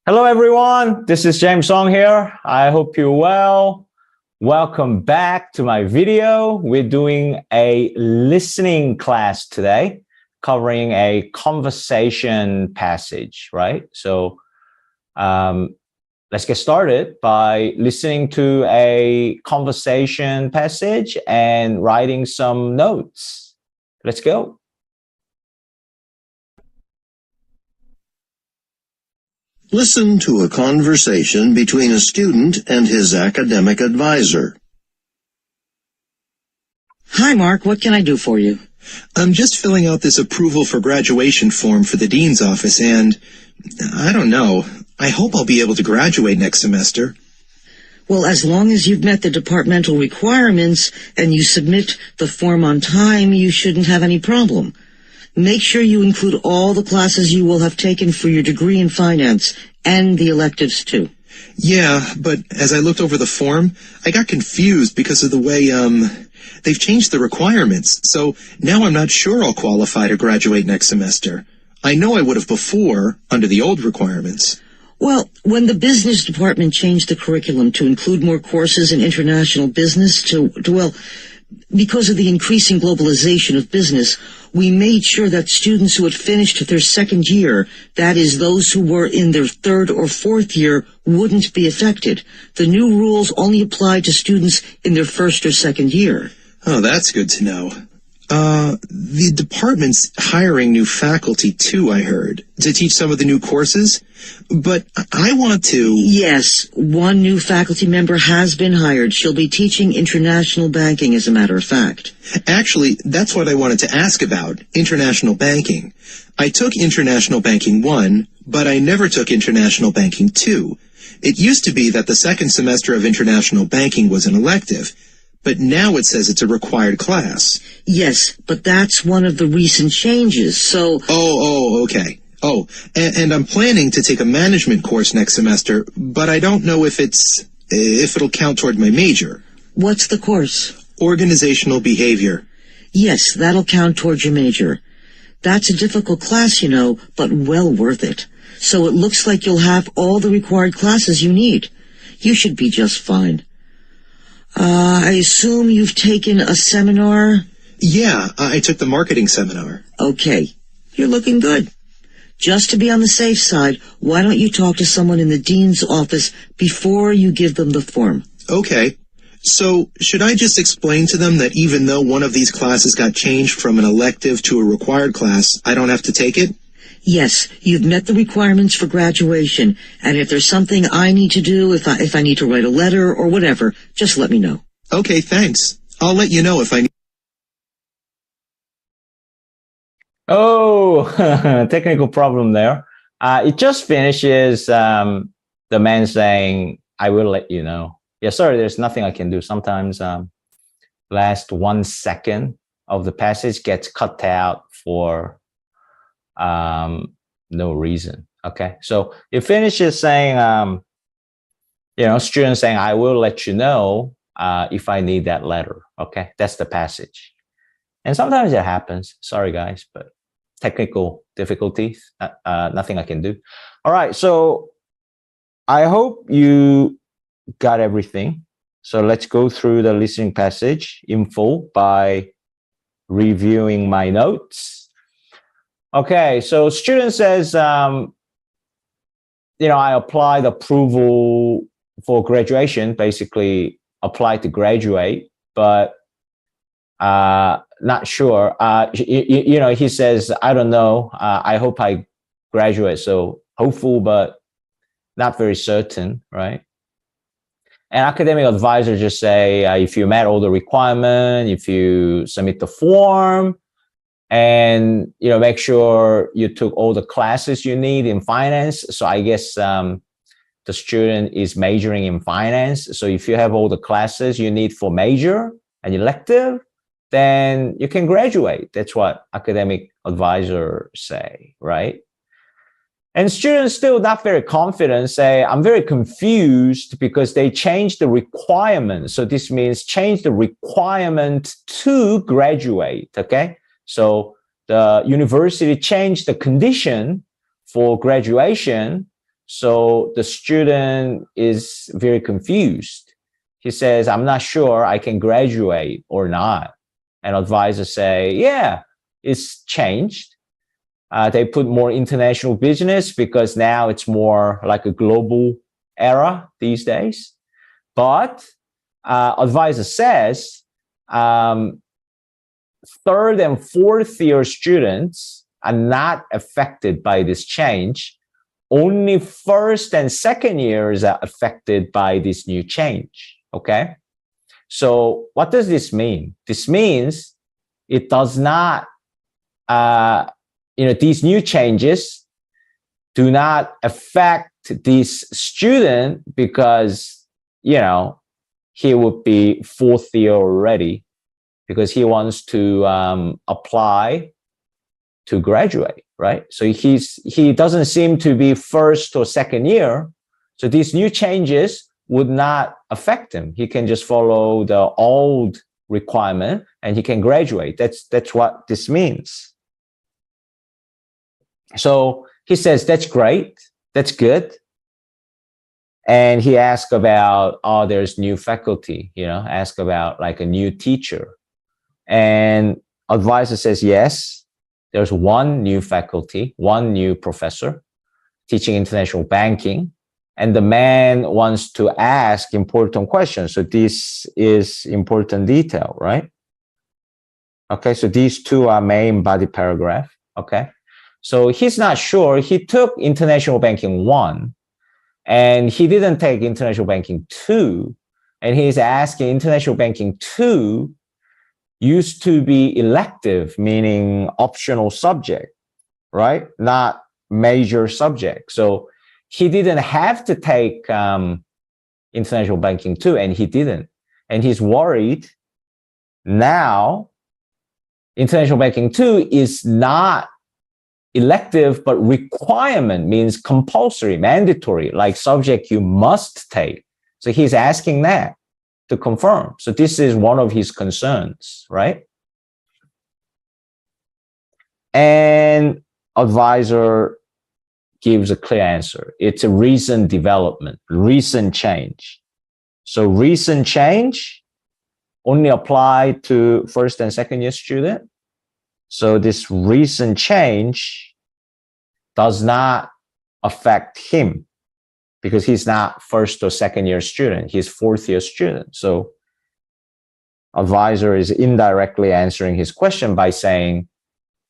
Hello, everyone. This is James Song here. I hope you're well. Welcome back to my video. We're doing a listening class today, covering a conversation passage, right? So let's get started by listening to a conversation passage and writing some notes. Let's go. Listen to a conversation between a student and his academic advisor. Hi, Mark. What can I do for you? I'm just filling out this approval for graduation form for the dean's office, and I don't know. I hope I'll be able to graduate next semester. Well, as long as you've met the departmental requirements and you submit the form on time, you shouldn't have any problem. Make sure you include all the classes you will have taken for your degree in finance and the electives too. Yeah, but as I looked over the form, I got confused because of the way, they've changed the requirements. So now I'm not sure I'll qualify to graduate next semester. I know I would have before, under the old requirements. Well, when the business department changed the curriculum to include more courses in international business because of the increasing globalization of business, we made sure that students who had finished their second year, that is, those who were in their third or fourth year, wouldn't be affected. The new rules only apply to students in their first or second year. Oh, that's good to know. The department's hiring new faculty too, I heard, to teach some of the new courses, but I want to... Yes, one new faculty member has been hired. She'll be teaching international banking, as a matter of fact. Actually, that's what I wanted to ask about, international banking. I took International Banking 1, but I never took International Banking 2. It used to be that the second semester of international banking was an elective, but now it says it's a required class. Yes, but that's one of the recent changes, so... Okay. And I'm planning to take a management course next semester, but I don't know if it'll count toward my major. What's the course? Organizational behavior. Yes, that'll count towards your major. That's a difficult class, you know, but well worth it. So it looks like you'll have all the required classes you need. You should be just fine. I assume you've taken a seminar? Yeah, I took the marketing seminar. Okay, you're looking good. Just to be on the safe side, why don't you talk to someone in the dean's office before you give them the form? Okay. So, should I just explain to them that even though one of these classes got changed from an elective to a required class, I don't have to take it? Yes, you've met the requirements for graduation, and if there's something I need to do, if I need to write a letter or whatever, just let me know. Okay, thanks. I'll let you know if I need... Oh, technical problem there. It just finishes the man saying, I will let you know. Yeah, sorry, there's nothing I can do. Sometimes last 1 second of the passage gets cut out for no reason. Okay, so it finishes saying, students saying, I will let you know if I need that letter. Okay, that's the passage. And sometimes it happens. Sorry, guys, but technical difficulties, nothing I can do. All right, so I hope you got everything. So let's go through the listening passage in full by reviewing my notes. Okay, so student says, I applied approval for graduation, basically applied to graduate, but not sure. He says, I don't know. I hope I graduate. So hopeful, but not very certain, right? An academic advisor just say, if you met all the requirements, if you submit the form, and make sure you took all the classes you need in finance. So I guess the student is majoring in finance. So if you have all the classes you need for major and elective, then you can graduate. That's what academic advisors say, right? And students still not very confident say, I'm very confused because they changed the requirement. So this means change the requirement to graduate, okay? So the university changed the condition for graduation So the student is very confused. He says, I'm not sure I can graduate or not. And advisor say, yeah, it's changed. They put more international business because now it's more like a global era these days. But advisor says third and fourth year students are not affected by this change. Only first and second years are affected by this new change. Okay. So what does this mean? This means it does not, these new changes do not affect this student because, he would be fourth year already because he wants to apply to graduate, right? So he doesn't seem to be first or second year. So these new changes would not affect him. He can just follow the old requirement and he can graduate. That's what this means. So he says, that's great. That's good. And he asked about, there's new faculty, ask about like a new teacher. And advisor says, yes, there's one new faculty, one new professor teaching international banking. And the man wants to ask important questions. So this is important detail, right? Okay, so these two are main body paragraph. Okay, so he's not sure. He took international banking 1 and he didn't take international banking 2. And he's asking international banking 2 used to be elective, meaning optional subject, right? Not major subject. So he didn't have to take international banking 2, and he didn't. And he's worried now international banking 2 is not elective, but requirement, means compulsory, mandatory, like subject you must take. So he's asking that to confirm. So this is one of his concerns, right? And advisor gives a clear answer. It's a recent development, recent change. So recent change only apply to first and second year student. So this recent change does not affect him because he's not first or second year student. He's fourth year student. So advisor is indirectly answering his question by saying,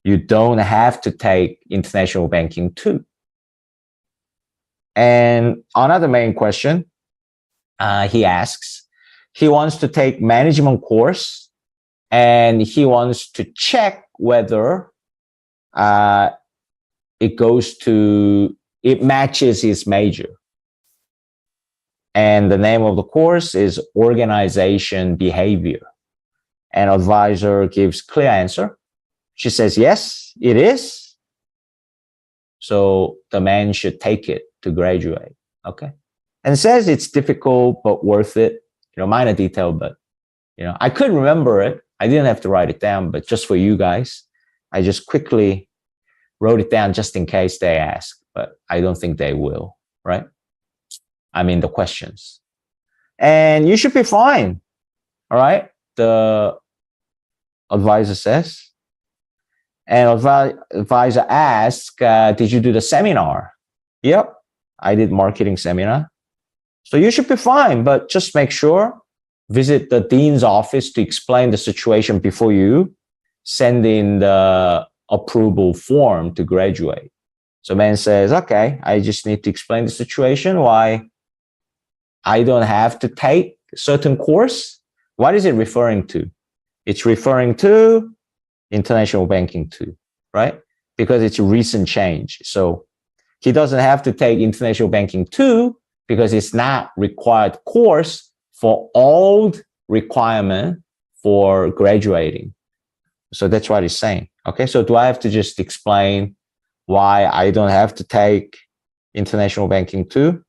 you don't have to take international banking 2. And another main question he asks, he wants to take management course and he wants to check whether it matches his major. And the name of the course is organization behavior. And advisor gives clear answer. She says, yes, it is. So the man should take it to graduate. Okay. And says it's difficult, but worth it. Minor detail, but, I could remember it. I didn't have to write it down, but just for you guys, I just quickly wrote it down just in case they ask, but I don't think they will, right? I mean, the questions. And you should be fine. All right. The advisor says. And advisor asks, did you do the seminar? Yep, I did marketing seminar. So you should be fine, but just make sure, visit the dean's office to explain the situation before you send in the approval form to graduate. So man says, okay, I just need to explain the situation, why I don't have to take a certain course. What is it referring to? It's referring to international banking 2, right? Because it's a recent change. So he doesn't have to take international banking 2 because it's not required course for old requirement for graduating. So that's what he's saying. Okay, so do I have to just explain why I don't have to take international banking 2?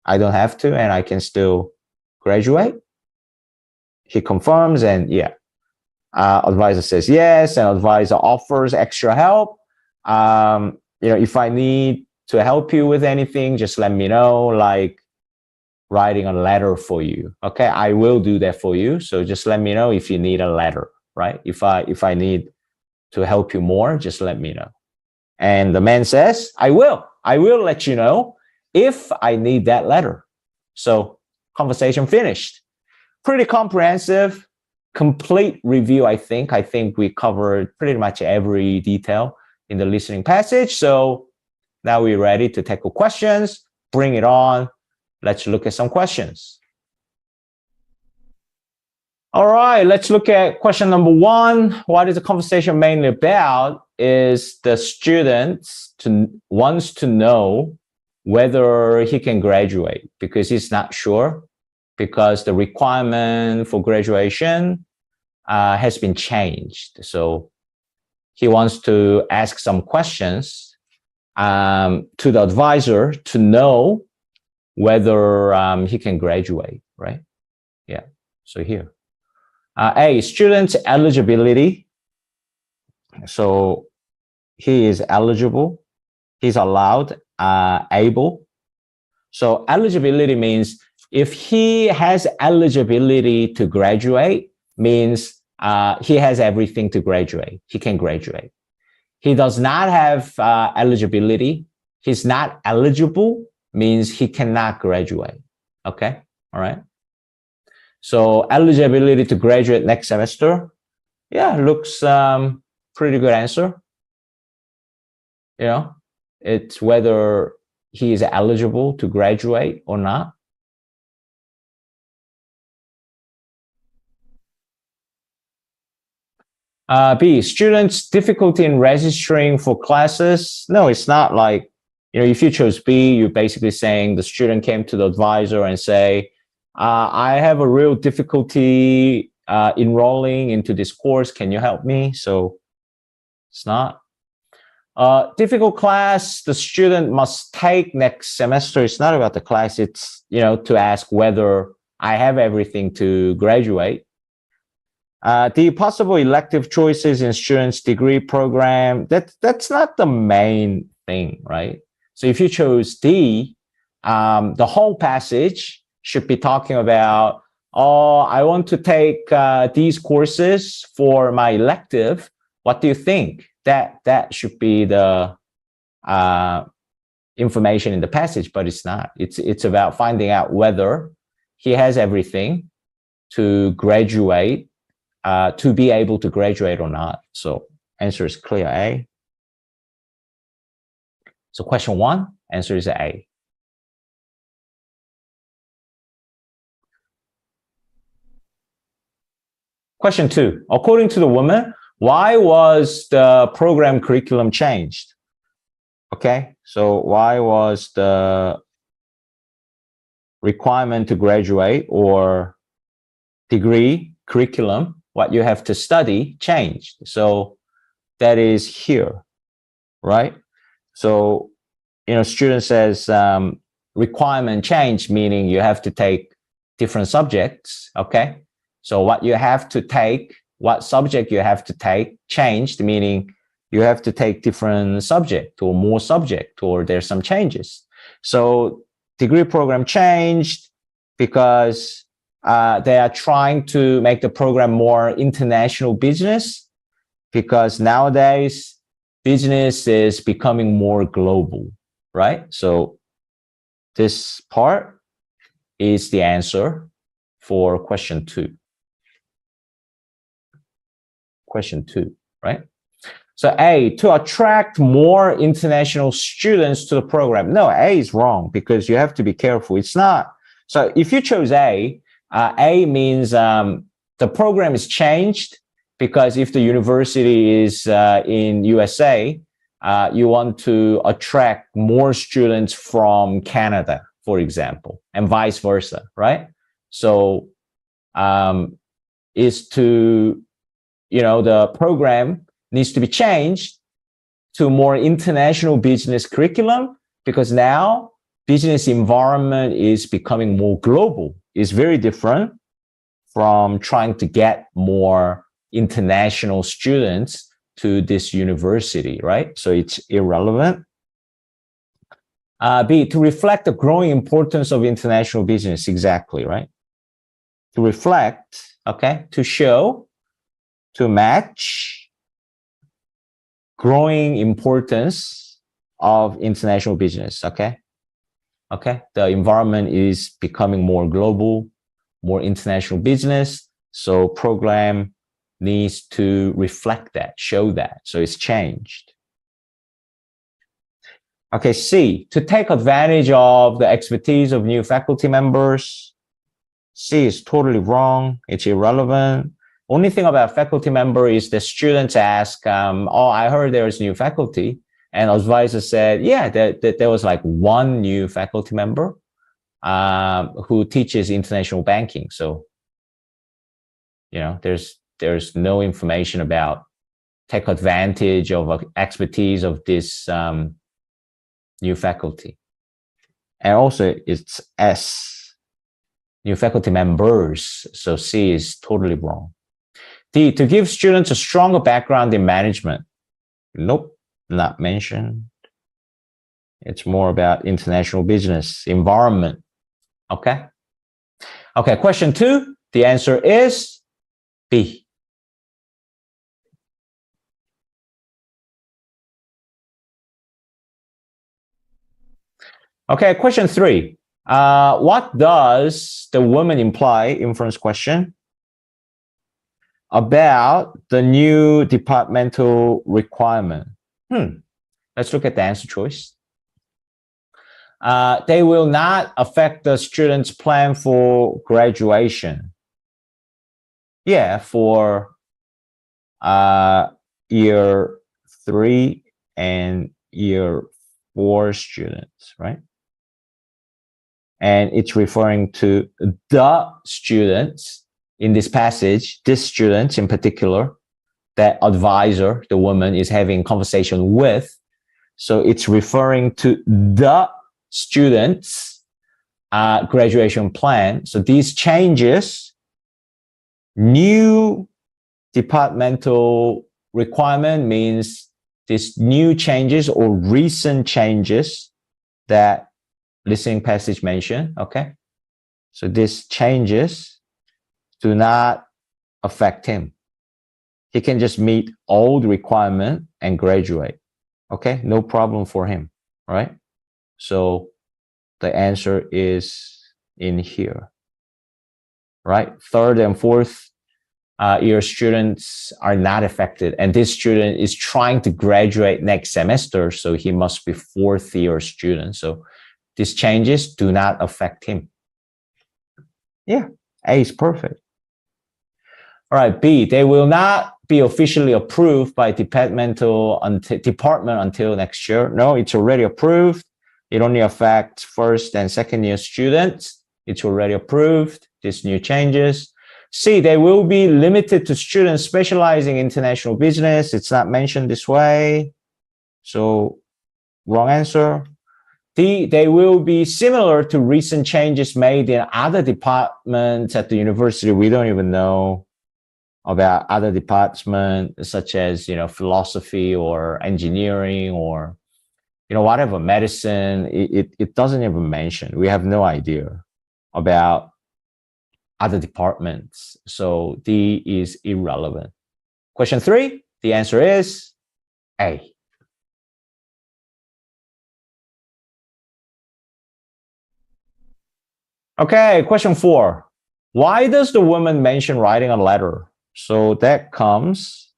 I don't have to, and I can still graduate? He confirms, and yeah. Advisor says yes, and advisor offers extra help. If I need to help you with anything, just let me know, like writing a letter for you. Okay, I will do that for you. So just let me know if you need a letter, right? If I need to help you more, just let me know. And the man says, I will let you know if I need that letter. So conversation finished. Pretty comprehensive, complete review, I think. I think we covered pretty much every detail in the listening passage. So now we're ready to tackle questions. Bring it on. Let's look at some questions. All right, let's look at question number 1. What is the conversation mainly about? Is the student wants to know whether he can graduate because he's not sure, because the requirement for graduation has been changed. So he wants to ask some questions to the advisor to know whether he can graduate, right? Yeah, so here. A, student's eligibility. So he is eligible, he's allowed, able. So eligibility means if he has eligibility to graduate, means he has everything to graduate. He can graduate. He does not have eligibility. He's not eligible, means he cannot graduate. Okay, all right. So eligibility to graduate next semester. Yeah, looks pretty good answer. You know, it's whether he is eligible to graduate or not. B, students' difficulty in registering for classes. No, it's not like, you know, if you chose B, you're basically saying the student came to the advisor and say, I have a real difficulty enrolling into this course. Can you help me? So it's not. Difficult class the student must take next semester. It's not about the class. It's, you know, to ask whether I have everything to graduate. The possible elective choices in students' degree program, that's not the main thing, right? So if you chose D, the whole passage should be talking about, oh, I want to take these courses for my elective. What do you think? That should be the information in the passage, but it's not. It's about finding out whether he has everything to graduate, to be able to graduate or not. So answer is clear, A. So question 1, answer is A. Question 2, according to the woman, why was the program curriculum changed? Okay, so why was the requirement to graduate or degree curriculum, what you have to study, changed? So that is here, right? So, you know, student says requirement change, meaning you have to take different subjects, okay? So what you have to take, what subject you have to take changed, meaning you have to take different subject or more subject, or there's some changes. So degree program changed because they are trying to make the program more international business, because nowadays business is becoming more global, right? So this part is the answer for question 2. Question 2, right? So A, to attract more international students to the program. No, A is wrong because you have to be careful. It's not. So if you chose A, A means the program is changed because if the university is in USA, you want to attract more students from Canada, for example, and vice versa, right? So is to, you know, the program needs to be changed to more international business curriculum, because now business environment is becoming more global. It's very different from trying to get more international students to this university, right? So it's irrelevant. B, to reflect the growing importance of international business. Exactly, right? To reflect, okay, to show, to match growing importance of international business, okay? Okay, the environment is becoming more global, more international business, so program needs to reflect that, show that, so it's changed. Okay, C, to take advantage of the expertise of new faculty members. C is totally wrong, it's irrelevant. Only thing about faculty member is the students ask, oh, I heard there's new faculty. And advisor said, yeah, there was like one new faculty member who teaches international banking. So, you know, there's no information about take advantage of expertise of this new faculty. And also it's S, new faculty members. So C is totally wrong. D, to give students a stronger background in management. Nope, not mentioned. It's more about international business, environment. Okay. Okay, question 2, the answer is B. Okay, question 3. What does the woman imply, inference question, about the new departmental requirement? Let's look at the answer choice. They will not affect the student's plan for graduation. Yeah, for year 3 and year 4 students, right? And it's referring to the students in this passage, this student in particular, that advisor, the woman, is having conversation with. So it's referring to the students' graduation plan. So these changes, new departmental requirement means these new changes or recent changes that listening passage mentioned, okay? So these changes do not affect him. He can just meet all the requirement and graduate, okay? No problem for him, right? So the answer is in here, right? 3rd and 4th year students are not affected. And this student is trying to graduate next semester, so he must be 4th year student. So these changes do not affect him. Yeah, A is perfect. All right, B, they will not be officially approved by department until next year. No, it's already approved. It only affects 1st and 2nd year students. It's already approved, these new changes. C, they will be limited to students specializing in international business. It's not mentioned this way. So wrong answer. D, they will be similar to recent changes made in other departments at the university. We don't even know about other departments such as, you know, philosophy or engineering or, you know, whatever, medicine. It doesn't even mention. We have no idea about other departments. So D is irrelevant. Question 3, the answer is A. Okay, question 4. Why does the woman mention writing a letter? So that comes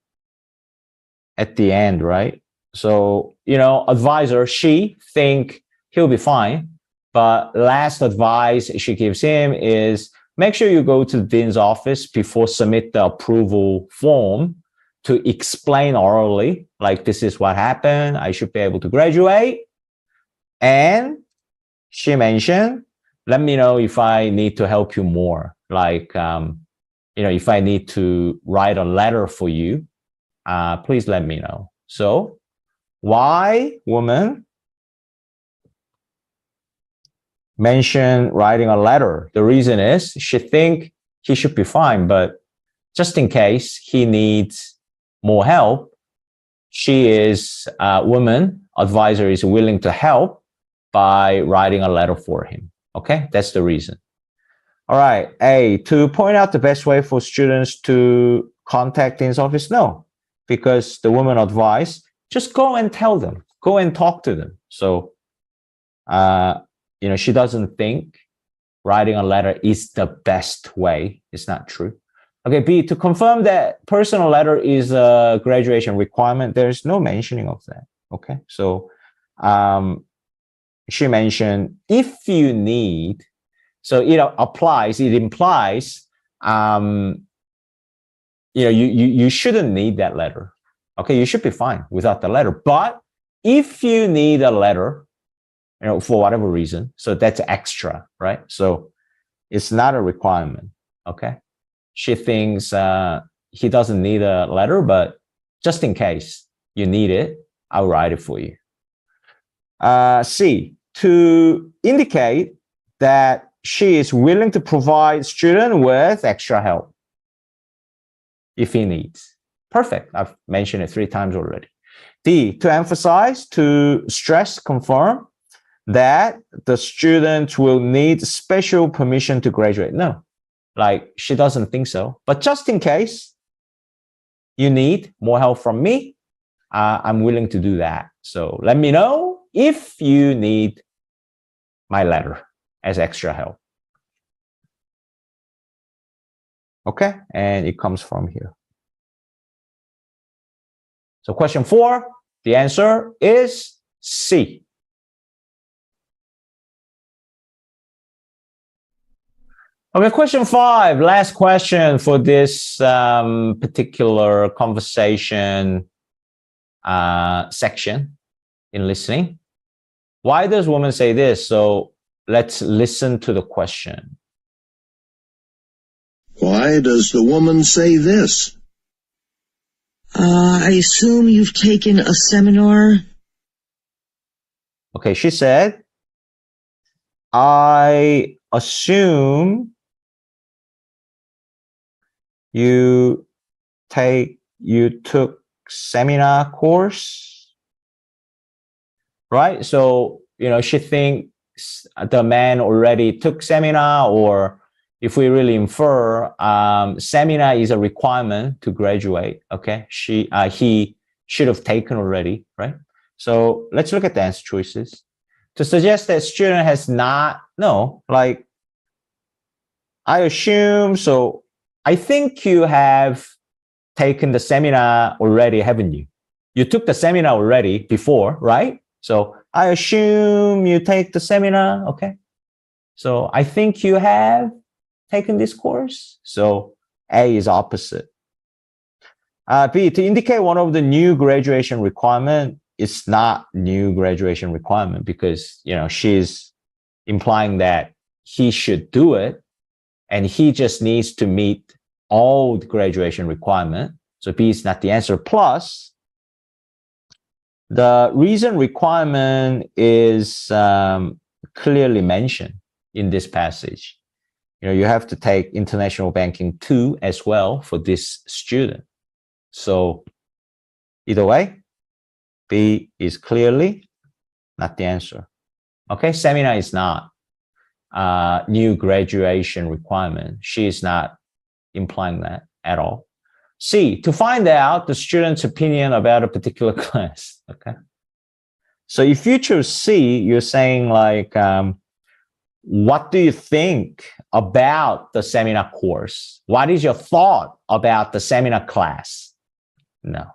at the end, right? So, you know, advisor, she think he'll be fine. But last advice she gives him is make sure you go to the dean's office before submit the approval form to explain orally, like this is what happened. I should be able to graduate. And she mentioned, let me know if I need to help you more. Like, you know, if I need to write a letter for you, please let me know. So why woman mention writing a letter? The reason is she think he should be fine, but just in case he needs more help, she is a woman, advisor is willing to help. by writing a letter for him. Okay, that's the reason. All right, A, to point out the best way for students to contact his office. No, because the woman advised, just go and tell them, go and talk to them. So, she doesn't think writing a letter is the best way. It's not true. Okay, B, to confirm that personal letter is a graduation requirement, there's no mentioning of that. Okay, so she mentioned if you need, so it applies, it implies, you shouldn't need that letter. Okay, you should be fine without the letter. But if you need a letter, for whatever reason, so that's extra, right? So it's not a requirement. Okay, she thinks he doesn't need a letter, but just in case you need it, I'll write it for you. C, to indicate that she is willing to provide student with extra help if he needs. Perfect. I've mentioned it 3 times already. D, to emphasize, to stress, confirm that the student will need special permission to graduate. No, like she doesn't think so. But just in case you need more help from me, I'm willing to do that. So let me know if you need my letter as extra help. Okay, and it comes from here. So question 4, the answer is C. Okay, question 5, last question for this particular conversation section in listening. Why does woman say this? So let's listen to the question. Why does the woman say this? I assume you've taken a seminar? Okay, she said, I assume you took seminar course, right? So, she thinks the man already took seminar, or if we really infer, seminar is a requirement to graduate. Okay, he should have taken already, right? So let's look at the answer choices. To suggest that student has not, no, like, I assume, so I think you have taken the seminar already, haven't you? You took the seminar already before, right? So I assume you take the seminar, okay? So I think you have taken this course. So A is opposite. B, to indicate one of the new graduation requirement, it's not new graduation requirement because, she's implying that he should do it and he just needs to meet all the graduation requirement. So B is not the answer. Plus, the reason requirement is clearly mentioned in this passage. You have to take International Banking 2 as well for this student. So either way, B is clearly not the answer. Okay, seminar is not new graduation requirement. She is not implying that at all. C, to find out the student's opinion about a particular class. Okay. So if you choose C, you're saying like, what do you think about the seminar course? What is your thought about the seminar class? No.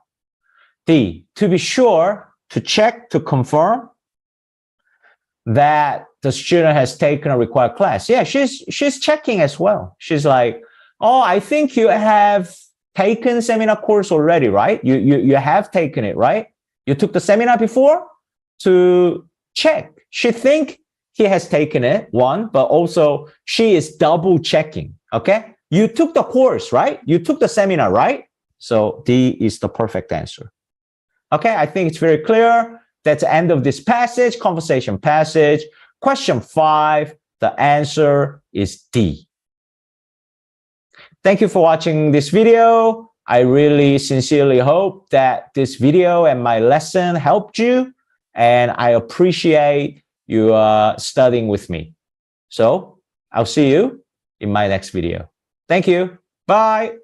D, to be sure, to check, to confirm that the student has taken a required class. Yeah, she's checking as well. She's like, oh, I think you have taken seminar course already, right? You have taken it, right? You took the seminar before to check. She think he has taken it, one, but also she is double checking, okay? You took the course, right? You took the seminar, right? So D is the perfect answer. Okay, I think it's very clear. That's the end of this passage, conversation passage. Question 5, the answer is D. Thank you for watching this video. I really sincerely hope that this video and my lesson helped you. And I appreciate you are studying with me. So I'll see you in my next video. Thank you. Bye.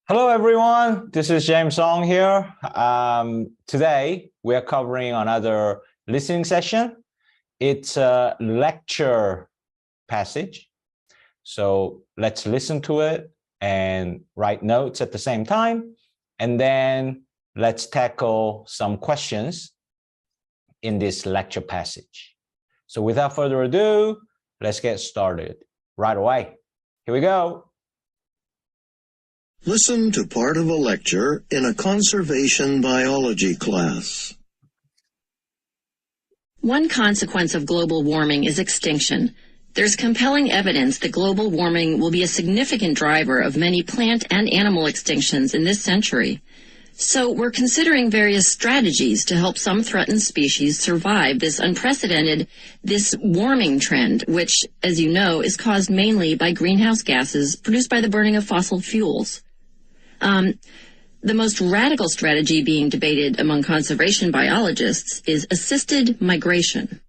Hello, everyone. This is James Song here. Today, we are covering another listening session. It's a lecture passage. So let's listen to it and write notes at the same time. And then let's tackle some questions in this lecture passage. So without further ado, let's get started right away. Here we go. Listen to part of a lecture in a conservation biology class. One consequence of global warming is extinction. There's compelling evidence that global warming will be a significant driver of many plant and animal extinctions in this century. So we're considering various strategies to help some threatened species survive this warming trend, which, as you know, is caused mainly by greenhouse gases produced by the burning of fossil fuels. The most radical strategy being debated among conservation biologists is assisted migration.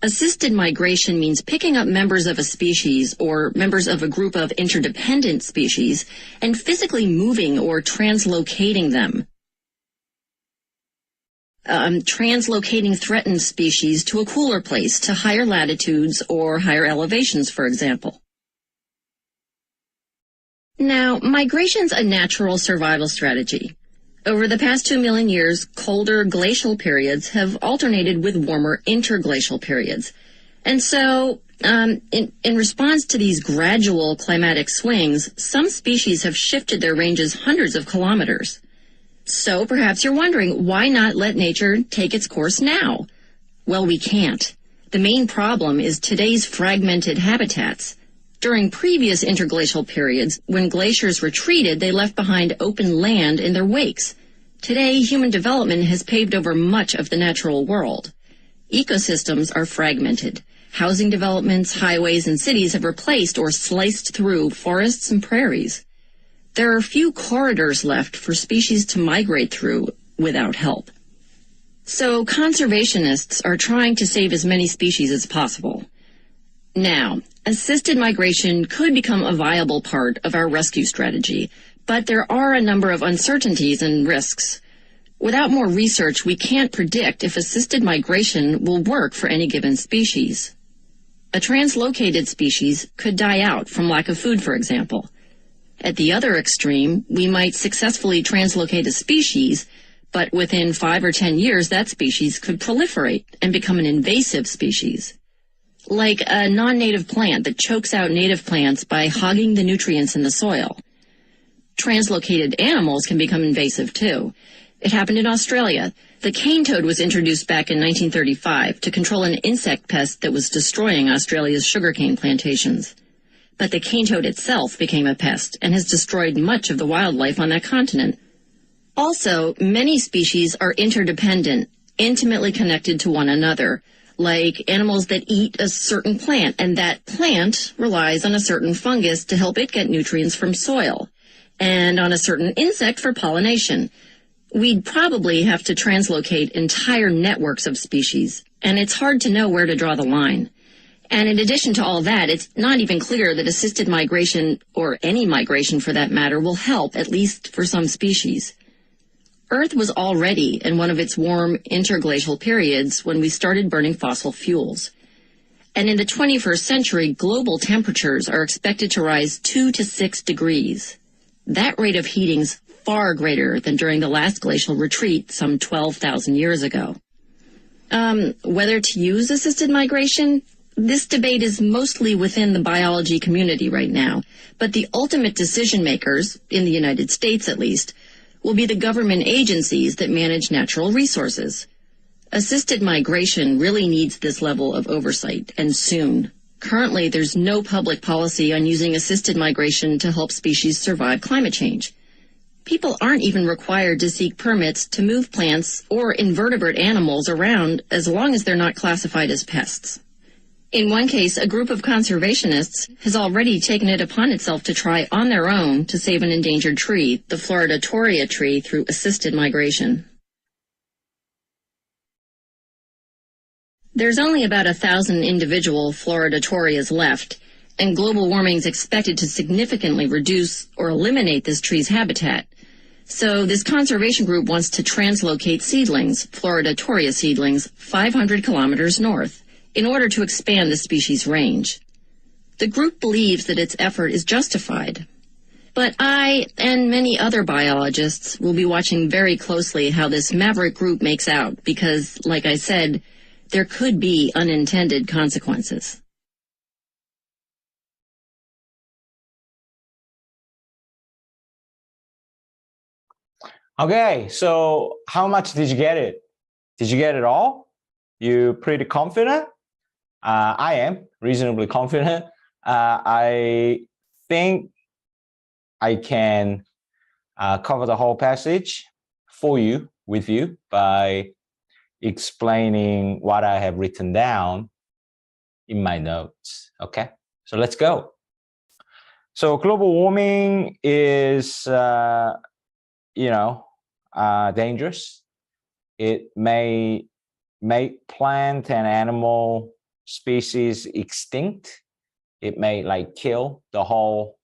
Assisted migration means picking up members of a species or members of a group of interdependent species and physically moving or translocating them. Translocating threatened species to a cooler place, to higher latitudes or higher elevations, for example. Now, migration's a natural survival strategy. Over the past 2 million years, colder glacial periods have alternated with warmer interglacial periods. And so, in response to these gradual climatic swings, some species have shifted their ranges hundreds of kilometers. So perhaps you're wondering, why not let nature take its course now? Well, we can't. The main problem is today's fragmented habitats. During previous interglacial periods, when glaciers retreated, they left behind open land in their wakes. Today, human development has paved over much of the natural world. Ecosystems are fragmented. Housing developments, highways, and cities have replaced or sliced through forests and prairies. There are few corridors left for species to migrate through without help. So conservationists are trying to save as many species as possible. Now, assisted migration could become a viable part of our rescue strategy, but there are a number of uncertainties and risks. Without more research, we can't predict if assisted migration will work for any given species. A translocated species could die out from lack of food, for example. At the other extreme, we might successfully translocate a species, but within 5 or 10 years, that species could proliferate and become an invasive species. Like a non-native plant that chokes out native plants by hogging the nutrients in the soil. Translocated animals can become invasive too. It happened in Australia. The cane toad was introduced back in 1935 to control an insect pest that was destroying Australia's sugarcane plantations. But the cane toad itself became a pest and has destroyed much of the wildlife on that continent. Also, many species are interdependent, intimately connected to one another, like animals that eat a certain plant, and that plant relies on a certain fungus to help it get nutrients from soil, and on a certain insect for pollination. We'd probably have to translocate entire networks of species, and it's hard to know where to draw the line. And in addition to all that, it's not even clear that assisted migration, or any migration for that matter, will help, at least for some species. Earth was already in one of its warm interglacial periods when we started burning fossil fuels. And in the 21st century, global temperatures are expected to rise 2 to 6 degrees. That rate of heating's far greater than during the last glacial retreat some 12,000 years ago. Whether to use assisted migration? This debate is mostly within the biology community right now, but the ultimate decision makers, in the United States at least, will be the government agencies that manage natural resources. Assisted migration really needs this level of oversight, and soon. Currently, there's no public policy on using assisted migration to help species survive climate change. People aren't even required to seek permits to move plants or invertebrate animals around as long as they're not classified as pests. In one case, a group of conservationists has already taken it upon itself to try on their own to save an endangered tree, the Florida toria tree, through assisted migration. There's only about 1,000 individual Florida torias left, and global warming is expected to significantly reduce or eliminate this tree's habitat. So this conservation group wants to translocate seedlings, Florida toria seedlings, 500 kilometers north, in order to expand the species range. The group believes that its effort is justified. But I, and many other biologists, will be watching very closely how this maverick group makes out, because, like I said, there could be unintended consequences. Okay, so how much did you get it? Did you get it all? You pretty confident? I am reasonably confident. I think I can cover the whole passage for you, with you, by explaining what I have written down in my notes. Okay, so let's go. So global warming is, dangerous. It may make plant and animal species extinct. It may kill the whole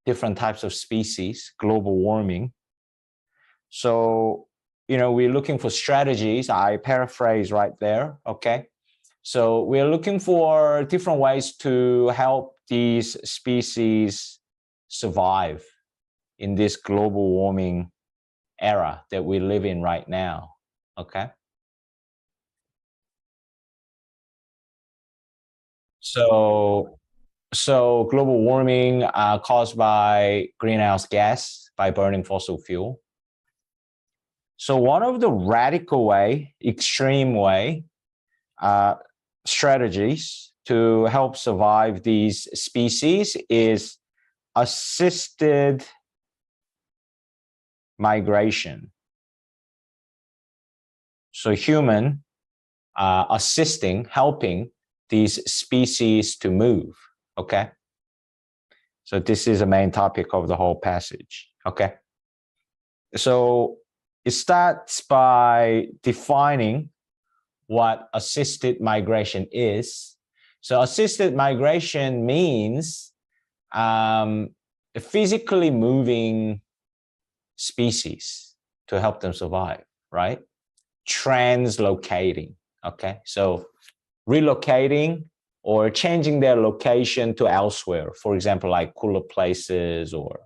different types of species, global warming. So, we're looking for strategies. I paraphrase right there, okay? So we're looking for different ways to help these species survive in this global warming era that we live in right now, okay? So global warming caused by greenhouse gas, by burning fossil fuel. So one of the radical way, extreme way, strategies to help survive these species is assisted migration. So human assisting, helping these species to move, okay? So this is the main topic of the whole passage, okay? So it starts by defining what assisted migration is. So assisted migration means physically moving species to help them survive, right? Translocating, okay? So relocating or changing their location to elsewhere, for example, like cooler places or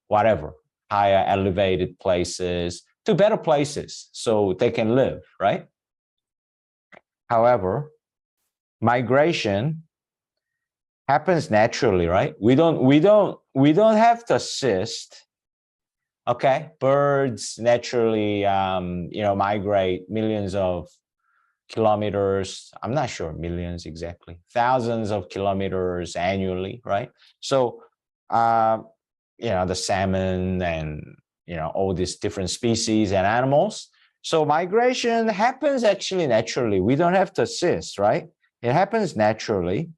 whatever, higher elevated places, to better places so they can live, right? However, migration happens naturally, right? We don't have to assist. Okay, birds naturally, migrate millions of kilometers. I'm not sure millions exactly, thousands of kilometers annually, right? So, the salmon and all these different species and animals. So migration happens actually naturally. We don't have to assist, right? It happens naturally.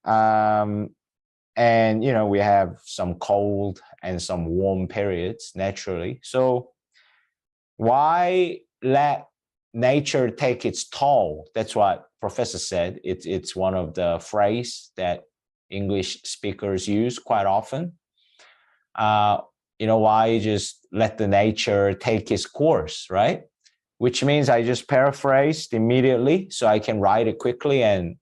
And we have some cold and some warm periods naturally. So why let nature take its toll? That's what Professor said. It's one of the phrase that English speakers use quite often. Why just let the nature take its course, right? Which means I just paraphrased immediately so I can write it quickly and,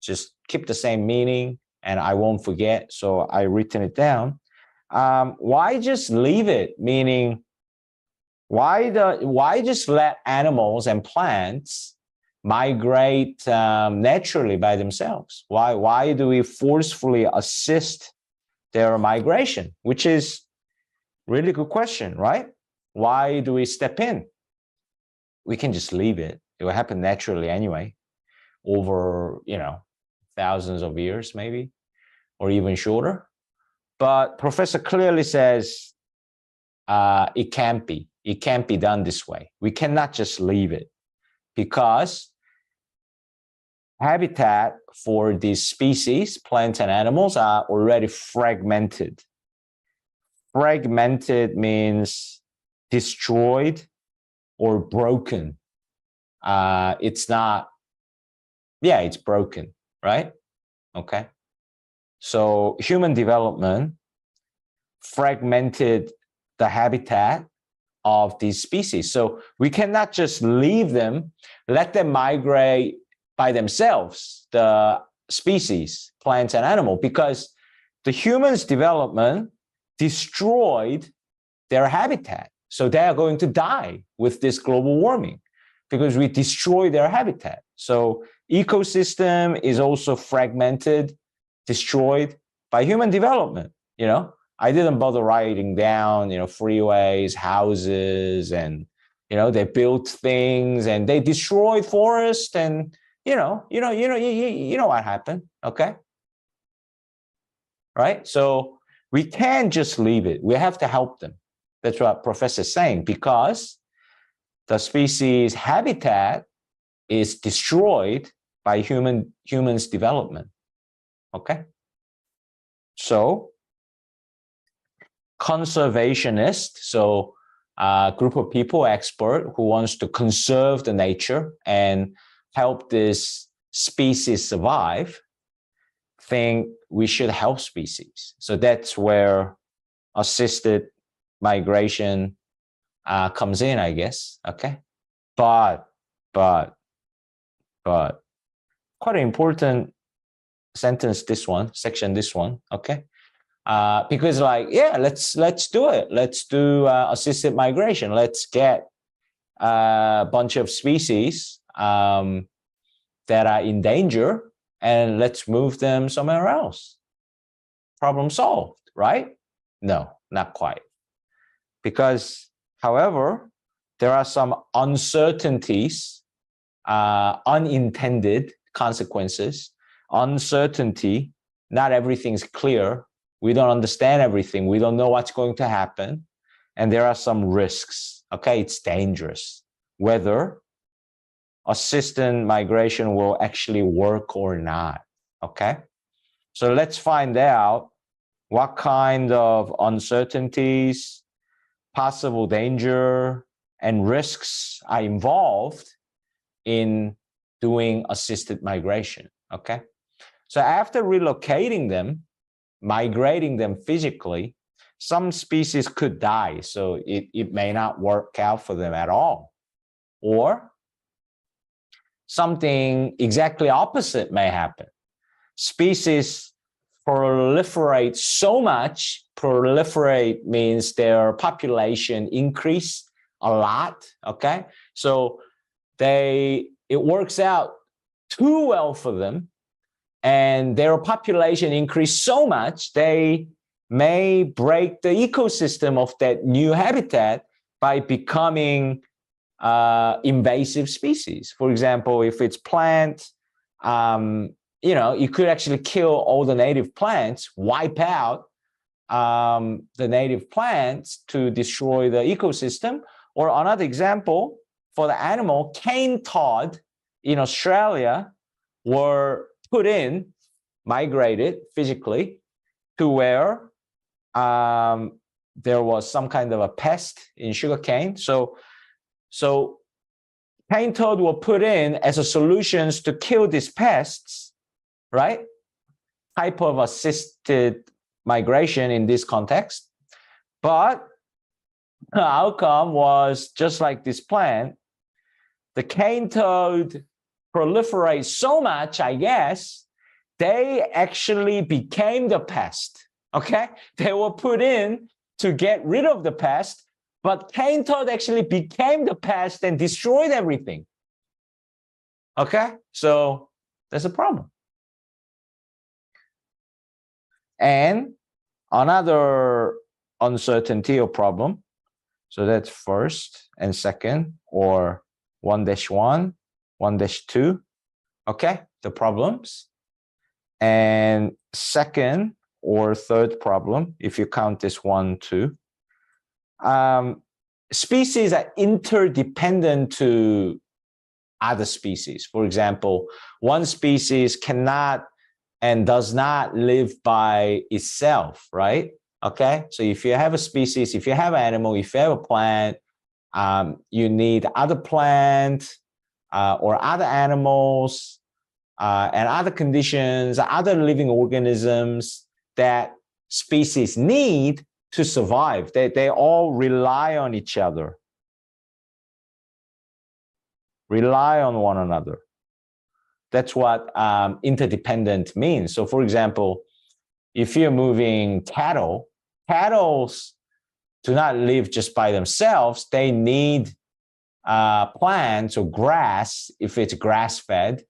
just keep the same meaning and I won't forget. So I written it down. Why just leave it? Meaning, why just let animals and plants migrate naturally by themselves? Why do we forcefully assist their migration? Which is really good question, right? Why do we step in? We can just leave it. It will happen naturally anyway, over thousands of years maybe, or even shorter. But Professor clearly says it can't be done this way. We cannot just leave it, because habitat for these species, plants and animals, are already fragmented. Fragmented means destroyed or broken. It's not, yeah, it's broken, right? Okay. So human development fragmented the habitat of these species. So we cannot just leave them, let them migrate by themselves, the species, plants and animals, because the humans' development destroyed their habitat. So they are going to die with this global warming because we destroy their habitat. So ecosystem is also fragmented, destroyed by human development. You know, I didn't bother writing down, you know, freeways, houses, and, you know, they built things and they destroyed forests, and, you know what happened, okay? Right? So we can't just leave it. We have to help them. That's what Professor is saying, because the species habitat is destroyed by humans' development. Okay? So conservationist, so a group of people, expert, who wants to conserve the nature and help this species survive, think we should help species. So that's where assisted migration comes in, I guess. Okay, but quite an important sentence, this one, section, this one. Okay, because like, yeah, let's do it. Let's do assisted migration. Let's get a bunch of species that are in danger, and let's move them somewhere else. Problem solved, right? No, not quite. Because, however, there are some uncertainties, unintended consequences, uncertainty. Not everything's clear. We don't understand everything. We don't know what's going to happen. And there are some risks. Okay, it's dangerous. Whether assisted migration will actually work or not. Okay, so let's find out what kind of uncertainties, possible danger, and risks are involved in doing assisted migration. Okay, so after relocating them, migrating them physically, some species could die, so it may not work out for them at all. Or something exactly opposite may happen. Species proliferate so much. Proliferate means their population increase a lot, okay? So it works out too well for them, and their population increase so much, they may break the ecosystem of that new habitat by becoming invasive species. For example, if it's plant, you know, you could actually kill all the native plants, wipe out the native plants to destroy the ecosystem. Or another example, for the animal, cane toad in Australia were put in, migrated physically to where there was some kind of a pest in sugarcane. So cane toad were put in as a solutions to kill these pests, right? Type of assisted migration in this context. But the outcome was just like this plant. The cane toad proliferates so much, I guess, they actually became the pest, okay? They were put in to get rid of the pest, but cane toad actually became the pest and destroyed everything. Okay, so there's a problem. And another uncertainty or problem, so that's first and second, or 1-1, 1-2, okay, the problems. And second or third problem, if you count this 1, 2, species are interdependent to other species. For example, one species cannot and does not live by itself, right? Okay, so if you have a species, if you have an animal, if you have a plant, you need other plant or other animals and other conditions, other living organisms that species need to survive. They all rely on each other, rely on one another. That's what interdependent means. So for example, if you're moving cattle do not live just by themselves. They need plants or grass, if it's grass-fed,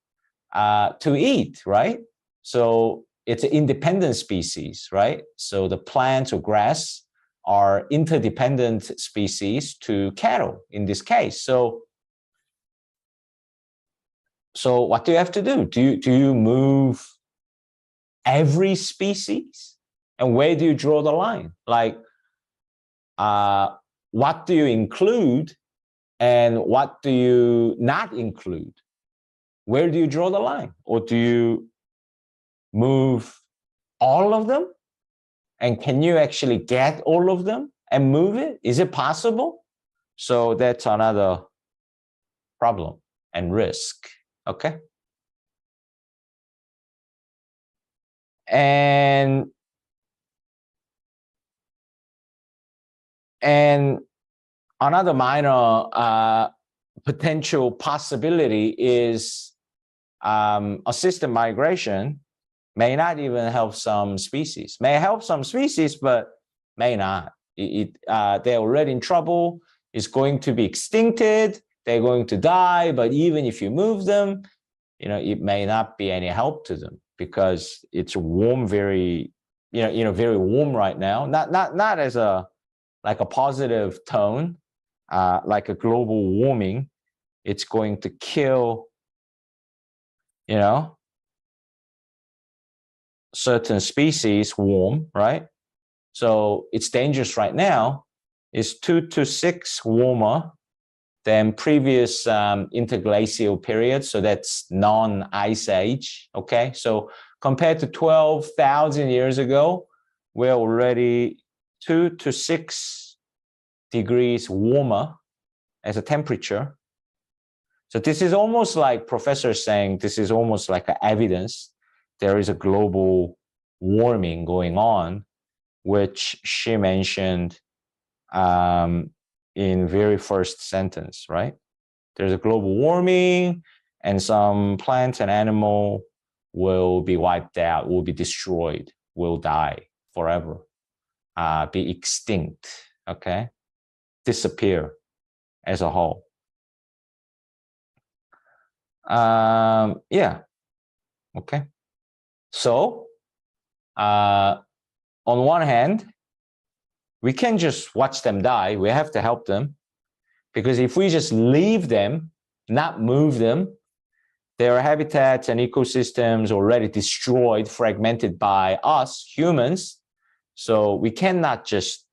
to eat, right? So it's an independent species, right? So the plants or grass are interdependent species to cattle in this case. So what do you have to do? Do you move every species? And where do you draw the line? Like, what do you include and what do you not include? Where do you draw the line? Or do you move all of them? And can you actually get all of them and move it? Is it possible? So that's another problem and risk, okay? And another minor potential possibility is assisted migration may not even help some species. May help some species, but may not. They're already in trouble. It's going to be extincted. They're going to die. But even if you move them, it may not be any help to them because it's warm, very warm right now. Not as like a positive tone, like a global warming. It's going to kill, certain species warm, right? So it's dangerous right now. It's 2 to 6 warmer than previous interglacial periods. So that's non-ice age, okay? So compared to 12,000 years ago, we're already 2 to 6 degrees warmer as a temperature. So this is almost like Professor saying, this is almost like an evidence there is a global warming going on, which she mentioned in very first sentence, right? There's a global warming and some plants and animal will be wiped out, will be destroyed, will die forever, be extinct, okay? Disappear as a whole. Yeah, okay. So, on one hand, we can't just watch them die. We have to help them. Because if we just leave them, not move them, their habitats and ecosystems already destroyed, fragmented by us, humans. So we cannot just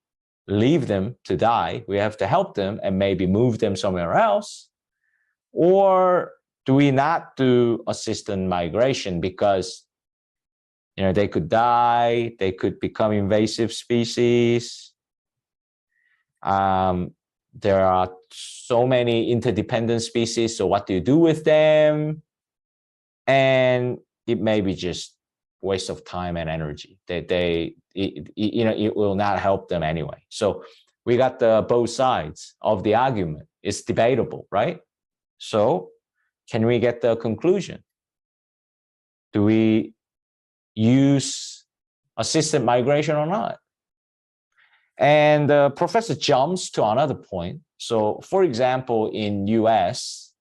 leave them to die. We have to help them and maybe move them somewhere else. Or do we not do assisted migration because they could die, they could become invasive species. There are so many interdependent species, so what do you do with them? And it may be just waste of time and energy. It will not help them anyway. So we got the both sides of the argument. It's debatable, right? So can we get the conclusion? Do we use assisted migration or not? And the professor jumps to another point. So, for example, in U.S.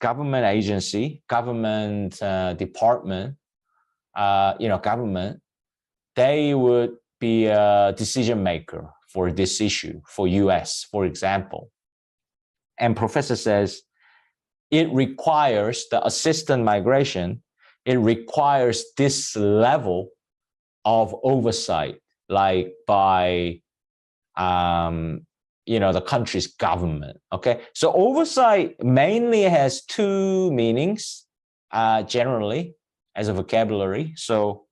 Government agency, government department, government, they would be a decision maker for this issue for U.S., for example. And professor says it requires the assisted migration. It requires this level of oversight, like by the country's government. Okay, so oversight mainly has two meanings generally as a vocabulary. So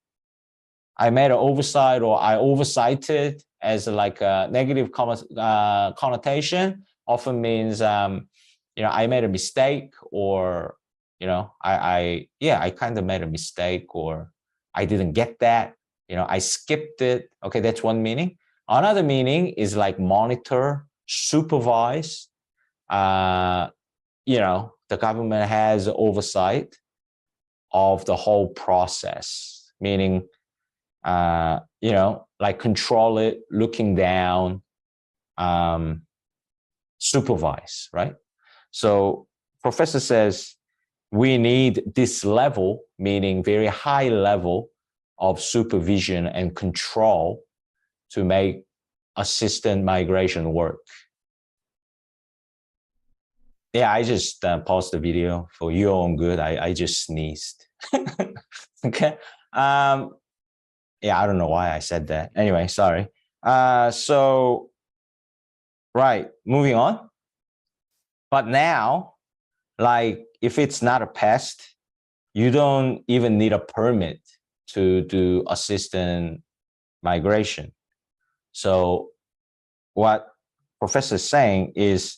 I made an oversight, or I oversighted, as like a negative connotation. Often means I made a mistake, or I kind of made a mistake, or I didn't get that, I skipped it. Okay, that's one meaning. Another meaning is like monitor, supervise. The government has oversight of the whole process, meaning like control it, looking down, supervise, right? So professor says we need this level, meaning very high level of supervision and control to make assistant migration work. Yeah, I just paused the video for your own good. I just sneezed. Okay. Yeah, I don't know why I said that. Anyway, sorry. So, right, moving on. But now, like, if it's not a pest, you don't even need a permit to do assistant migration. So what professor is saying is,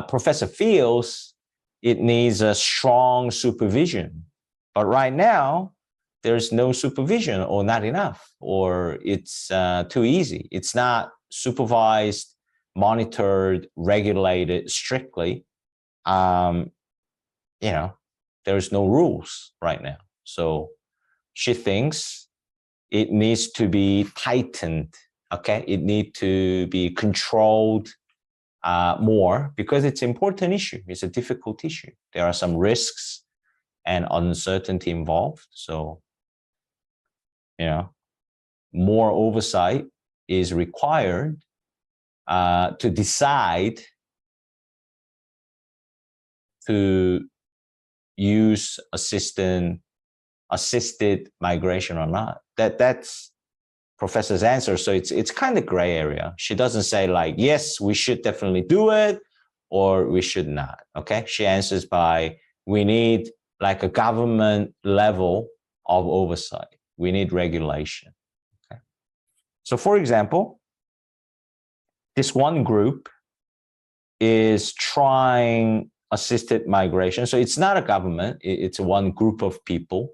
professor feels it needs a strong supervision. But right now, there's no supervision, or not enough, or it's too easy. It's not supervised, monitored, regulated strictly. There's no rules right now. So she thinks it needs to be tightened. Okay, it needs to be controlled more, because it's an important issue. It's a difficult issue. There are some risks and uncertainty involved. So, more oversight is required to decide to use assisted migration or not. That's professor's answer. So it's kind of gray area. She doesn't say like, yes, we should definitely do it, or we should not. Okay, she answers by, we need like a government level of oversight. We need regulation. Okay. So for example, this one group is trying assisted migration. So it's not a government. It's one group of people,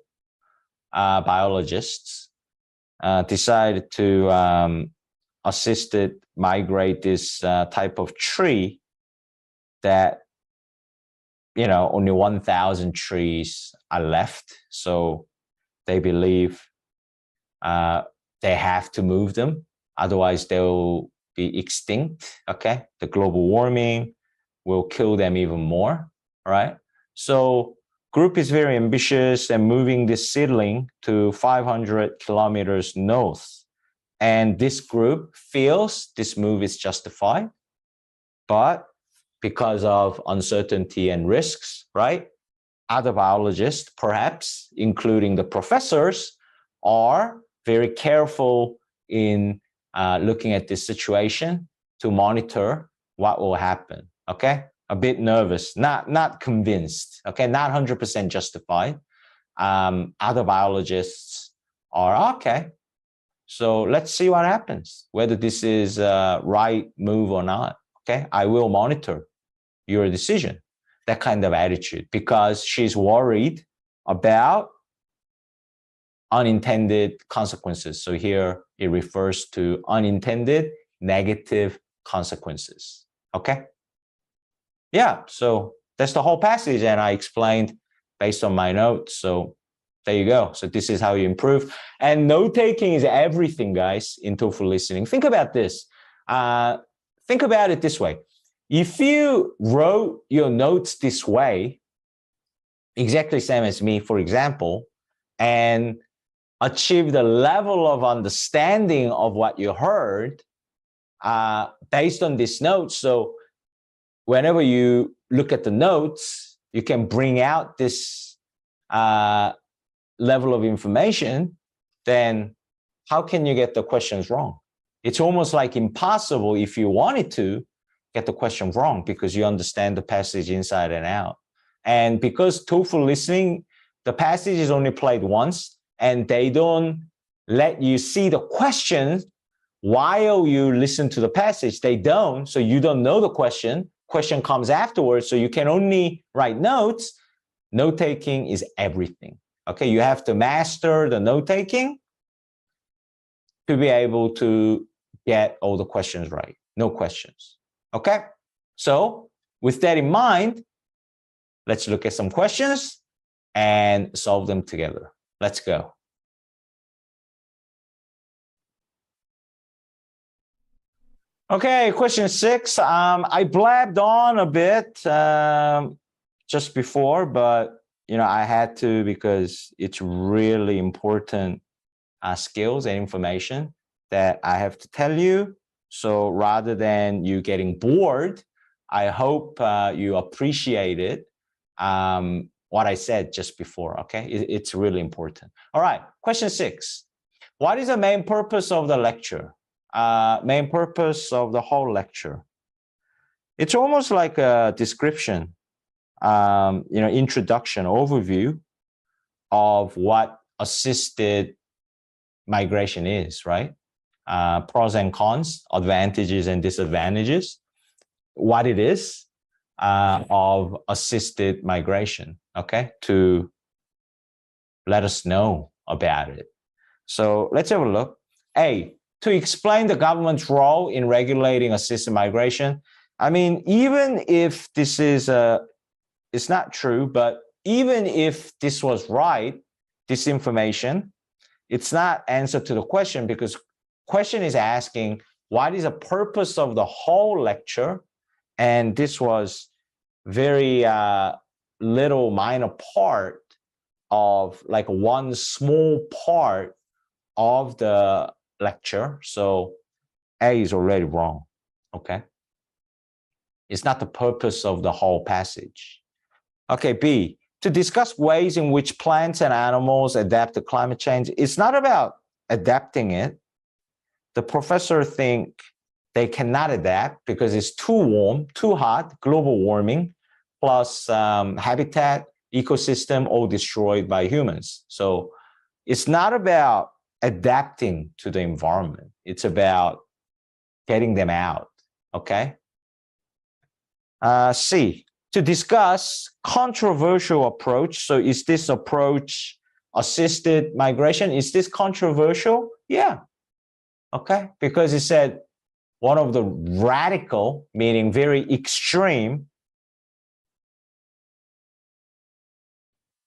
biologists, decided to assisted migrate this type of tree that, only 1,000 trees are left. So they believe they have to move them. Otherwise, they'll be extinct. Okay. The global warming will kill them even more. Right. So group is very ambitious and moving this seedling to 500 kilometers north. And this group feels this move is justified, but because of uncertainty and risks, right? Other biologists, perhaps, including the professors, are very careful in looking at this situation to monitor what will happen, okay? A bit nervous, not convinced, okay? Not 100% justified. Other biologists are, okay, so let's see what happens, whether this is a right move or not, okay? I will monitor your decision, that kind of attitude, because she's worried about unintended consequences. So here it refers to unintended negative consequences, okay? Yeah, so that's the whole passage, and I explained based on my notes. So there you go. So this is how you improve. And note-taking is everything, guys, in TOEFL listening. Think about this. Think about it this way. If you wrote your notes this way, exactly same as me, for example, and achieved a level of understanding of what you heard based on this note, so whenever you look at the notes, you can bring out this level of information, then how can you get the questions wrong? It's almost like impossible if you wanted to get the question wrong because you understand the passage inside and out. And because TOEFL listening, the passage is only played once and they don't let you see the question while you listen to the passage. They don't, so you don't know the question. Question comes afterwards, so you can only write notes. Note-taking is everything. Okay, you have to master the note-taking to be able to get all the questions right. No questions. Okay, so with that in mind, let's look at some questions and solve them together. Let's go. Okay, question 6. I blabbed on a bit just before, but I had to because it's really important skills and information that I have to tell you. So rather than you getting bored, I hope you appreciated what I said just before, okay? It's really important. All right, question 6. What is the main purpose of the lecture? Main purpose of the whole lecture. It's almost like a description, introduction, overview of what assisted migration is, right? Pros and cons, advantages and disadvantages, what it is of assisted migration, okay? To let us know about it. So let's have a look. A, to explain the government's role in regulating assisted migration. I mean, even if this is it's not true, but even if this was right, this information, it's not answer to the question because question is asking what is the purpose of the whole lecture, and this was very little minor part of like one small part of the lecture. So A is already wrong, okay? It's not the purpose of the whole passage. Okay, B, to discuss ways in which plants and animals adapt to climate change. It's not about adapting it. The professor think they cannot adapt because it's too warm, too hot, global warming, plus habitat, ecosystem all destroyed by humans. So it's not about adapting to the environment. It's about getting them out, okay? C, to discuss controversial approach. So is this approach assisted migration? Is this controversial? Yeah, okay, because it said one of the radical, meaning very extreme,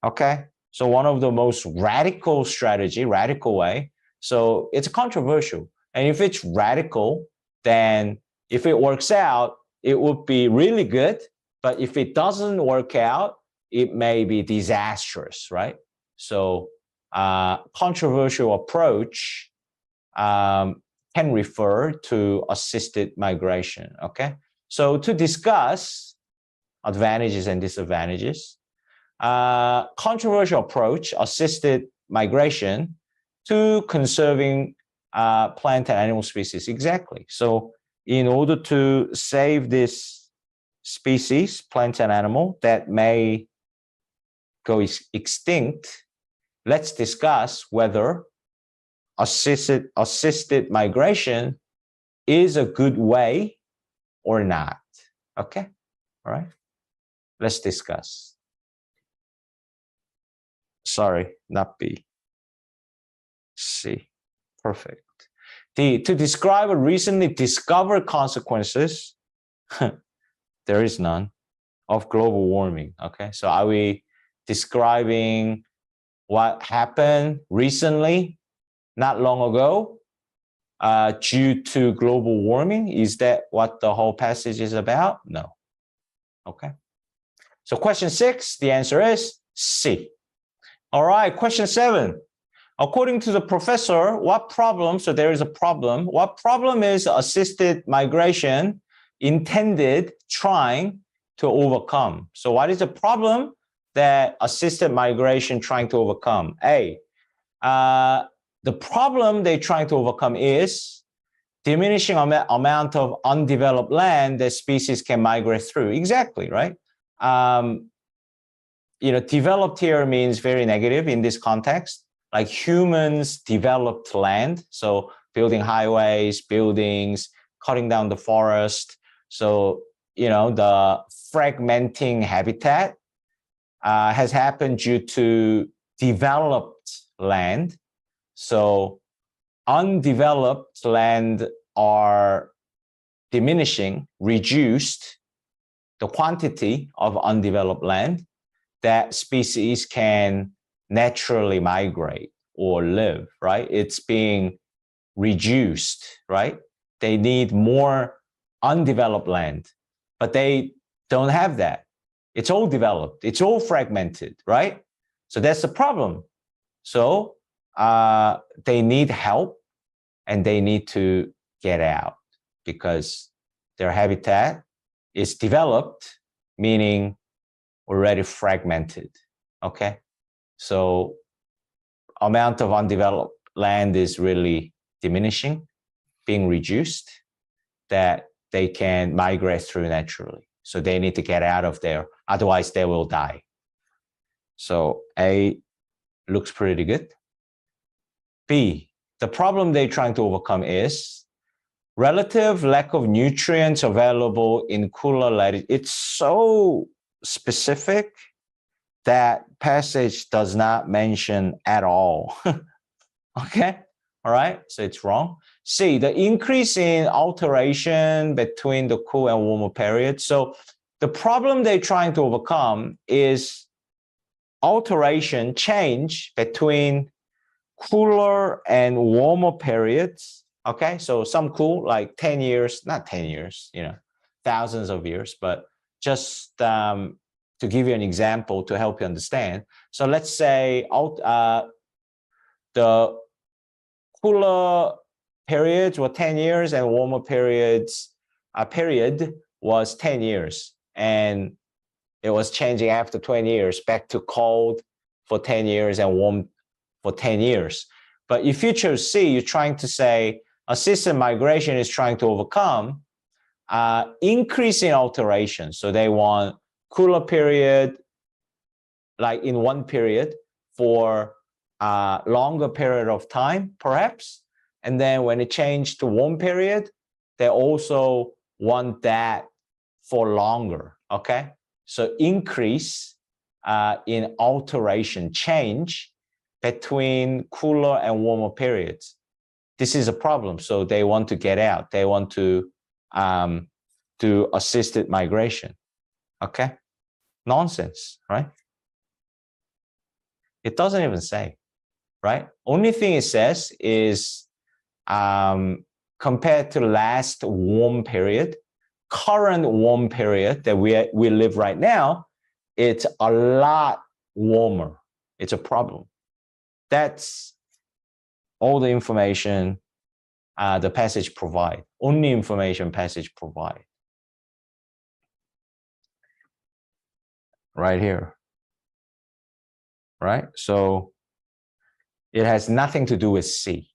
okay? So one of the most radical strategy, radical way. So it's controversial. And if it's radical, then if it works out, it would be really good. But if it doesn't work out, it may be disastrous, right? So controversial approach can refer to assisted migration, okay? So to discuss advantages and disadvantages, controversial approach, assisted migration to conserving plant and animal species. Exactly. So in order to save this species, plant and animal, that may go extinct, let's discuss whether assisted migration is a good way or not. Okay? All right? Let's discuss. Sorry, not B. C. Perfect. D. To describe a recently discovered consequences, there is none, of global warming. Okay, so are we describing what happened recently, not long ago, due to global warming? Is that what the whole passage is about? No. Okay. So question 6, the answer is C. All right, question 7. According to the professor, what problem, so there is a problem, what problem is assisted migration intended trying to overcome? So what is the problem that assisted migration trying to overcome? A, the problem they're trying to overcome is diminishing amount of undeveloped land that species can migrate through. Exactly, right? Developed here means very negative in this context. Like humans developed land, so building highways, buildings, cutting down the forest. So, the fragmenting habitat has happened due to developed land. So undeveloped land are diminishing, reduced the quantity of undeveloped land that species can naturally migrate or live, right? It's being reduced, right? They need more undeveloped land, but they don't have that. It's all developed. It's all fragmented, right? So that's the problem. So they need help and they need to get out because their habitat is developed, meaning already fragmented, okay? So amount of undeveloped land is really diminishing, being reduced, that they can migrate through naturally. So they need to get out of there, otherwise they will die. So A looks pretty good. B, the problem they're trying to overcome is relative lack of nutrients available in cooler latitude. It's so specific that passage does not mention at all. Okay, all right, so it's wrong. C, the increase in alteration between the cool and warmer periods. So the problem they're trying to overcome is alteration, change between cooler and warmer periods. Okay, so some cool, like 10 years, not 10 years, thousands of years, but just to give you an example to help you understand. So let's say the cooler periods were 10 years and warmer periods period was 10 years. And it was changing after 20 years, back to cold for 10 years and warm for 10 years. But if you choose C, you're trying to say assisted migration is trying to overcome increase in alteration. So they want cooler period, like in one period for a longer period of time, perhaps. And then when it changed to warm period, they also want that for longer, okay? So increase in alteration, change between cooler and warmer periods. This is a problem, so they want to get out. They want to do assisted migration, okay? Nonsense, right? It doesn't even say, right? Only thing it says is compared to last warm period, current warm period that we live right now, it's a lot warmer. It's a problem. That's all the information the passage provide. Only information passage provide. Right here. Right? So it has nothing to do with C.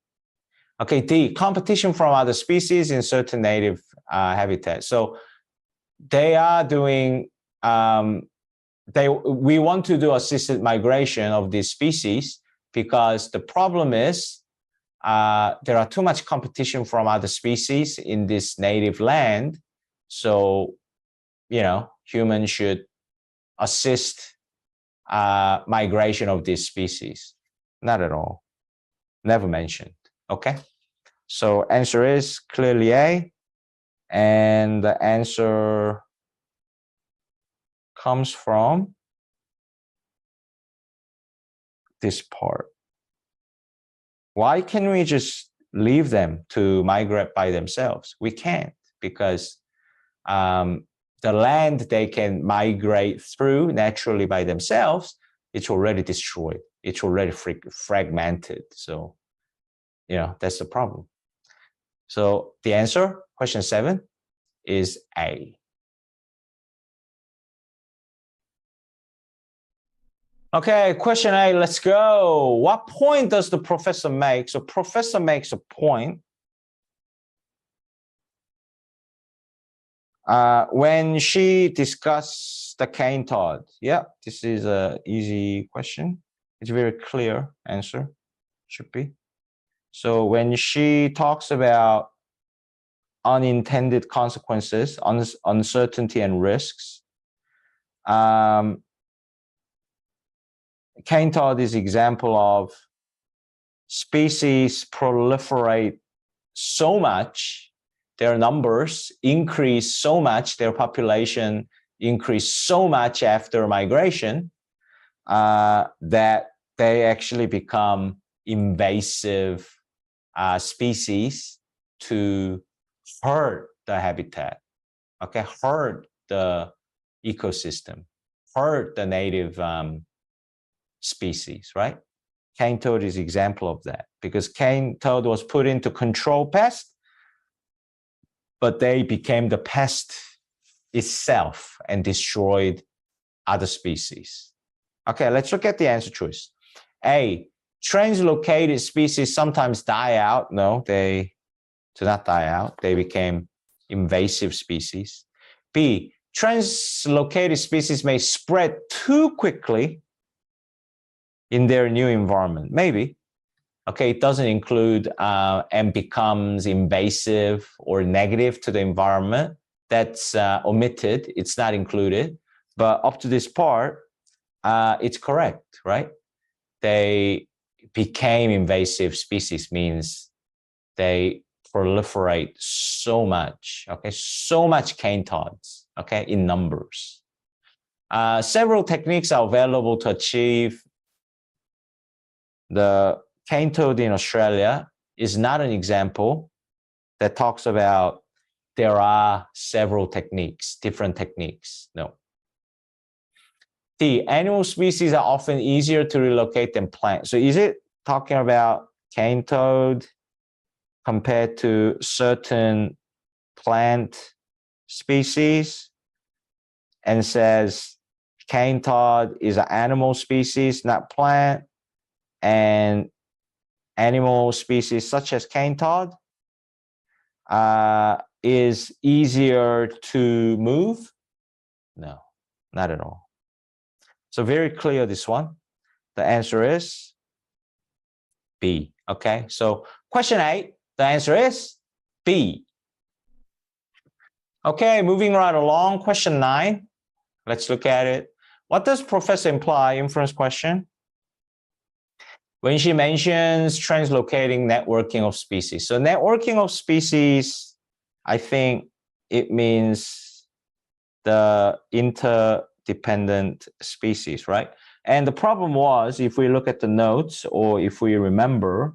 Okay, D, competition from other species in certain native habitats. So they are doing, we want to do assisted migration of these species because the problem is there are too much competition from other species in this native land. So, humans should assist migration of these species. Not at all. Never mentioned. Okay. So answer is clearly A. And the answer comes from this part. Why can't we just leave them to migrate by themselves? We can't, because the land they can migrate through naturally by themselves, it's already destroyed. It's already fragmented. So, that's the problem. So the answer, question 7, is A. Okay, question 8, let's go. What point does the professor make? So professor makes a point When she discussed the cane toad, yeah, this is an easy question. It's a very clear answer, should be. So when she talks about unintended consequences, uncertainty and risks, cane toad is example of species proliferate so much, their numbers increase so much, their population increase so much after migration, that they actually become invasive species to hurt the habitat, okay, hurt the ecosystem, hurt the native species, right? Cane toad is an example of that, because cane toad was put in to control pest, but they became the pest itself and destroyed other species. Okay, let's look at the answer choice. A, translocated species sometimes die out. No, they do not die out. They became invasive species. B, translocated species may spread too quickly in their new environment. Maybe. Okay, it doesn't include and becomes invasive or negative to the environment. That's omitted. It's not included. But up to this part, it's correct, right? They became invasive species, means they proliferate so much, okay? So much cane toads, okay, in numbers. Several techniques are available to achieve the cane toad in Australia is not an example that talks about there are several techniques, different techniques. No. D, animal species are often easier to relocate than plants. So is it talking about cane toad compared to certain plant species, and says cane toad is an animal species, not plant, and animal species such as cane toad is easier to move? No, not at all. So very clear, this one. The answer is B. Okay, so question 8, the answer is B. Okay, moving right along, question 9. Let's look at it. What does professor imply? Inference question. When she mentions translocating networking of species. So networking of species, I think it means the interdependent species, right? And the problem was, if we look at the notes, or if we remember,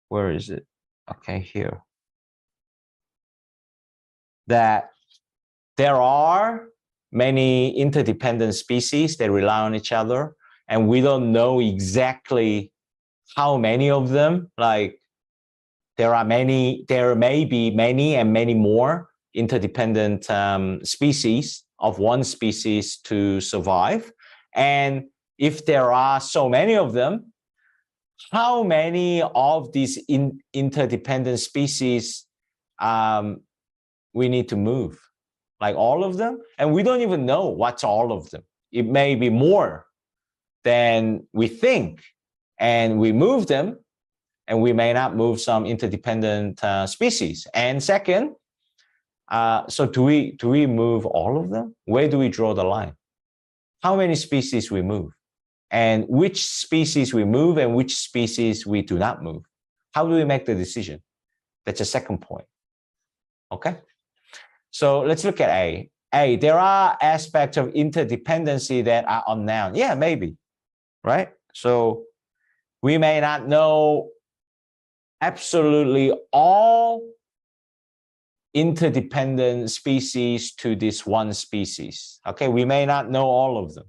where is it? Okay, here. That there are many interdependent species that rely on each other, and we don't know exactly how many of them. Like there may be many and many more interdependent species of one species to survive. And if there are so many of them, how many of these interdependent species we need to move? Like all of them? And we don't even know what's all of them. It may be more than we think, and we move them, and we may not move some interdependent species. And second, so do we move all of them? Where do we draw the line? How many species we move? And which species we move and which species we do not move? How do we make the decision? That's a second point. Okay? So let's look at A. A, there are aspects of interdependency that are unknown. Yeah, maybe, right? So we may not know absolutely all interdependent species to this one species. Okay, we may not know all of them.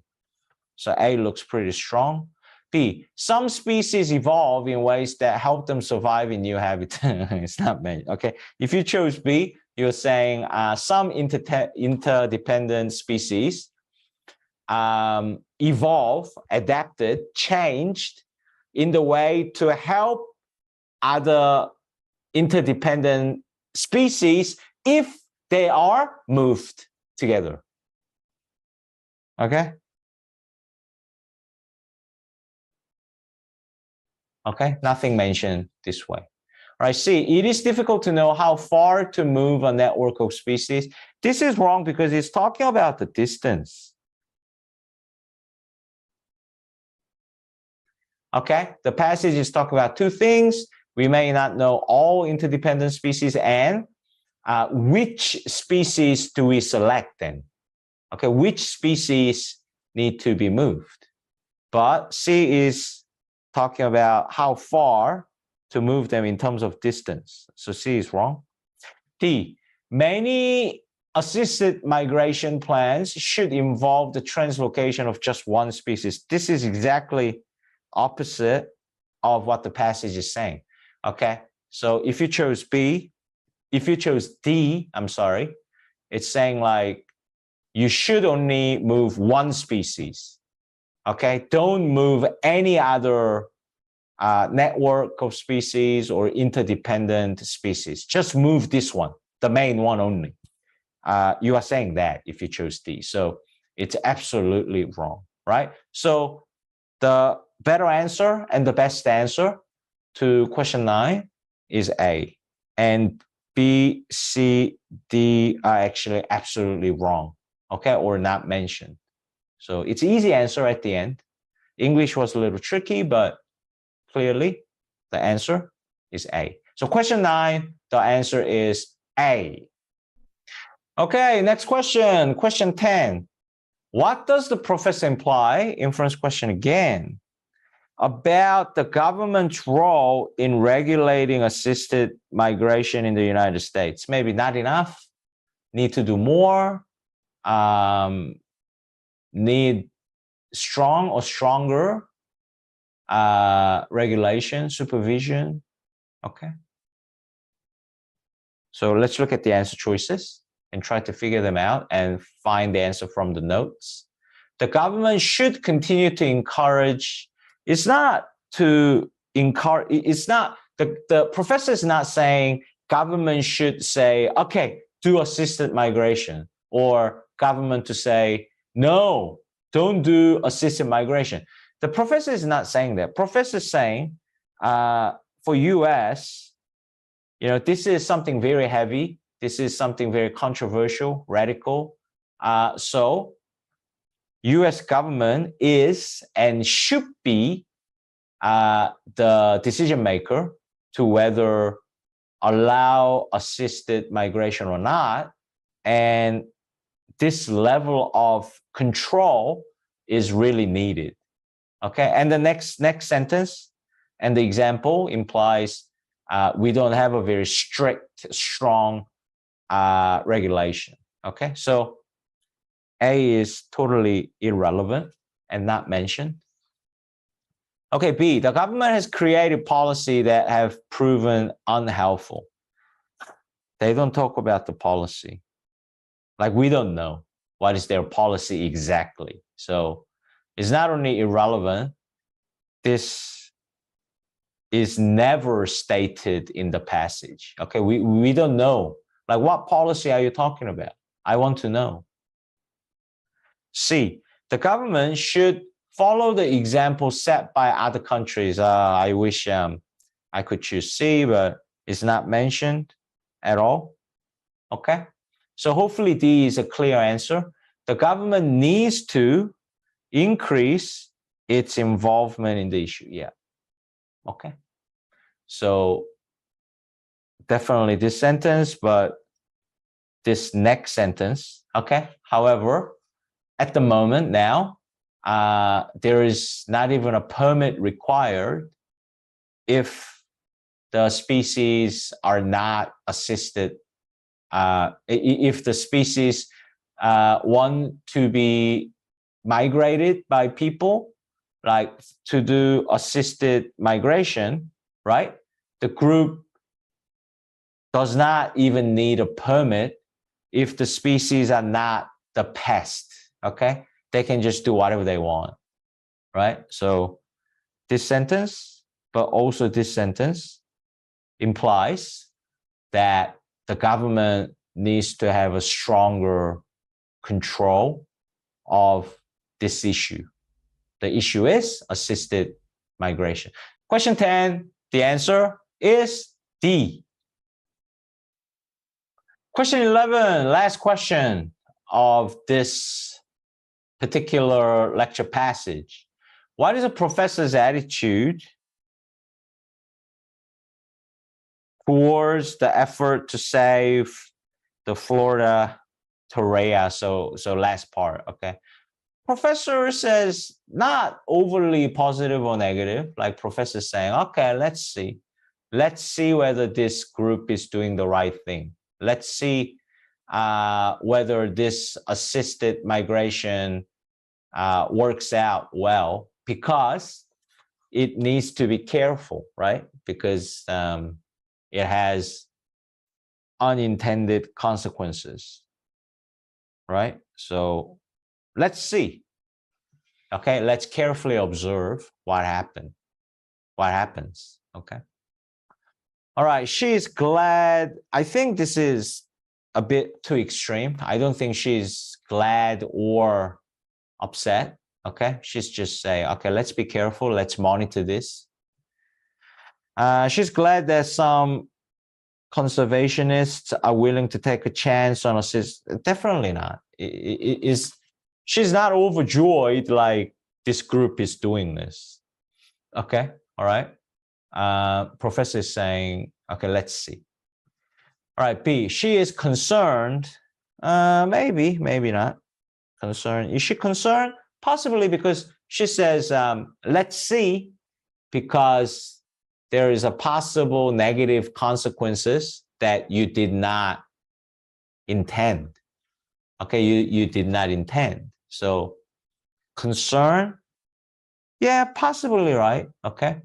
So A looks pretty strong. B, some species evolve in ways that help them survive in new habitat. It's not many. Okay, if you chose B, you're saying some interdependent species evolve, adapted, changed in the way to help other interdependent species if they are moved together. Okay? Okay, nothing mentioned this way. All right, C, it is difficult to know how far to move a network of species. This is wrong because it's talking about the distance. Okay, the passage is talking about two things. We may not know all interdependent species, and which species do we select then? Okay, which species need to be moved? But C is talking about how far to move them in terms of distance. So C is wrong. D, many assisted migration plans should involve the translocation of just one species. This is exactly opposite of what the passage is saying. Okay, so if you chose B, if you chose D, I'm sorry, it's saying like you should only move one species. Okay, don't move any other network of species or interdependent species. Just move this one, the main one only. You are saying that if you chose D. So it's absolutely wrong, right? So the better answer and the best answer to question 9 is A. And B, C, D are actually absolutely wrong, okay, or not mentioned. So it's easy answer at the end. English was a little tricky, but clearly the answer is A. So question 9, the answer is A. Okay, next question, question 10. What does the professor imply, inference question again, about the government's role in regulating assisted migration in the United States? Maybe not enough, need to do more, need strong or stronger regulation, supervision. Okay. So let's look at the answer choices and try to figure them out and find the answer from the notes. The government should continue to encourage, it's not to encourage, it's not, the professor is not saying government should say, okay, do assisted migration, or government to say, no, don't do assisted migration. The professor is not saying that. Professor is saying for US, you know, this is something very heavy. This is something very controversial, radical. So US government is and should be the decision maker to whether allow assisted migration or not. And this level of control is really needed. Okay, and the next sentence and the example implies we don't have a very strict, strong regulation. Okay, so A is totally irrelevant and not mentioned. Okay, B, the government has created policy that have proven unhelpful. They don't talk about the policy. Like, we don't know what is their policy exactly. So it's not only irrelevant, this is never stated in the passage. Okay, we don't know. Like, what policy are you talking about? I want to know. C, the government should follow the example set by other countries. I wish I could choose C, but it's not mentioned at all. Okay, so hopefully D is a clear answer. The government needs to increase its involvement in the issue. Yeah. Okay. So definitely this sentence, but this next sentence. Okay. However, at the moment now, there is not even a permit required if the species are not assisted. If the species want to be migrated by people, like to do assisted migration, right? The group does not even need a permit if the species are not the pest, okay? They can just do whatever they want, right? So this sentence, but also this sentence implies that the government needs to have a stronger control of this issue. The issue is assisted migration. Question 10, the answer is D. Question 11, last question of this particular lecture passage. What is a professor's attitude towards the effort to save the Florida Torreya? So last part, okay. Professor says not overly positive or negative, like professor saying, okay, let's see whether this group is doing the right thing. Let's see whether this assisted migration works out well, because it needs to be careful, right? Because it has unintended consequences, right? So let's see. Okay, let's carefully observe what happens, okay? All right, she's glad. I think this is a bit too extreme. I don't think she's glad or upset, okay? She's just saying, okay, let's be careful, let's monitor this. She's glad that some conservationists are willing to take a chance on assist. Definitely not. She's not overjoyed like this group is doing this. Okay, all right. Professor is saying, okay, let's see. All right, B, she is concerned. Maybe not concerned. Is she concerned? Possibly, because she says, let's see, because there is a possible negative consequences that you did not intend. Okay, you did not intend. So concern, yeah, possibly, right? Okay.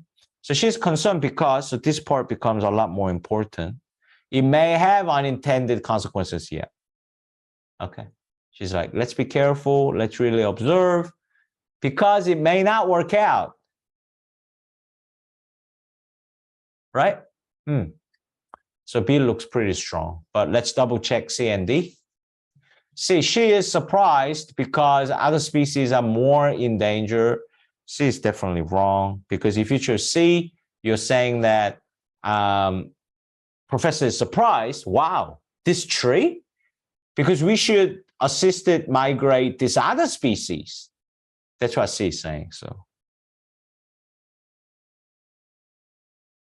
So she's concerned because, so this part becomes a lot more important. It may have unintended consequences here. Okay. She's like, let's be careful. Let's really observe, because it may not work out. Right? So B looks pretty strong, but let's double check C and D. C, she is surprised because other species are more in danger. C is definitely wrong, because if you choose C, you're saying that professor is surprised. Wow, this tree? Because we should assist it migrate this other species. That's what C is saying. So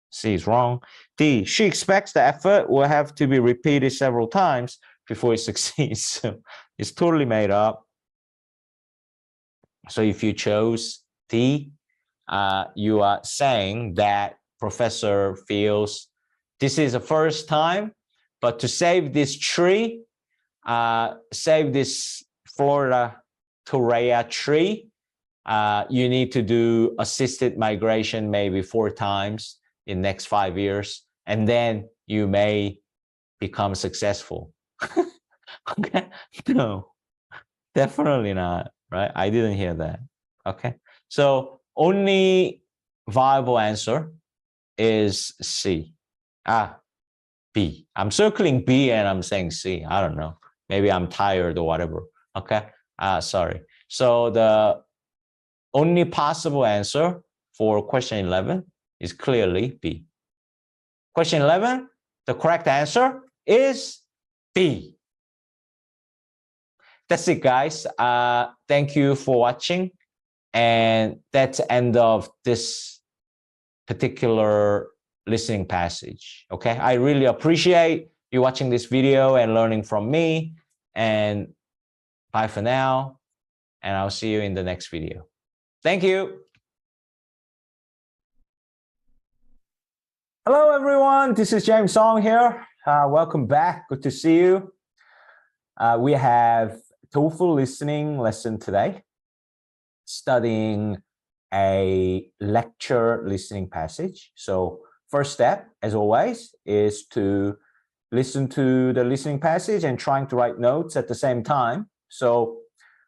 C is wrong. D, she expects the effort will have to be repeated several times before it succeeds. So it's totally made up. So if you chose D, you are saying that professor feels this is the first time, but to save this tree, save this Florida Torreya tree, you need to do assisted migration maybe 4 times in next 5 years, and then you may become successful. Okay, no, definitely not, right? I didn't hear that. Okay, so only viable answer is C. B. I'm circling B and I'm saying C. I don't know. Maybe I'm tired or whatever. Okay, sorry. So the only possible answer for question 11 is clearly B. Question 11, the correct answer is B. That's it, guys. Thank you for watching. And that's the end of this particular listening passage. Okay, I really appreciate you watching this video and learning from me. And bye for now. And I'll see you in the next video. Thank you. Hello, everyone. This is James Song here. Welcome back. Good to see you. We have TOEFL listening lesson today, studying a lecture listening passage. So first step, as always, is to listen to the listening passage and trying to write notes at the same time. So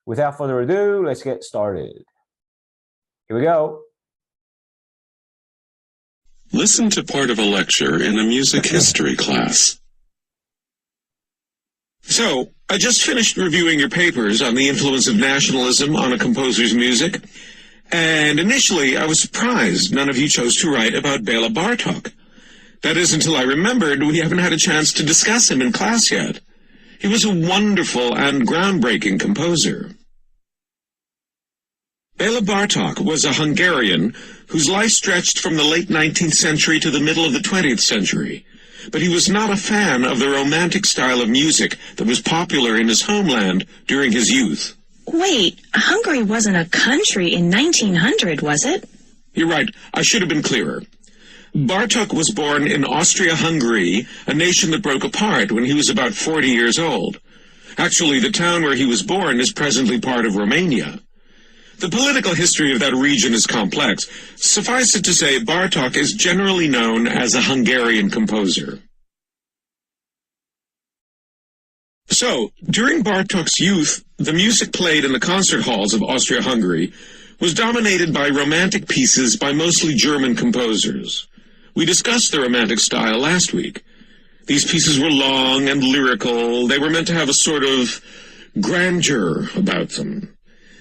without further ado, let's get started. Here we go. Listen to part of a lecture in a music history class. So, I just finished reviewing your papers on the influence of nationalism on a composer's music, and initially I was surprised none of you chose to write about Bela Bartok. That is, until I remembered we haven't had a chance to discuss him in class yet. He was a wonderful and groundbreaking composer. Bela Bartok was a Hungarian whose life stretched from the late 19th century to the middle of the 20th century. But he was not a fan of the romantic style of music that was popular in his homeland during his youth. Wait, Hungary wasn't a country in 1900, was it? You're right, I should have been clearer. Bartok was born in Austria-Hungary, a nation that broke apart when he was about 40 years old. Actually, the town where he was born is presently part of Romania. The political history of that region is complex. Suffice it to say, Bartok is generally known as a Hungarian composer. So, during Bartok's youth, the music played in the concert halls of Austria-Hungary was dominated by romantic pieces by mostly German composers. We discussed the romantic style last week. These pieces were long and lyrical. They were meant to have a sort of grandeur about them.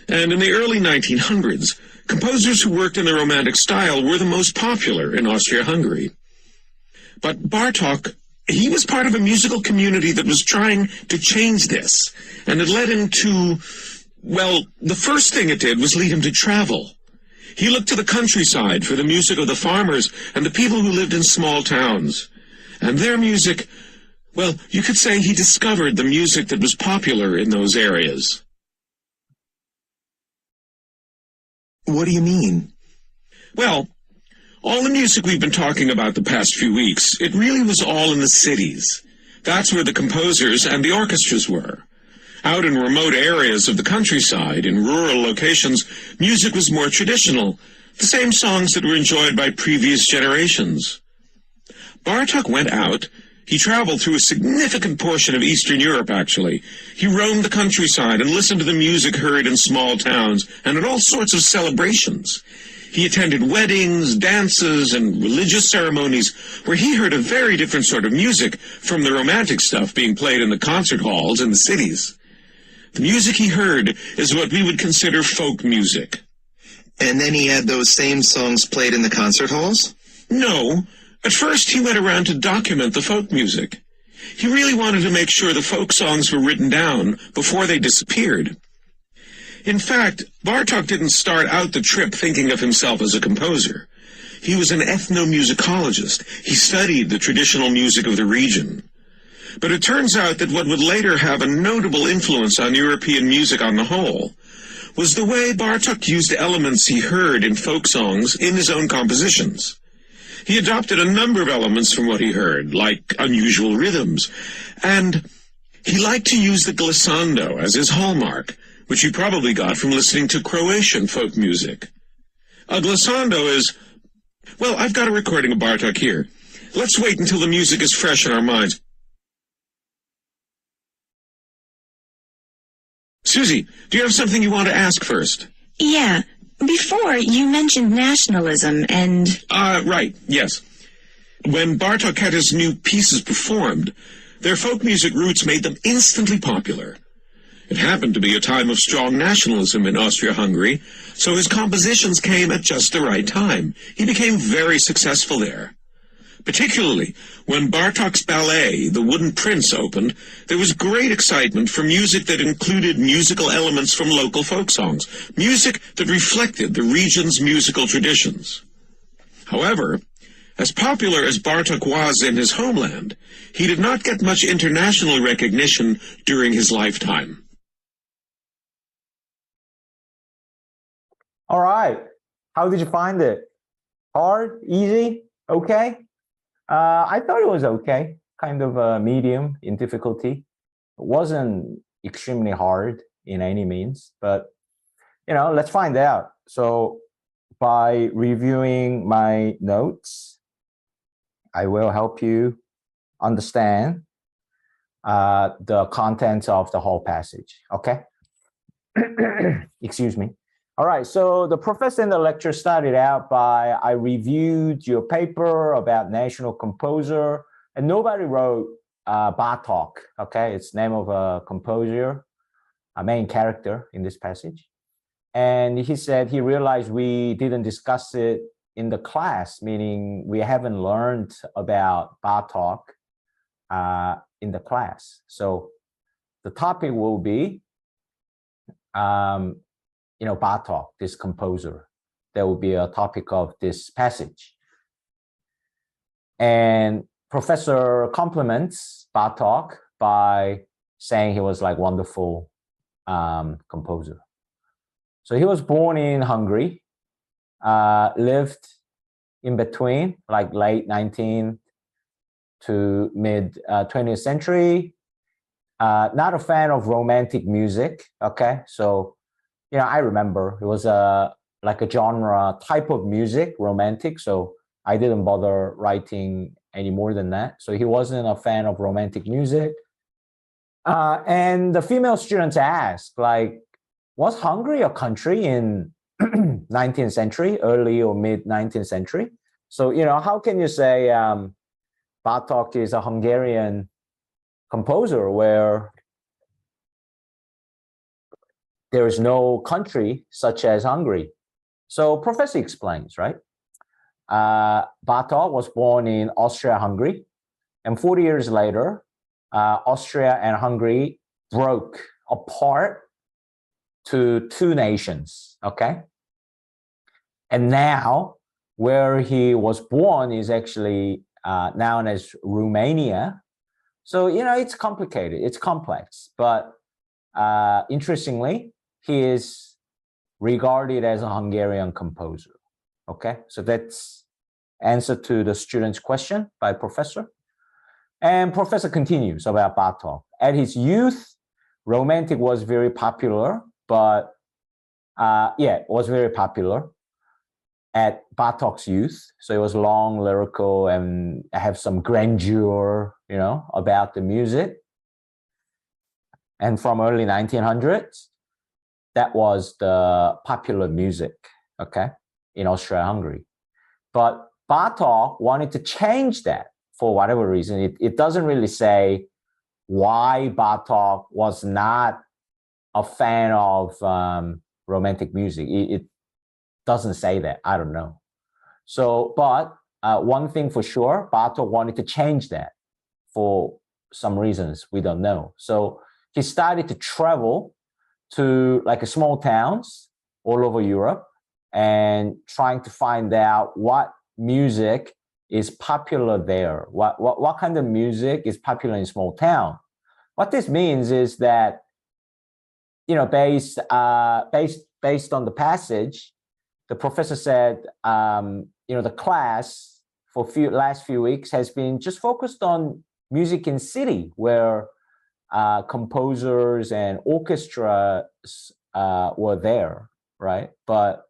And in the early 1900s, composers who worked in the Romantic style were the most popular in Austria-Hungary. But Bartok, he was part of a musical community that was trying to change this, and it led him to, well, the first thing it did was lead him to travel. He looked to the countryside for the music of the farmers and the people who lived in small towns. And their music, well, you could say he discovered the music that was popular in those areas. What do you mean? Well, all the music we've been talking about the past few weeks, it really was all in the cities. That's where the composers and the orchestras were. Out in remote areas of the countryside, in rural locations, music was more traditional, the same songs that were enjoyed by previous generations. Bartok went out. He traveled through a significant portion of Eastern Europe, actually. He roamed the countryside and listened to the music heard in small towns and at all sorts of celebrations. He attended weddings, dances, and religious ceremonies where he heard a very different sort of music from the romantic stuff being played in the concert halls in the cities. The music he heard is what we would consider folk music. And then he had those same songs played in the concert halls? No. At first, he went around to document the folk music. He really wanted to make sure the folk songs were written down before they disappeared. In fact, Bartok didn't start out the trip thinking of himself as a composer. He was an ethnomusicologist. He studied the traditional music of the region. But it turns out that what would later have a notable influence on European music on the whole was the way Bartok used elements he heard in folk songs in his own compositions. He adopted a number of elements from what he heard, like unusual rhythms, and he liked to use the glissando as his hallmark, which he probably got from listening to Croatian folk music. A glissando is, well, I've got a recording of Bartok here. Let's wait until the music is fresh in our minds. Susie, do you have something you want to ask first? Yeah. Before, you mentioned nationalism and... Right, yes. When Bartok had his new pieces performed, their folk music roots made them instantly popular. It happened to be a time of strong nationalism in Austria-Hungary, so his compositions came at just the right time. He became very successful there. Particularly, when Bartok's ballet, The Wooden Prince, opened, there was great excitement for music that included musical elements from local folk songs, music that reflected the region's musical traditions. However, as popular as Bartok was in his homeland, he did not get much international recognition during his lifetime. All right. How did you find it? Hard? Easy? Okay? I thought it was okay. Kind of medium in difficulty. It wasn't extremely hard in any means, but, you know, let's find out. So by reviewing my notes, I will help you understand the contents of the whole passage, okay? Excuse me. All right, so the professor in the lecture started out by, I reviewed your paper about national composer, and nobody wrote Bartok. Okay, it's name of a composer, a main character in this passage. And he said he realized we didn't discuss it in the class, meaning we haven't learned about Bartok in the class. So the topic will be, Bartok, this composer. That will be a topic of this passage. And professor compliments Bartok by saying he was like wonderful composer. So he was born in Hungary, lived in between like late 19th to mid 20th century. Not a fan of romantic music. Okay, so I remember it was like a genre type of music, romantic. So I didn't bother writing any more than that. So he wasn't a fan of romantic music. And the female students asked, like, was Hungary a country in 19th century, early or mid 19th century? So, how can you say Bartók is a Hungarian composer where there is no country such as Hungary? So professor explains, right? Bartók was born in Austria-Hungary, and 40 years later, Austria and Hungary broke apart to two nations, okay? And now, where he was born is actually known as Romania. So, it's complicated, it's complex, but interestingly, he is regarded as a Hungarian composer, okay? So that's answer to the student's question by professor. And professor continues about Bartók. At his youth, romantic was very popular, but it was very popular at Bartók's youth. So it was long, lyrical, and have some grandeur, about the music. And from early 1900s, that was the popular music, okay, in Austria-Hungary. But Bartók wanted to change that for whatever reason. It doesn't really say why Bartók was not a fan of romantic music. It doesn't say that. I don't know. So, but one thing for sure, Bartók wanted to change that for some reasons we don't know. So he started to travel to like small towns all over Europe and trying to find out what music is popular there. What kind of music is popular in small town? What this means is that, based on the passage, the professor said, the class for last few weeks has been just focused on music in city where composers and orchestras were there, right? But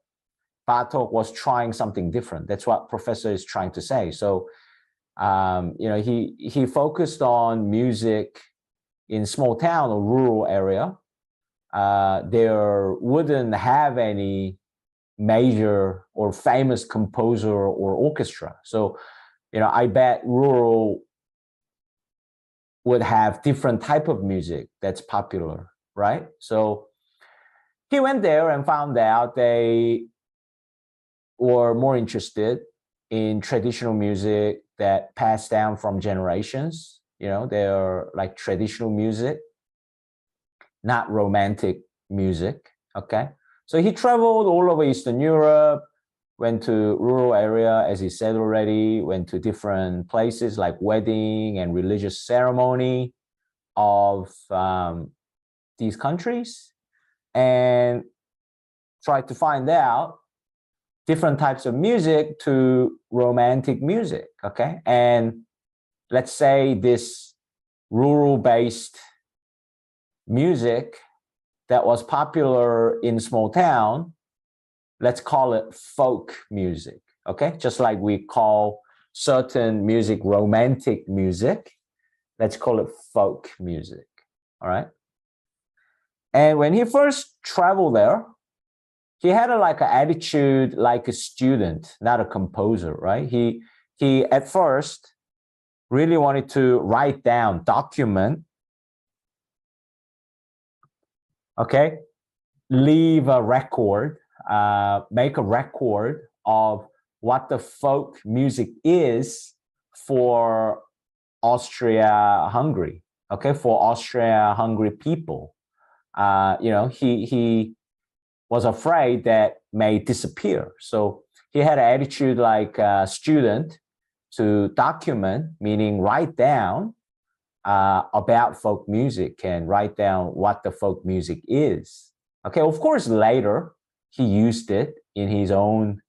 Bartók was trying something different. That's what professor is trying to say. So, he focused on music in small town or rural area. There wouldn't have any major or famous composer or orchestra. So, I bet rural would have different type of music that's popular, right? So he went there and found out they were more interested in traditional music that passed down from generations. They're like traditional music, not romantic music, okay? So he traveled all over Eastern Europe, went to rural area, as he said already, went to different places like wedding and religious ceremony of these countries, and tried to find out different types of music to romantic music, okay? And let's say this rural-based music that was popular in small town, let's call it folk music, okay? Just like we call certain music romantic music, let's call it folk music, all right? And when he first traveled there, he had an attitude like a student, not a composer, right? He at first really wanted to write down, document, okay, leave a record, make a record of what the folk music is for Austria-Hungary, okay, for Austria-Hungary people. You know, he was afraid that may disappear. So he had an attitude like a student to document, meaning write down about folk music and write down what the folk music is. Okay, of course, later he used it in his own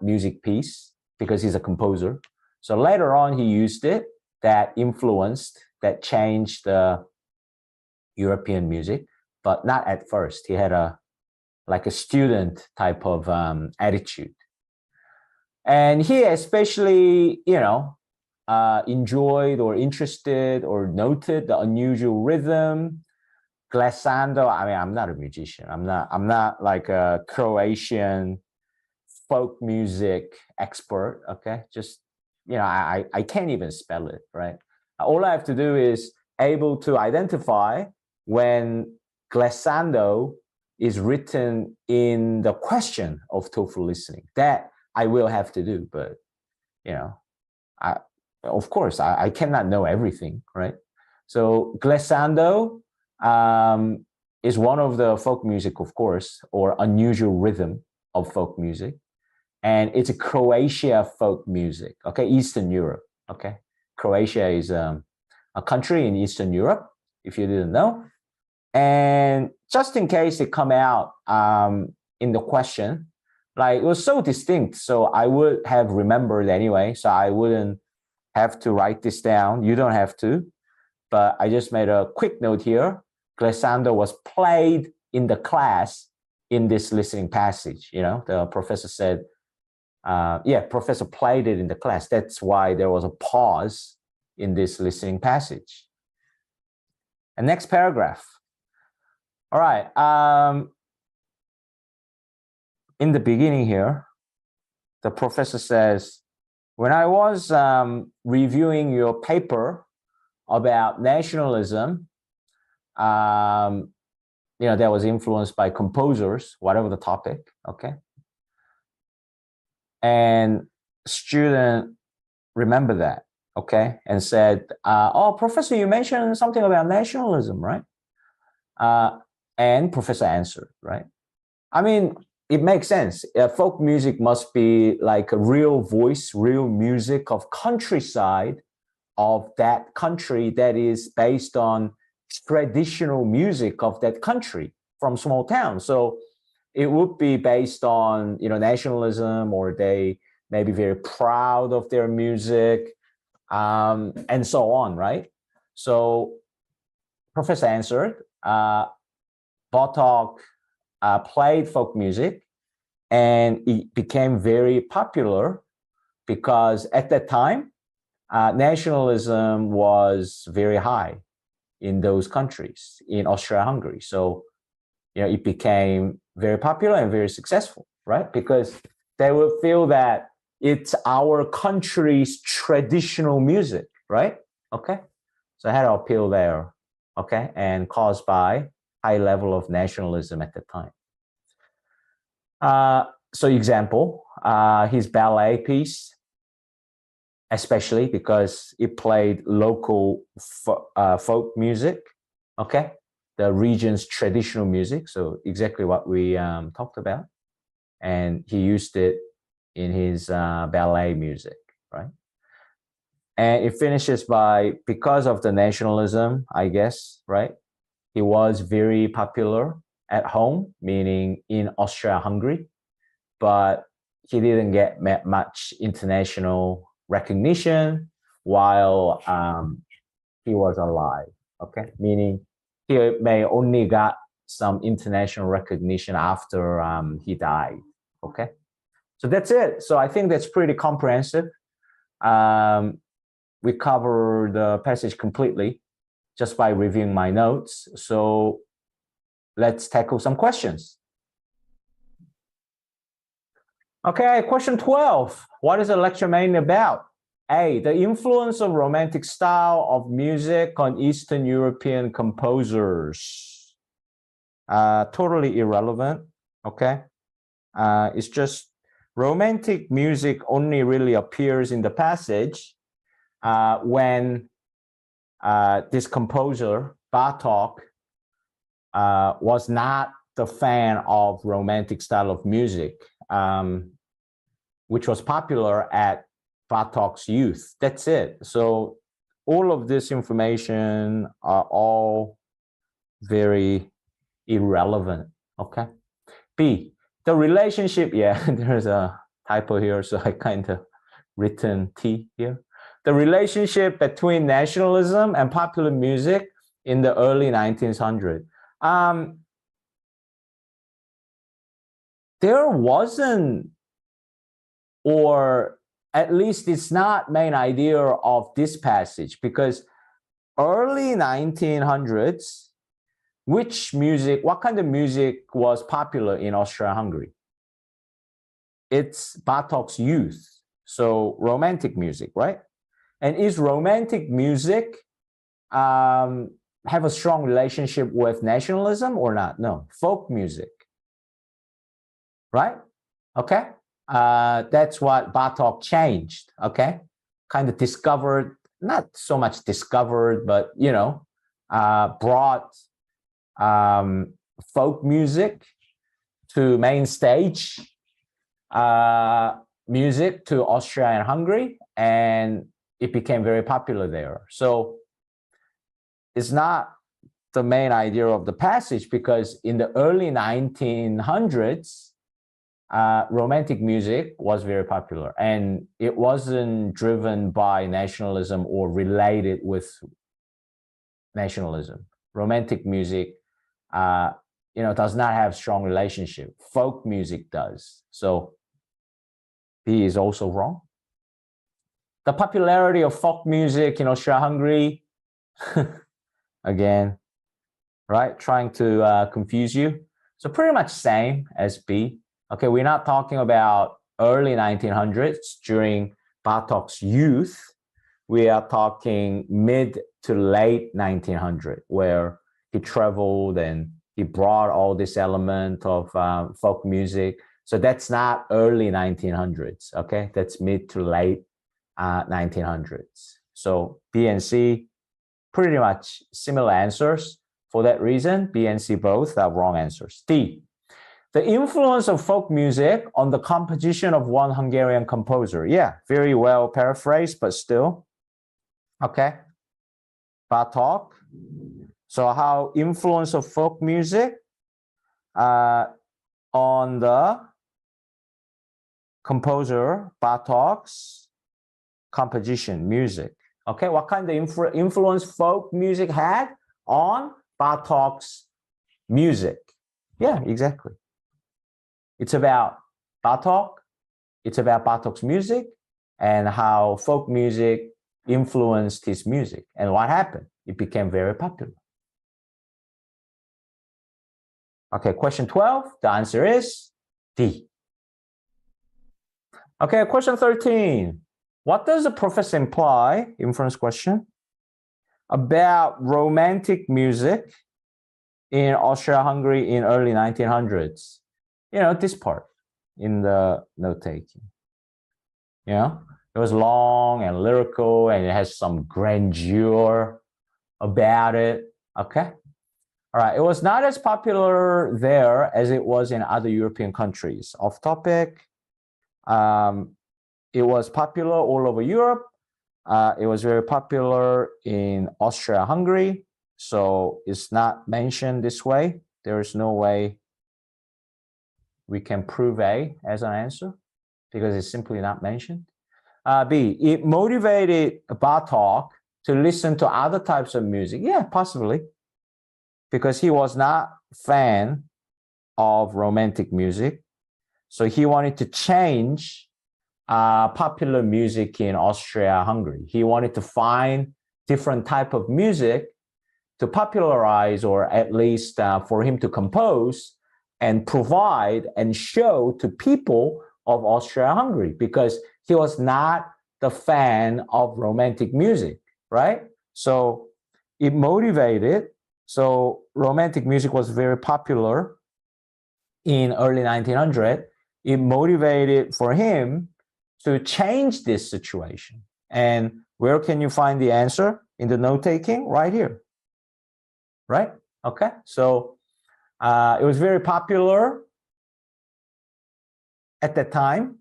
music piece because he's a composer. So later on, he used it, that influenced, that changed the European music, but not at first. He had like a student type of attitude. And he especially, you know, enjoyed or interested or noted the unusual rhythm, glissando. I mean, I'm not a musician. I'm not like a Croatian folk music expert. Okay, just, you know, I can't even spell it, right? All I have to do is able to identify when glissando is written in the question of TOEFL listening. That I will have to do, but, you know, of course, I cannot know everything, right? So glissando is one of the folk music, of course, or unusual rhythm of folk music. And it's a Croatia folk music, okay? Eastern Europe, okay? Croatia is a country in Eastern Europe, if you didn't know. And just in case it come out in the question, like it was so distinct, so I would have remembered anyway, so I wouldn't have to write this down. You don't have to, but I just made a quick note here. Glissando was played in the class in this listening passage. You know, the professor said, yeah, professor played it in the class. That's why there was a pause in this listening passage. And next paragraph. All right. In the beginning here, the professor says, when I was reviewing your paper about nationalism, you know, that was influenced by composers, whatever the topic, okay? And student remember that, okay? And said, oh, professor, you mentioned something about nationalism, right? And professor answered, right? I mean, it makes sense. Folk music must be like a real voice, real music of countryside of that country that is based on traditional music of that country from small towns. So it would be based on, you know, nationalism, or they may be very proud of their music, and so on, right? So professor answered, Bartok played folk music, and it became very popular because at that time, nationalism was very high in those countries, in Austria-Hungary. So, you know, it became very popular and very successful, right? Because they would feel that it's our country's traditional music, right? Okay. So I had an appeal there, okay, and caused by high level of nationalism at the time. So example, his ballet piece, especially because it played local folk music, okay, the region's traditional music, so exactly what we talked about, and he used it in his ballet music, right? And it finishes by, because of the nationalism, I guess, right? He was very popular at home, meaning in Austria-Hungary, but he didn't get much international recognition while he was alive, okay? Meaning he may only got some international recognition after he died, okay? So that's it. So I think that's pretty comprehensive. We covered the passage completely just by reviewing my notes. So let's tackle some questions. Okay, question 12. What is the lecture mainly about? A, the influence of romantic style of music on Eastern European composers. Totally irrelevant, okay? It's just romantic music only really appears in the passage when this composer, Bartók, was not the fan of romantic style of music, which was popular at Bartók's youth. That's it. So all of this information are all very irrelevant, okay? B, the relationship, yeah, there's a typo here, so I kind of written T here. The relationship between nationalism and popular music in the early 1900s. There wasn't, or at least it's not main idea of this passage, because early 1900s, what kind of music was popular in Austria-Hungary? It's Bartók's youth, so romantic music, right? And is romantic music have a strong relationship with nationalism or not? No, folk music, right? Okay, that's what Bartók changed, okay? Kind of discovered, not so much discovered, but, you know, brought folk music to main stage music to Austria and Hungary, and it became very popular there. So it's not the main idea of the passage, because in the early 1900s, romantic music was very popular, and it wasn't driven by nationalism or related with nationalism. Romantic music, you know, does not have strong relationship. Folk music does. So B is also wrong. The popularity of folk music in Austria-Hungary, again, right? Trying to confuse you. So pretty much same as B. Okay, we're not talking about early 1900s during Bartók's youth. We are talking mid to late 1900, where he traveled and he brought all this element of folk music. So that's not early 1900s, okay? That's mid to late 1900s. So B and C, pretty much similar answers. For that reason, B and C both are wrong answers. D, the influence of folk music on the composition of one Hungarian composer. Yeah, very well paraphrased, but still. Okay. Bartók. So how influence of folk music on the composer Bartók's composition, music. Okay, what kind of influence folk music had on Bartók's music? Yeah, exactly. It's about Bartók, it's about Bartók's music, and how folk music influenced his music. And what happened? It became very popular. Okay, question 12, the answer is D. Okay, question 13. What does the professor imply, inference question, about romantic music in Austria-Hungary in early 1900s? You know, this part in the note-taking. You know, it was long and lyrical, and it has some grandeur about it, okay? All right, it was not as popular there as it was in other European countries. Off topic, it was popular all over Europe. It was very popular in Austria-Hungary, so it's not mentioned this way. There is no way we can prove A as an answer because it's simply not mentioned. B, it motivated Bartók to listen to other types of music. Yeah, possibly, because he was not a fan of romantic music. So he wanted to change popular music in Austria-Hungary. He wanted to find different type of music to popularize, or at least for him to compose and provide and show to people of Austria-Hungary, because he was not the fan of romantic music, right? So it motivated. So romantic music was very popular in early 1900. It motivated for him to change this situation. And where can you find the answer? In the note-taking, right here, right? Okay, so it was very popular at the time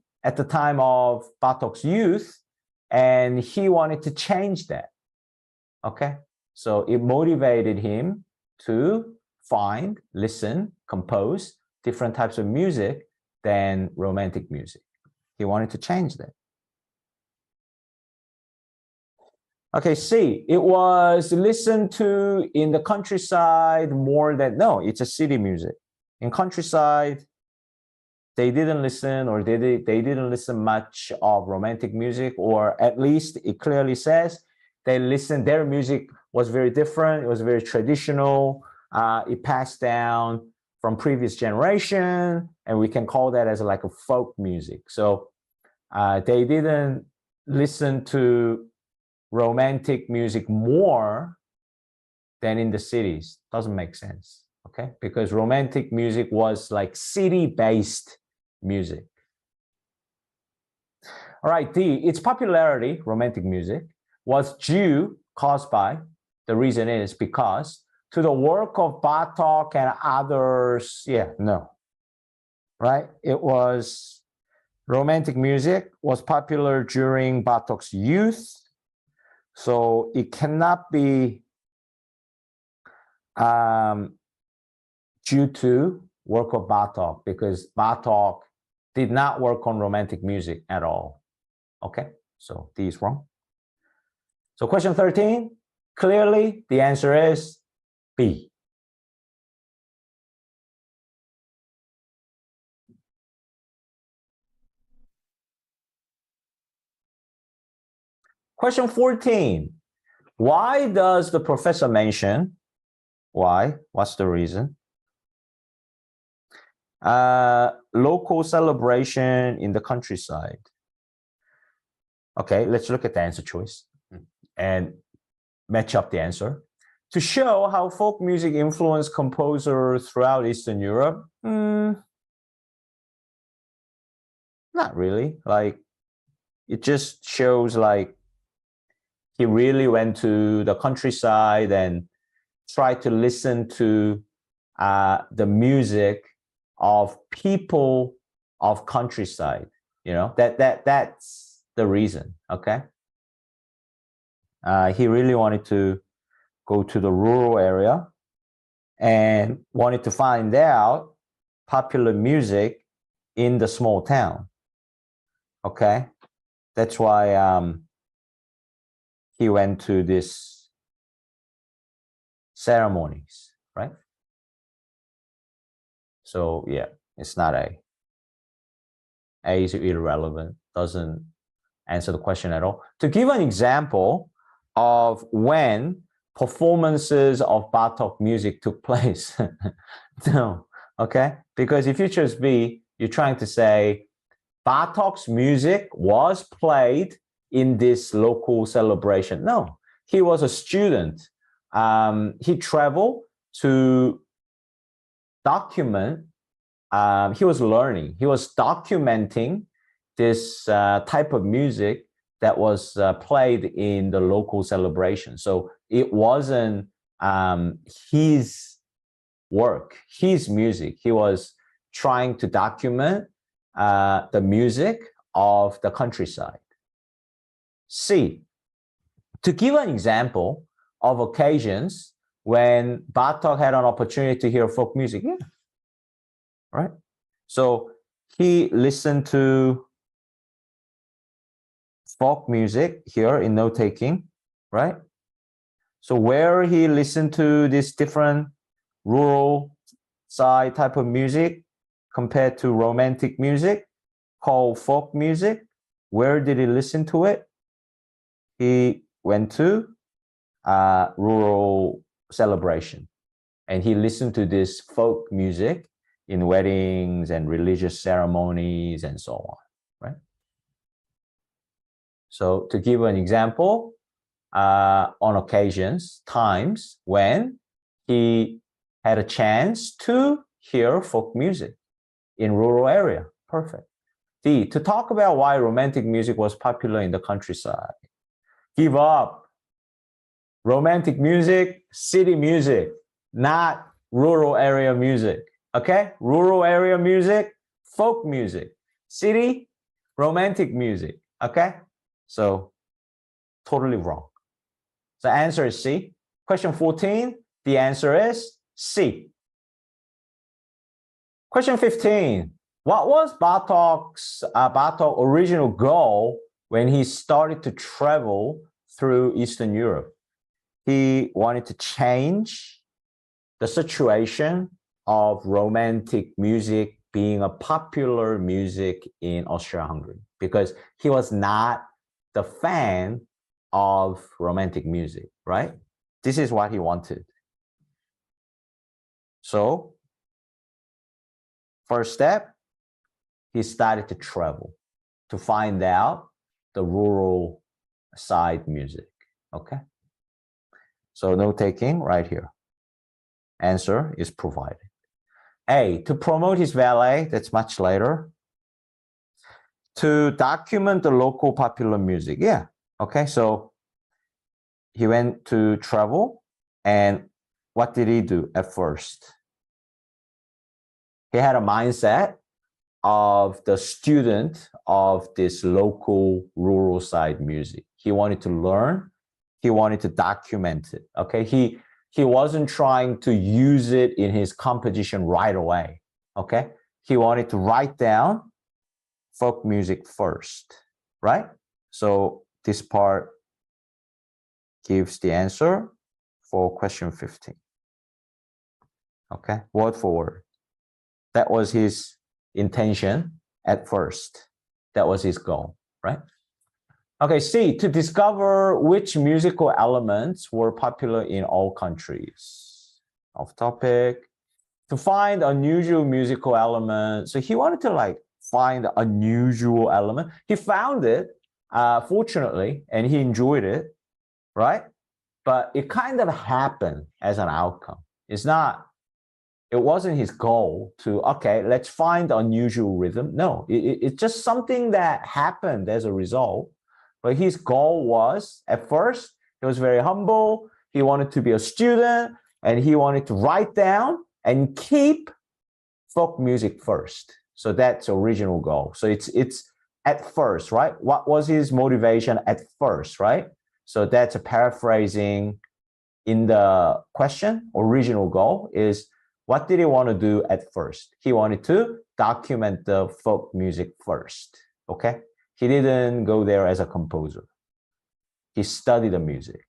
of Bartok's youth, and he wanted to change that. Okay, so it motivated him to find, listen, compose different types of music than romantic music. He wanted to change that. Okay, C, it was listened to in the countryside more than, no, it's a city music. In countryside, they didn't listen, or they didn't listen much of romantic music, or at least it clearly says they listened, their music was very different. It was very traditional. It passed down from previous generation, and we can call that as like a folk music. So they didn't listen to romantic music more than in the cities. Doesn't make sense, okay? Because romantic music was like city-based music. All right, D, its popularity, romantic music, was caused by, the reason is because, to the work of Bartok and others. Yeah, no, right? It was, romantic music was popular during Bartok's youth, so it cannot be due to work of Bartok, because Bartok did not work on romantic music at all. Okay, so D is wrong. So question 13, clearly the answer is B. Question 14, why does the professor mention, why, what's the reason? Local celebration in the countryside. Okay, let's look at the answer choice and match up the answer. To show how folk music influenced composers throughout Eastern Europe? Not really. Like, it just shows like he really went to the countryside and tried to listen to the music of people of countryside. You know, that's the reason. Okay. He really wanted to go to the rural area and wanted to find out popular music in the small town. Okay, that's why he went to this ceremonies, right? So yeah, it's not A. A is irrelevant, doesn't answer the question at all. To give an example of when performances of Bartok music took place. No, okay? Because if you choose B, you're trying to say Bartok's music was played in this local celebration. No, he was a student. He traveled to document, he was learning, he was documenting this type of music that was played in the local celebration. So it wasn't his work, his music. He was trying to document the music of the countryside. C, to give an example of occasions when Bartok had an opportunity to hear folk music. Yeah, right? So he listened to folk music here in note-taking, right? So where he listened to this different rural side type of music compared to romantic music called folk music, where did he listen to it? He went to rural celebration, and he listened to this folk music in weddings and religious ceremonies and so on, right? So to give an example, on occasions, times when he had a chance to hear folk music in rural area. Perfect. D, to talk about why romantic music was popular in the countryside. Give up. Romantic music, city music, not rural area music. Okay? Rural area music, folk music. City, romantic music. Okay? So, totally wrong. So, answer is C. Question 14, the answer is C. Question 15. What was Bartok's original goal when he started to travel through Eastern Europe? He wanted to change the situation of romantic music being a popular music in Austria-Hungary because he was not the fan of romantic music, right? This is what he wanted. So, first step, he started to travel to find out the rural side music, okay? So note taking right here. Answer is provided. A, to promote his ballet, that's much later. To document the local popular music, yeah, okay, so he went to travel, and what did he do at first? He had a mindset of the student of this local rural side music. He wanted to learn, he wanted to document it, okay? He wasn't trying to use it in his composition right away, okay? He wanted to write down folk music first, right? So this part gives the answer for question 15, okay? Word for word. That was his intention at first. That was his goal, right? Okay, C, to discover which musical elements were popular in all countries. Off topic. To find unusual musical elements. So he wanted to like find the unusual element. He found it, fortunately, and he enjoyed it, right? But it kind of happened as an outcome. It wasn't his goal to, okay, let's find unusual rhythm. No, it's just something that happened as a result. But his goal was, at first, he was very humble. He wanted to be a student, and he wanted to write down and keep folk music first. So that's original goal. So it's at first, right? What was his motivation at first, right? So that's a paraphrasing in the question. Original goal is, what did he want to do at first? He wanted to document the folk music first, okay? He didn't go there as a composer. He studied the music.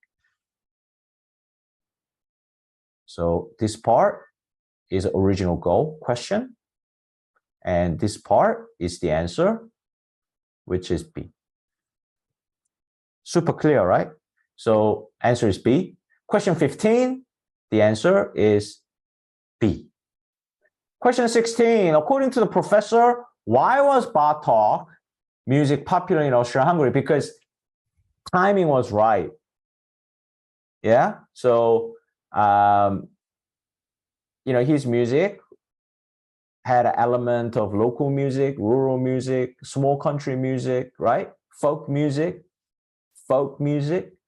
So this part is original goal question. And this part is the answer, which is B. Super clear, right? So answer is B. Question 15, the answer is B. Question 16, according to the professor, why was Bartok music popular in Austria-Hungary? Because timing was right. Yeah, so his music had an element of local music, rural music, small country music, right? Folk music,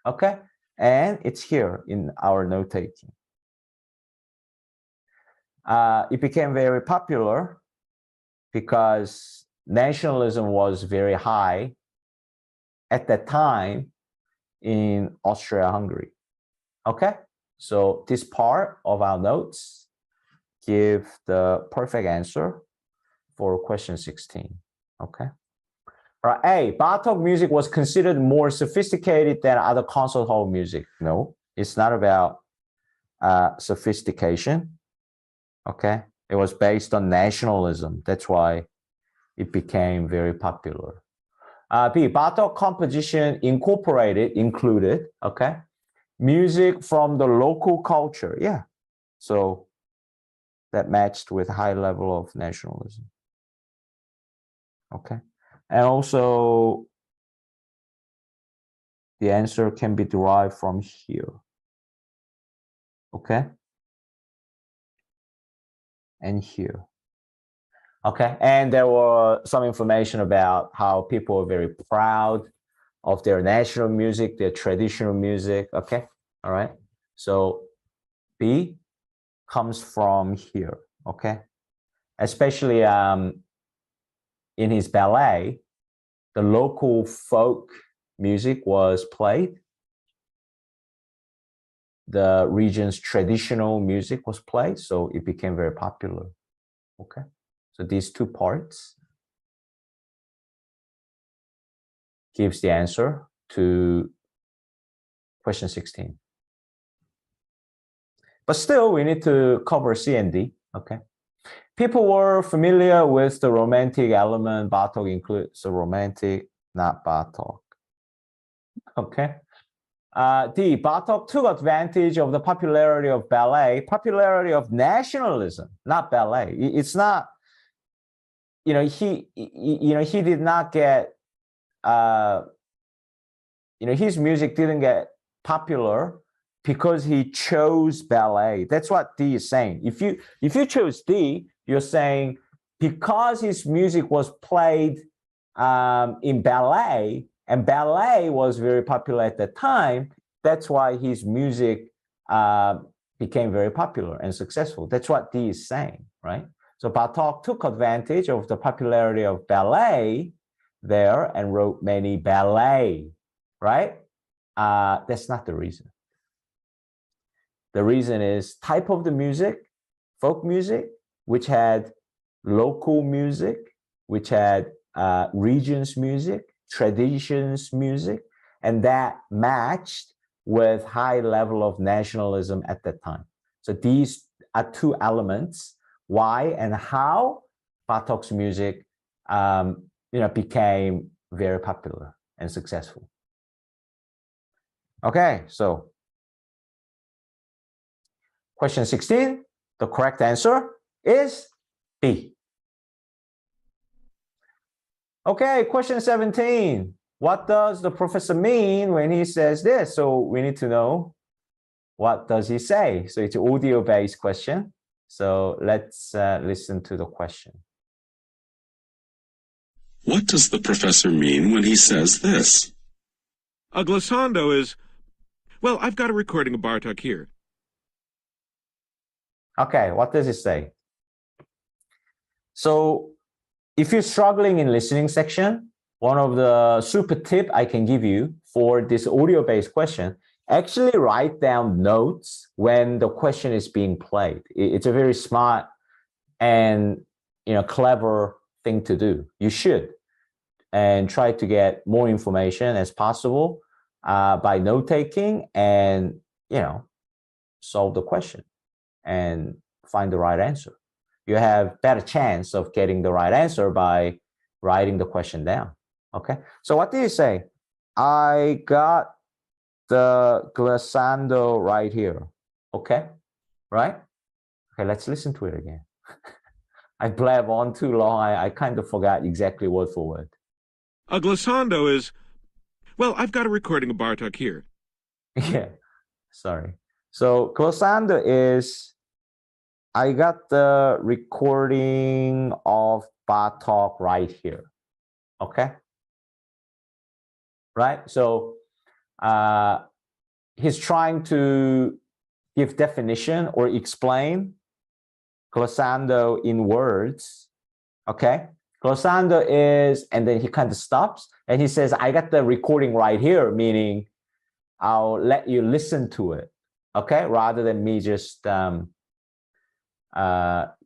okay? And it's here in our note-taking. It became very popular because nationalism was very high at that time in Austria-Hungary. Okay, so this part of our notes give the perfect answer for question 16. Okay. All right, A, Bartok music was considered more sophisticated than other concert hall music. No, it's not about sophistication. Okay, it was based on nationalism. That's why it became very popular. B, Bartok composition included, okay, music from the local culture. Yeah, so that matched with high level of nationalism. Okay, and also the answer can be derived from here. Okay? And here. Okay, and there were some information about how people are very proud of their national music, their traditional music. Okay, all right. So B comes from here. Okay, especially in his ballet, the local folk music was played. The region's traditional music was played, so it became very popular. Okay, so these two parts gives the answer to question 16. But still, we need to cover C and D, okay? People were familiar with the romantic element. Bartok includes the romantic, not Bartok. Okay. D, Bartok took advantage of the popularity of ballet, popularity of nationalism, not ballet. It's not, he did not get, his music didn't get popular because he chose ballet. That's what D is saying. If you chose D, you're saying because his music was played in ballet, and ballet was very popular at the time, that's why his music became very popular and successful. That's what D is saying, right? So Bartok took advantage of the popularity of ballet there and wrote many ballet, right? That's not the reason. The reason is type of the music, folk music, which had local music, which had regions music, traditions music, and that matched with high level of nationalism at that time. So these are two elements, why and how Bartok's music became very popular and successful. Okay, so question 16, the correct answer is B. Okay, question 17. What does the professor mean when he says this? So we need to know what does he say. So it's an audio-based question. So let's listen to the question. What does the professor mean when he says this? A glissando is, well, I've got a recording of Bartok here. Okay, what does it say? So if you're struggling in listening section, one of the super tip I can give you for this audio-based question, actually write down notes when the question is being played. It's a very smart and clever thing to do. You should, and try to get more information as possible by note-taking and solve the question and find the right answer. You have better chance of getting the right answer by writing the question down. Okay, so what do you say? I got the glissando right here. Okay, right? Okay, let's listen to it again. I blab on too long. I kind of forgot exactly word for word. A glissando is, well, I've got a recording of Bartok here. Yeah, sorry. So glissando is, I got the recording of Bartok right here. Okay, right? So he's trying to give definition or explain glissando in words. Okay, glissando is, and then he kind of stops and he says, I got the recording right here, meaning I'll let you listen to it. Okay, rather than me just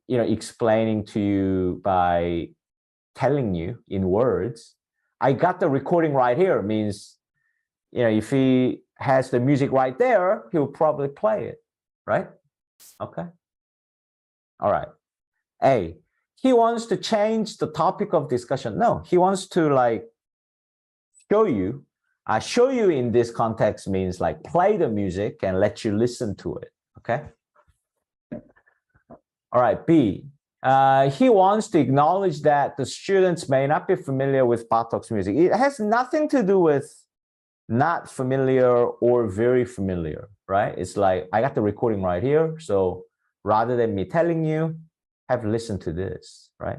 explaining to you by telling you in words. I got the recording right here means, if he has the music right there, he'll probably play it, right? Okay. All right. A, he wants to change the topic of discussion. No, he wants to show you. Show you in this context means play the music and let you listen to it. Okay. All right. B, he wants to acknowledge that the students may not be familiar with Bartok's music. It has nothing to do with not familiar or very familiar, right? It's like, I got the recording right here. So rather than me telling you, have listened to this, right?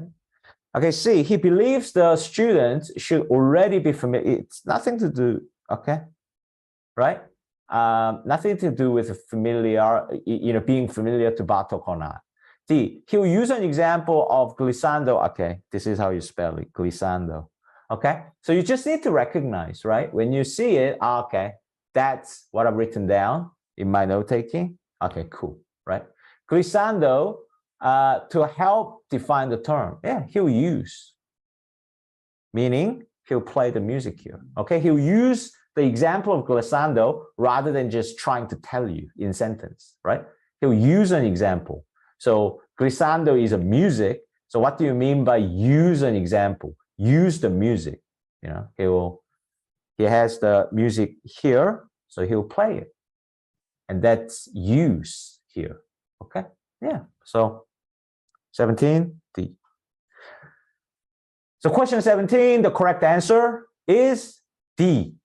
Okay, see, he believes the students should already be familiar. It's nothing to do, okay, right? Nothing to do with familiar, being familiar to Bartok or not. See, he'll use an example of glissando. Okay, this is how you spell it, glissando. Okay, so you just need to recognize, right? When you see it, okay, that's what I've written down in my note taking. Okay, cool, right? Glissando, to help define the term, yeah, he'll use, meaning he'll play the music here. Okay, he'll use the example of glissando rather than just trying to tell you in sentence, right? He'll use an example. So glissando is a music. So what do you mean by use an example? Use the music. He has the music here, so he'll play it. And that's use here. Okay? Yeah. So 17, D. So question 17, the correct answer is D.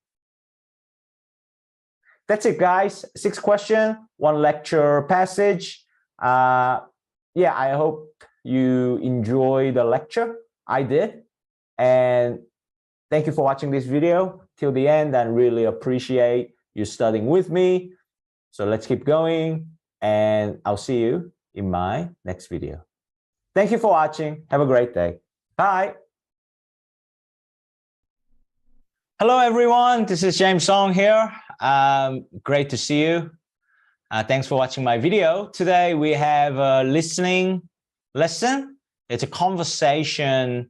That's it, guys. 6 questions, 1 lecture passage. Yeah, I hope you enjoy the lecture. I did. And thank you for watching this video till the end. I really appreciate you studying with me. So let's keep going, and I'll see you in my next video. Thank you for watching. Have a great day. Bye. Hello, everyone. This is James Song here. Great to see you. Thanks for watching my video. Today we have a listening lesson. It's a conversation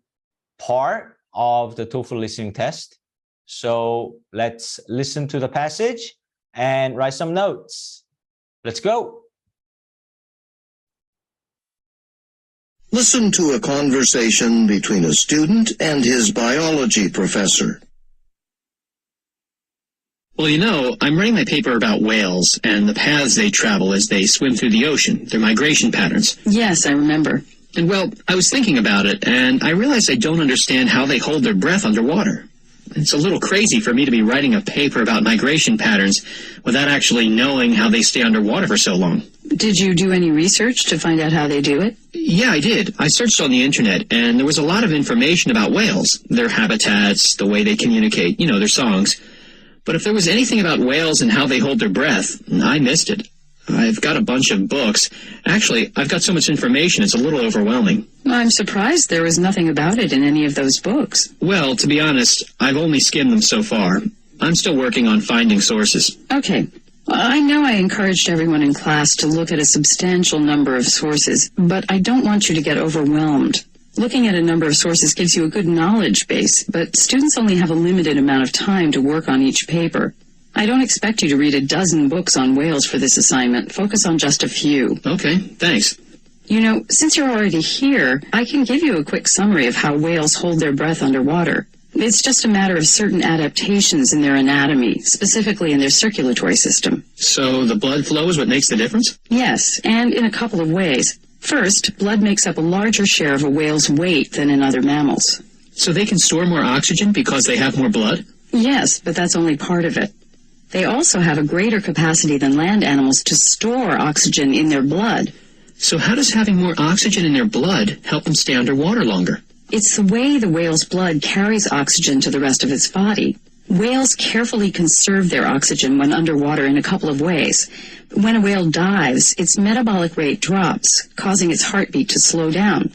part of the TOEFL listening test. So let's listen to the passage and write some notes. Let's go. Listen to a conversation between a student and his biology professor. Well, you know, I'm writing my paper about whales and the paths they travel as they swim through the ocean, their migration patterns. Yes, I remember. And, well, I was thinking about it, and I realized I don't understand how they hold their breath underwater. It's a little crazy for me to be writing a paper about migration patterns without actually knowing how they stay underwater for so long. Did you do any research to find out how they do it? Yeah, I did. I searched on the internet, and there was a lot of information about whales, their habitats, the way they communicate, their songs. But if there was anything about whales and how they hold their breath, I missed it. I've got a bunch of books. Actually, I've got so much information, it's a little overwhelming. I'm surprised there was nothing about it in any of those books. Well, to be honest, I've only skimmed them so far. I'm still working on finding sources. Okay. I know I encouraged everyone in class to look at a substantial number of sources, but I don't want you to get overwhelmed. Looking at a number of sources gives you a good knowledge base, but students only have a limited amount of time to work on each paper. I don't expect you to read a dozen books on whales for this assignment. Focus on just a few. Okay, thanks. Since you're already here, I can give you a quick summary of how whales hold their breath underwater. It's just a matter of certain adaptations in their anatomy, specifically in their circulatory system. So the blood flow is what makes the difference? Yes, and in a couple of ways. First, blood makes up a larger share of a whale's weight than in other mammals. So they can store more oxygen because they have more blood? Yes, but that's only part of it. They also have a greater capacity than land animals to store oxygen in their blood. So how does having more oxygen in their blood help them stay underwater longer? It's the way the whale's blood carries oxygen to the rest of its body. Whales carefully conserve their oxygen when underwater in a couple of ways. When a whale dives, its metabolic rate drops, causing its heartbeat to slow down.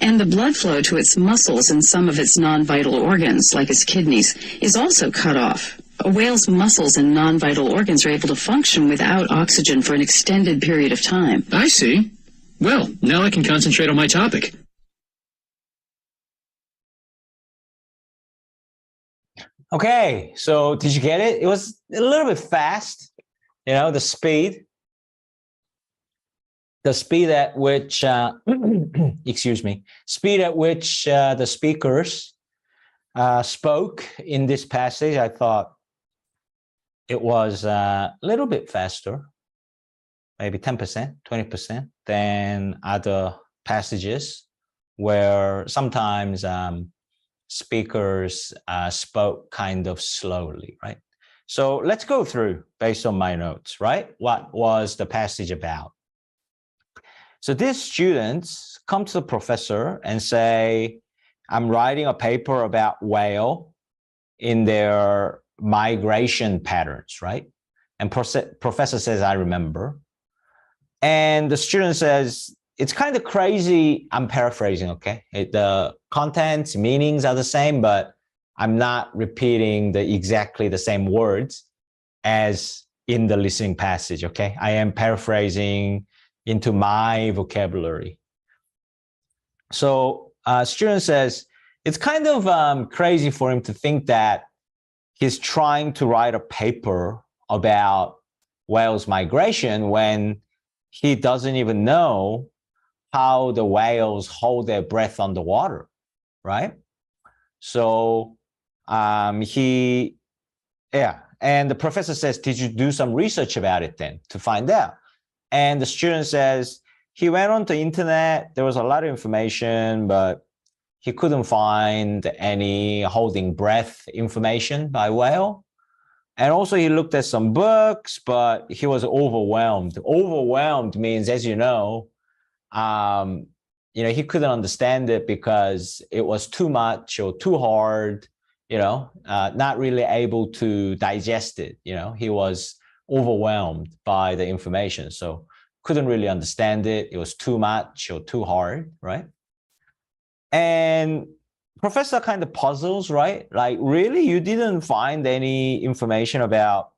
And the blood flow to its muscles and some of its non-vital organs, like its kidneys, is also cut off. A whale's muscles and non-vital organs are able to function without oxygen for an extended period of time. I see. Well, now I can concentrate on my topic. Okay, so did you get it? It was a little bit fast, the speed. The speed at which, excuse me, speed at which the speakers spoke in this passage, I thought it was a little bit faster, maybe 10%, 20% than other passages where sometimes speakers spoke kind of slowly, right? So let's go through based on my notes, right? What was the passage about? So these students come to the professor and say, I'm writing a paper about whale in their migration patterns, right? And professor says, I remember. And the student says, it's kind of crazy. I'm paraphrasing, okay? The contents, meanings are the same, but I'm not repeating exactly the same words as in the listening passage, okay? I am paraphrasing into my vocabulary. So student says, it's kind of crazy for him to think that he's trying to write a paper about whales migration when he doesn't even know how the whales hold their breath underwater, right? So and the professor says, did you do some research about it then to find out? And the student says, he went on the internet, there was a lot of information, but he couldn't find any holding breath information by whale. And also he looked at some books, but he was overwhelmed. Overwhelmed means, as you know, he couldn't understand it because it was too much or too hard, not really able to digest it. He was overwhelmed by the information. So couldn't really understand it. It was too much or too hard, right? And professor kind of puzzles, right? Like, really? You didn't find any information about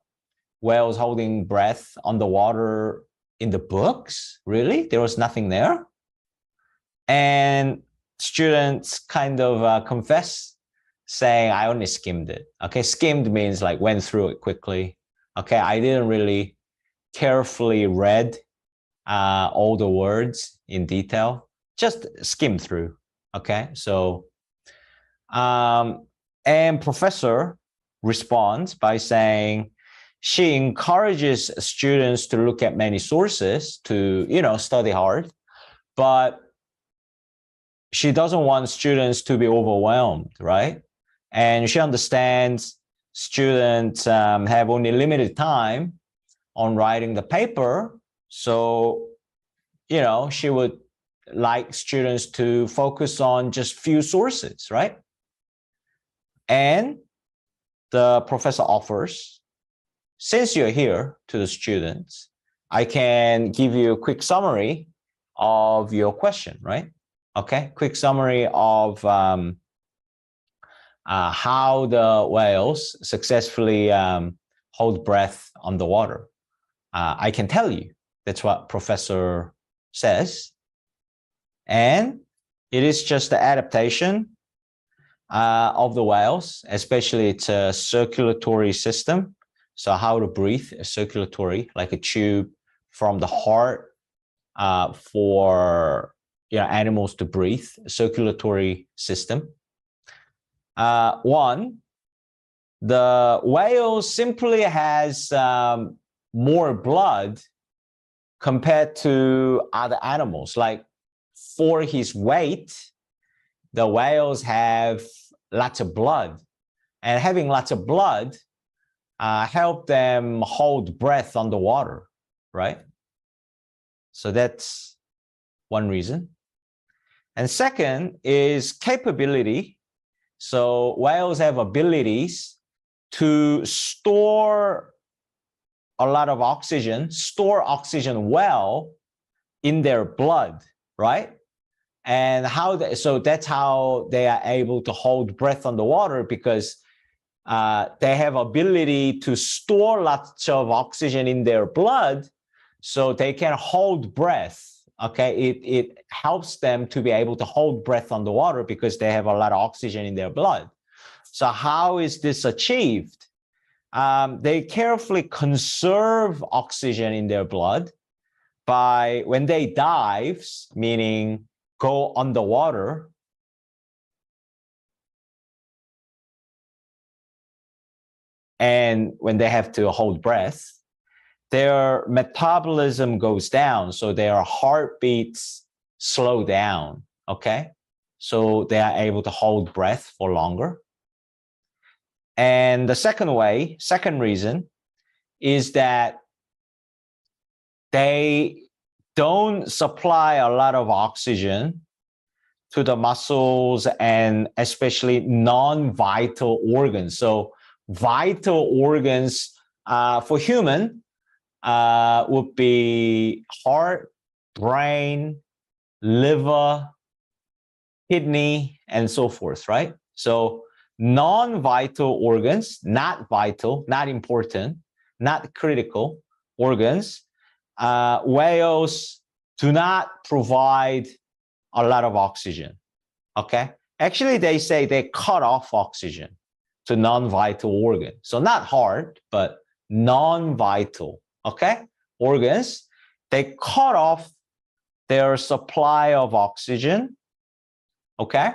whales holding breath underwater in the books? Really? There was nothing there? And students kind of confess, saying, I only skimmed it. Okay, skimmed means like went through it quickly. Okay, I didn't really carefully read all the words in detail, just skim through. Okay, so and professor responds by saying she encourages students to look at many sources to, study hard, but she doesn't want students to be overwhelmed, right? And she understands students have only limited time on writing the paper. So, she would like students to focus on just few sources, right? And the professor offers, since you're here to the students, I can give you a quick summary of your question, right? Okay, quick summary of how the whales successfully hold breath underwater. I can tell you. That's what professor says. And it is just the adaptation of the whales, especially its circulatory system. So how to breathe, circulatory, like a tube from the heart for animals to breathe, circulatory system. One, the whale simply has more blood compared to other animals. Like for his weight, the whales have lots of blood, and having lots of blood help them hold breath underwater, right? So that's one reason. And second is capability. So whales have abilities to store a lot of oxygen, store oxygen well in their blood, right? And so that's how they are able to hold breath underwater, because they have ability to store lots of oxygen in their blood so they can hold breath. Okay, it helps them to be able to hold breath underwater because they have a lot of oxygen in their blood. So how is this achieved? They carefully conserve oxygen in their blood by, when they dive, meaning go underwater, and when they have to hold breath, their metabolism goes down, so their heartbeats slow down, okay? So they are able to hold breath for longer. And the second reason is that they don't supply a lot of oxygen to the muscles and especially non-vital organs. So vital organs for human would be heart, brain, liver, kidney, and so forth, right? So non-vital organs, not vital, not important, not critical organs, whales do not provide a lot of oxygen, okay? Actually, they say they cut off oxygen to non-vital organs. So not heart, but non-vital, okay? Organs, they cut off their supply of oxygen, okay?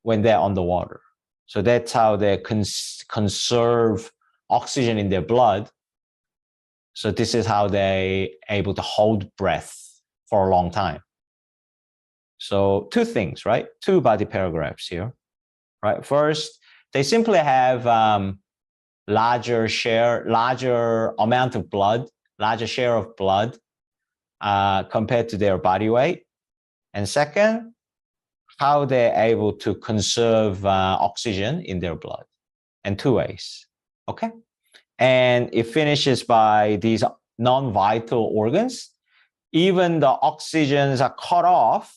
When they're underwater. So that's how they conserve oxygen in their blood. So this is how they able to hold breath for a long time. So two things, right? Two body paragraphs here, right? First, they simply have larger amount of blood, larger share of blood compared to their body weight. And second, how they're able to conserve oxygen in their blood. And two ways, okay? And it finishes by these non-vital organs. Even the oxygens are cut off,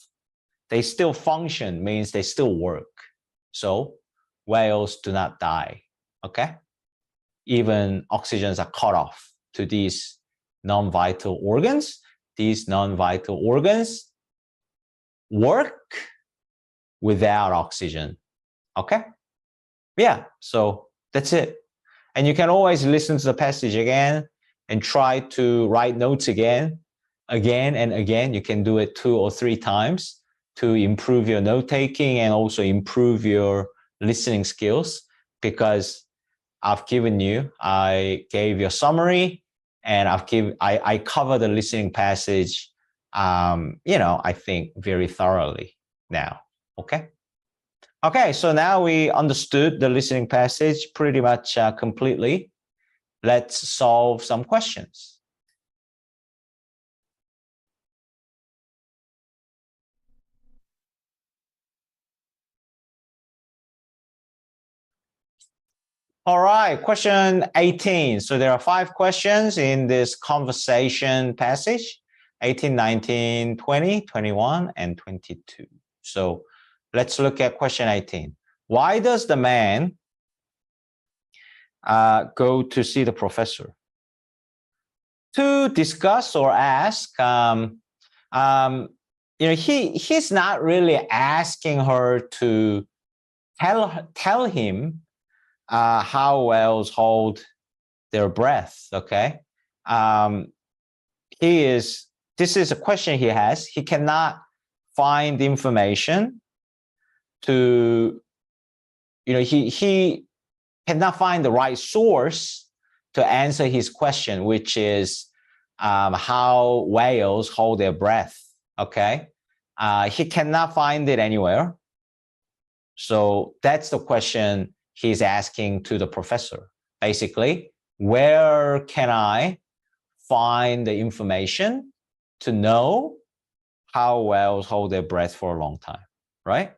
they still function, means they still work. So whales do not die, okay? Even oxygens are cut off to these non-vital organs. These non-vital organs work without oxygen, okay? Yeah, so that's it. And you can always listen to the passage again and try to write notes again and again. You can do it 2 or 3 times to improve your note taking and also improve your listening skills, because I gave you a summary, and I cover the listening passage, I think very thoroughly now, okay? Okay, so now we understood the listening passage pretty much completely. Let's solve some questions. All right, question 18. So there are 5 questions in this conversation passage, 18, 19, 20, 21, and 22. So let's look at question 18. Why does the man go to see the professor? To discuss or ask, he's not really asking her to tell him how whales hold their breath, okay? This is a question he has. He cannot find information to, he cannot find the right source to answer his question, which is how whales hold their breath, okay? He cannot find it anywhere. So that's the question he's asking to the professor. Basically, where can I find the information to know how whales hold their breath for a long time, right?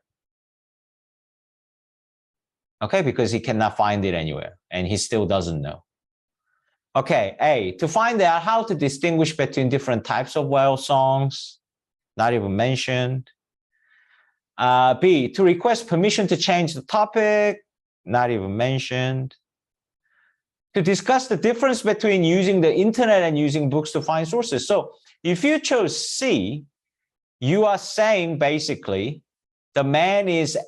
Okay, because he cannot find it anywhere and he still doesn't know. Okay, A, to find out how to distinguish between different types of whale songs, not even mentioned. B, to request permission to change the topic, not even mentioned. To discuss the difference between using the internet and using books to find sources. So if you chose C, you are saying basically the man is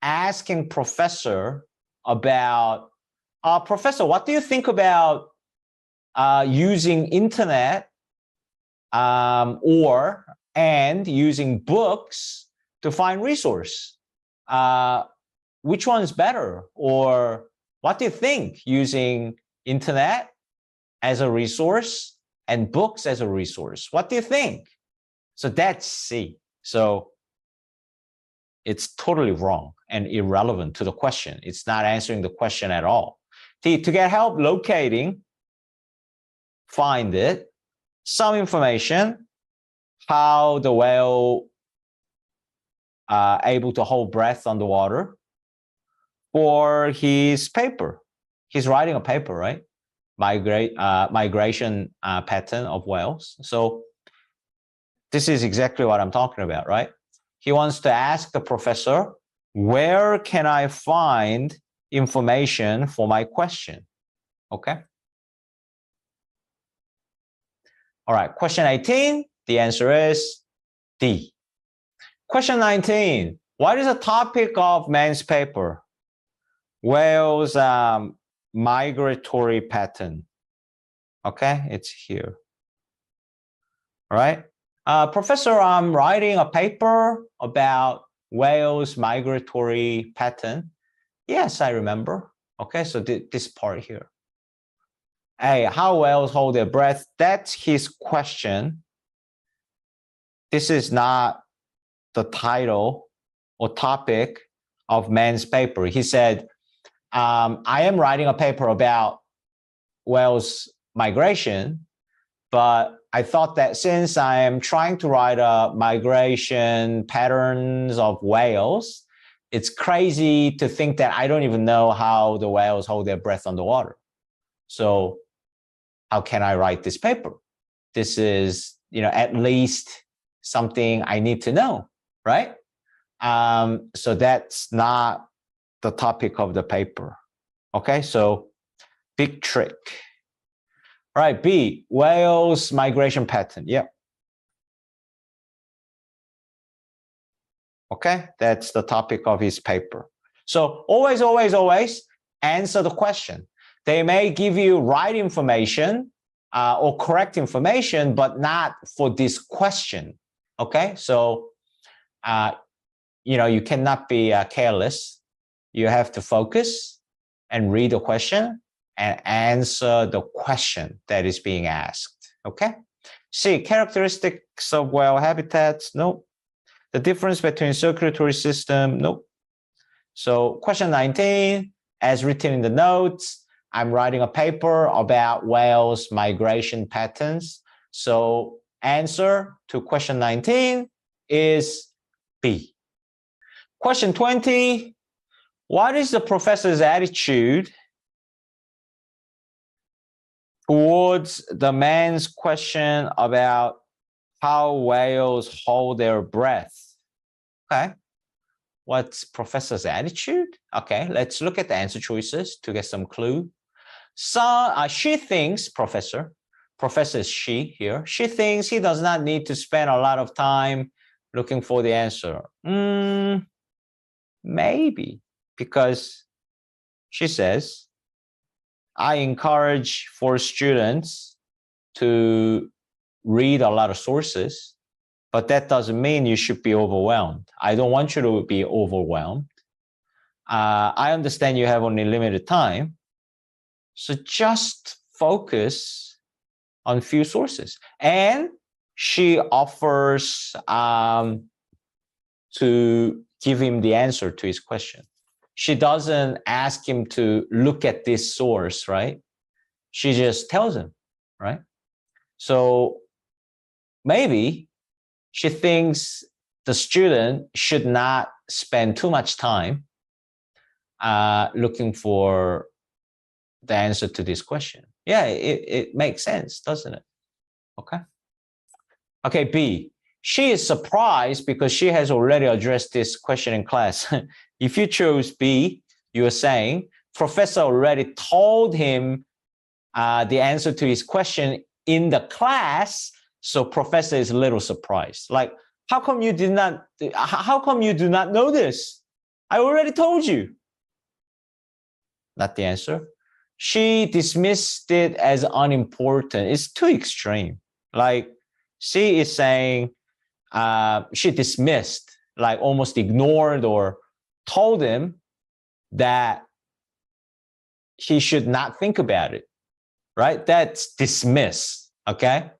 asking professor about, professor, what do you think about using internet and using books to find resource? Which one's better? Or what do you think, using internet as a resource and books as a resource? What do you think? So that's C. So it's totally wrong and irrelevant to the question. It's not answering the question at all. To get help locating, find it, some information, how the whale able to hold breath underwater, for his paper. He's writing a paper, right? Migration pattern of whales. So this is exactly what I'm talking about, right? He wants to ask the professor, where can I find information for my question? Okay. All right, question 18, the answer is D. Question 19, what is the topic of man's paper? Whales migratory pattern. Okay, it's here. All right. Professor, I'm writing a paper about whales migratory pattern. Yes, I remember. Okay, so this part here. Hey, how whales hold their breath? That's his question. This is not the title or topic of man's paper. He said, I am writing a paper about whales migration, but I thought that since I am trying to write a migration patterns of whales, it's crazy to think that I don't even know how the whales hold their breath underwater. So how can I write this paper? This is, at least something I need to know, right? So that's not the topic of the paper. Okay, so big trick. All right, B, whales migration pattern. Yep. Okay, that's the topic of his paper. So always, always, always answer the question. They may give you right information or correct information, but not for this question. Okay, so you cannot be careless. You have to focus and read the question and answer the question that is being asked. Okay. C, characteristics of whale habitats. Nope. The difference between circulatory system. Nope. So question 19, as written in the notes, I'm writing a paper about whales migration patterns. So answer to question 19 is B. Question 20, what is the professor's attitude towards the man's question about how whales hold their breath? Okay, what's professor's attitude? Okay, let's look at the answer choices to get some clue. So she thinks, professor is she here, she thinks he does not need to spend a lot of time looking for the answer. Maybe, because she says, I encourage for students to read a lot of sources, but that doesn't mean you should be overwhelmed. I don't want you to be overwhelmed. I understand you have only limited time, so just focus on few sources. And she offers to give him the answer to his question. She doesn't ask him to look at this source, right? She just tells him, right? So maybe she thinks the student should not spend too much time looking for the answer to this question. Yeah, it makes sense, doesn't it? Okay. Okay, B. She is surprised because she has already addressed this question in class. If you chose B, you are saying professor already told him the answer to his question in the class, so professor is a little surprised. Like, how come you do not know this? I already told you. Not the answer. She dismissed it as unimportant. It's too extreme. Like, she is saying she dismissed, like almost ignored or told him that he should not think about it, right? That's dismiss, okay?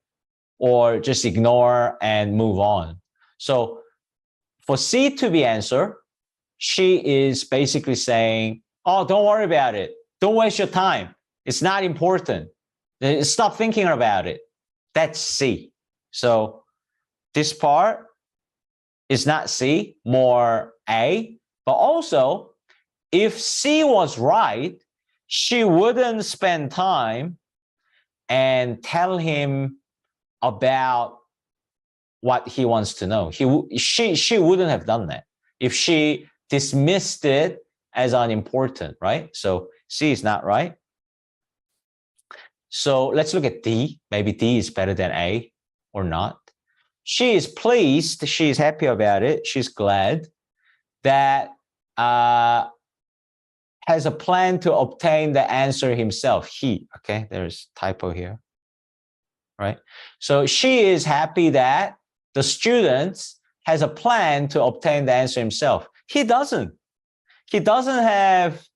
Or just ignore and move on. So For C to be answered, she is basically saying, oh, don't worry about it. Don't waste your time. It's not important. Stop thinking about it. That's C. So this part is not C, more A. But also, if C was right, she wouldn't spend time and tell him about what he wants to know. She wouldn't have done that if she dismissed it as unimportant, right? So C is not right. So let's look at D. Maybe D is better than A or not. She is pleased. She is happy about it. She's glad that has a plan to obtain the answer himself. He, okay, there's typo here, right? So she is happy that the student has a plan to obtain the answer himself. He doesn't. He doesn't have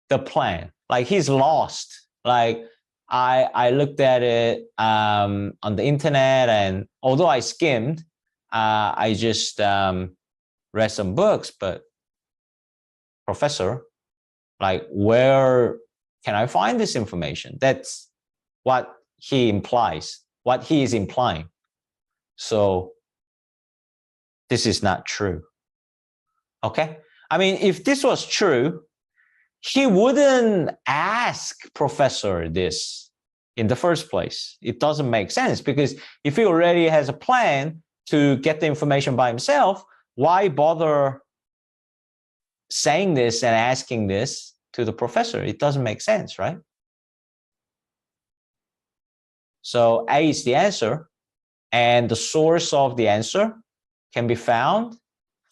the plan. Like he's lost. Like I looked at it on the internet, and although I skimmed, I just read some books, but professor, like where can I find this information? That's what he implies, what he is implying. So this is not true. Okay? I mean, if this was true, he wouldn't ask professor this in the first place. It doesn't make sense, because if he already has a plan to get the information by himself, why bother saying this and asking this to the professor? It doesn't make sense, right? So A is the answer, and the source of the answer can be found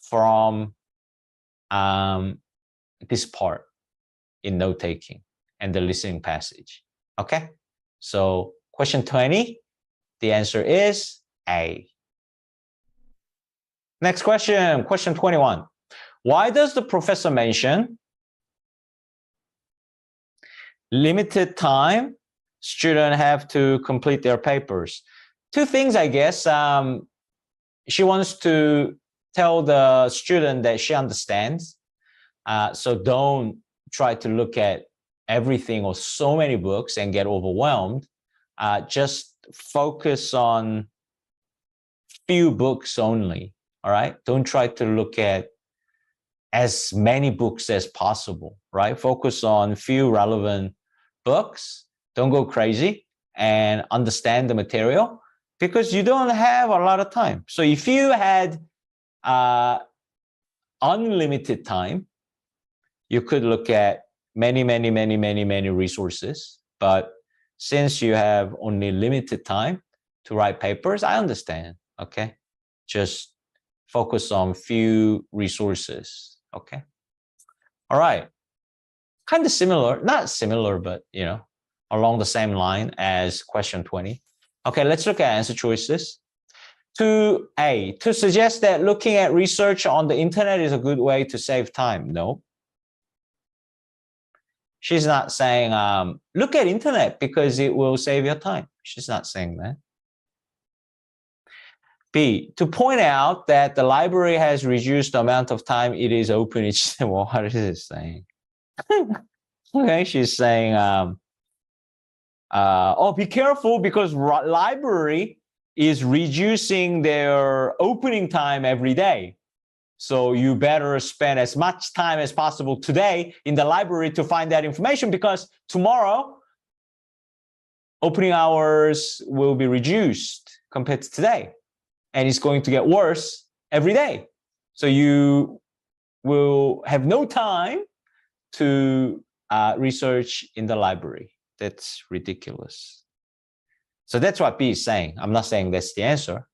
from this part in note-taking and the listening passage. Okay, so question 20, the answer is A. Next question, question 21. Why does the professor mention limited time students have to complete their papers? Two things, I guess. She wants to tell the student that she understands. So don't try to look at everything or so many books and get overwhelmed. Just focus on few books only, all right? Don't try to look at as many books as possible, right? Focus on few relevant books. Don't go crazy, and understand the material, because you don't have a lot of time. So if you had unlimited time, you could look at many resources. But since you have only limited time to write papers, I understand, okay? Just focus on few resources, okay? All right, kind of similar, not similar, but you know, along the same line as question 20. Okay, let's look at answer choices. 2A, to suggest that looking at research on the internet is a good way to save time. No. She's not saying, look at internet because it will save your time. She's not saying that. B, to point out that the library has reduced the amount of time it is open each day. Well, what is it saying? Okay, she's saying, oh, be careful because library is reducing their opening time every day. So you better spend as much time as possible today in the library to find that information, because tomorrow opening hours will be reduced compared to today. And it's going to get worse every day. So you will have no time to research in the library. That's ridiculous. So that's what B is saying. I'm not saying that's the answer.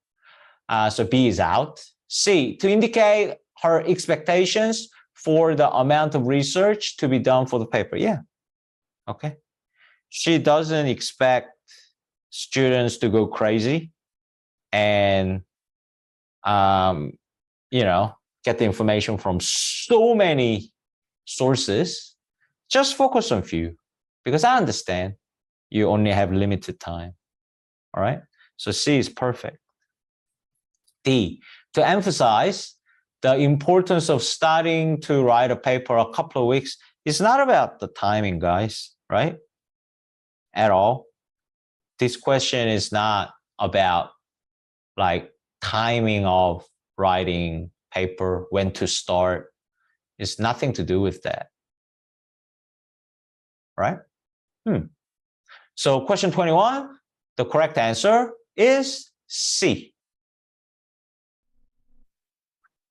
So B is out. C, to indicate her expectations for the amount of research to be done for the paper. Yeah, okay. She doesn't expect students to go crazy and, you know, get the information from so many sources. Just focus on few, because I understand you only have limited time. All right, so C is perfect. D, to emphasize the importance of starting to write a paper a couple of weeks is not about the timing, guys, right? At all. This question is not about like timing of writing paper, when to start. It's nothing to do with that, right? So question 21, the correct answer is C.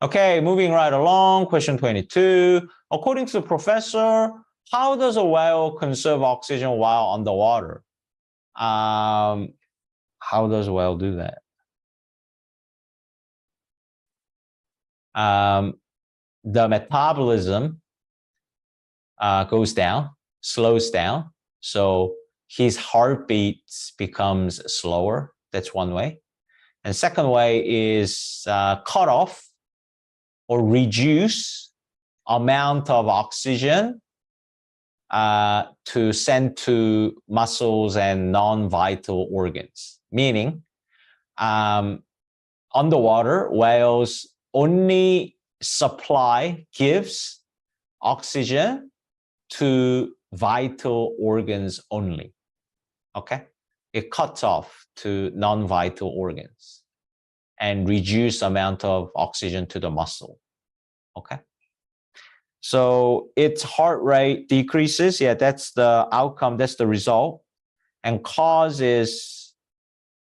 Okay, moving right along, question 22. According to the professor, how does a whale conserve oxygen while underwater? How does a whale do that? The metabolism goes down, slows down. So his heartbeat becomes slower. That's one way. And second way is cut off or reduce amount of oxygen to send to muscles and non-vital organs. Meaning, underwater, whales only gives oxygen to vital organs only. Okay? It cuts off to non-vital organs and reduce amount of oxygen to the muscle. Okay? So its heart rate decreases. Yeah, that's the outcome. That's the result. And cause is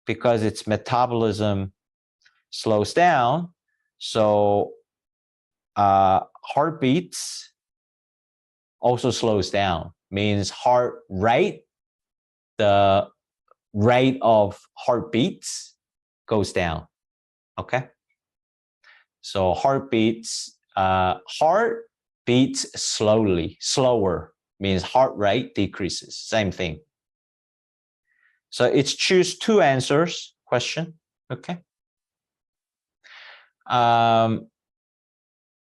because its metabolism slows down. So heartbeats also slows down. Means heart rate, the rate of heartbeats goes down. Okay? So heart beats slower, means heart rate decreases. Same thing. So it's choose two answers question. Okay.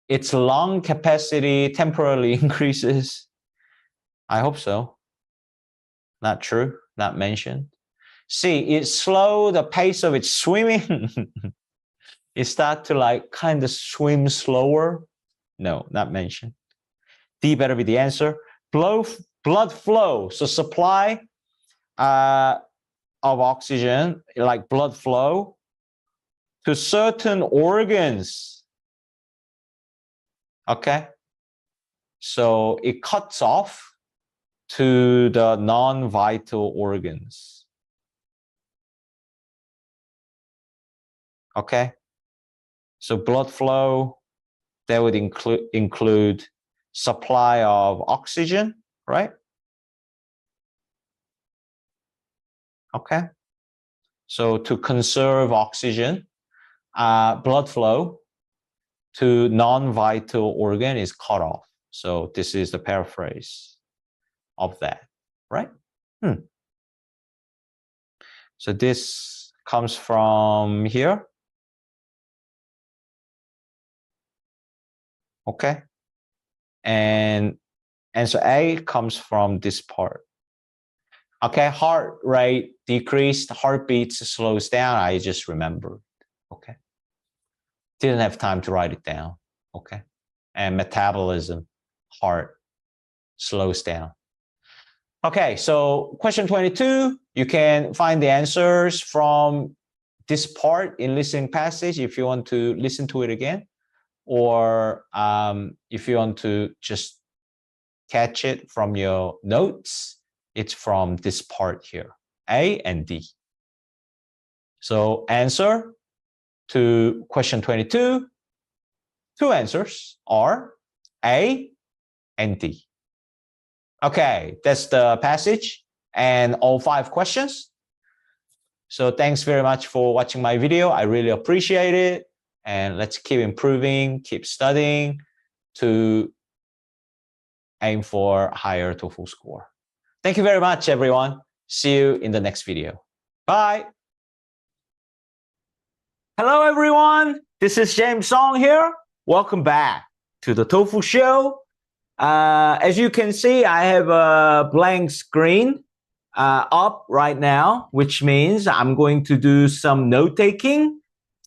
Its lung capacity temporarily increases. I hope so. Not true, not mentioned. C, it slow the pace of its swimming. It start to like kind of swim slower. No, not mentioned. D better be the answer. Blood flow. So supply of oxygen, like blood flow, to certain organs. Okay. So it cuts off to the non-vital organs. Okay. So blood flow, that would include supply of oxygen, right? Okay. So to conserve oxygen, blood flow to non-vital organ is cut off. So this is the paraphrase of that, right? So this comes from here. Okay. And answer A comes from this part. Okay, heart rate decreased, heartbeat slows down. I just remembered. Okay. Didn't have time to write it down. Okay. And metabolism, heart slows down. Okay, so question 22, you can find the answers from this part in listening passage if you want to listen to it again, or if you want to just catch it from your notes, it's from this part here, A and D. So answer to question 22, two answers are A and D. Okay, that's the passage and all 5 questions. So thanks very much for watching my video. I really appreciate it. And let's keep improving, keep studying to aim for higher TOEFL score. Thank you very much, everyone. See you in the next video. Bye. Hello, everyone. This is James Song here. Welcome back to the TOEFL show. As you can see, I have a blank screen up right now, which means I'm going to do some note-taking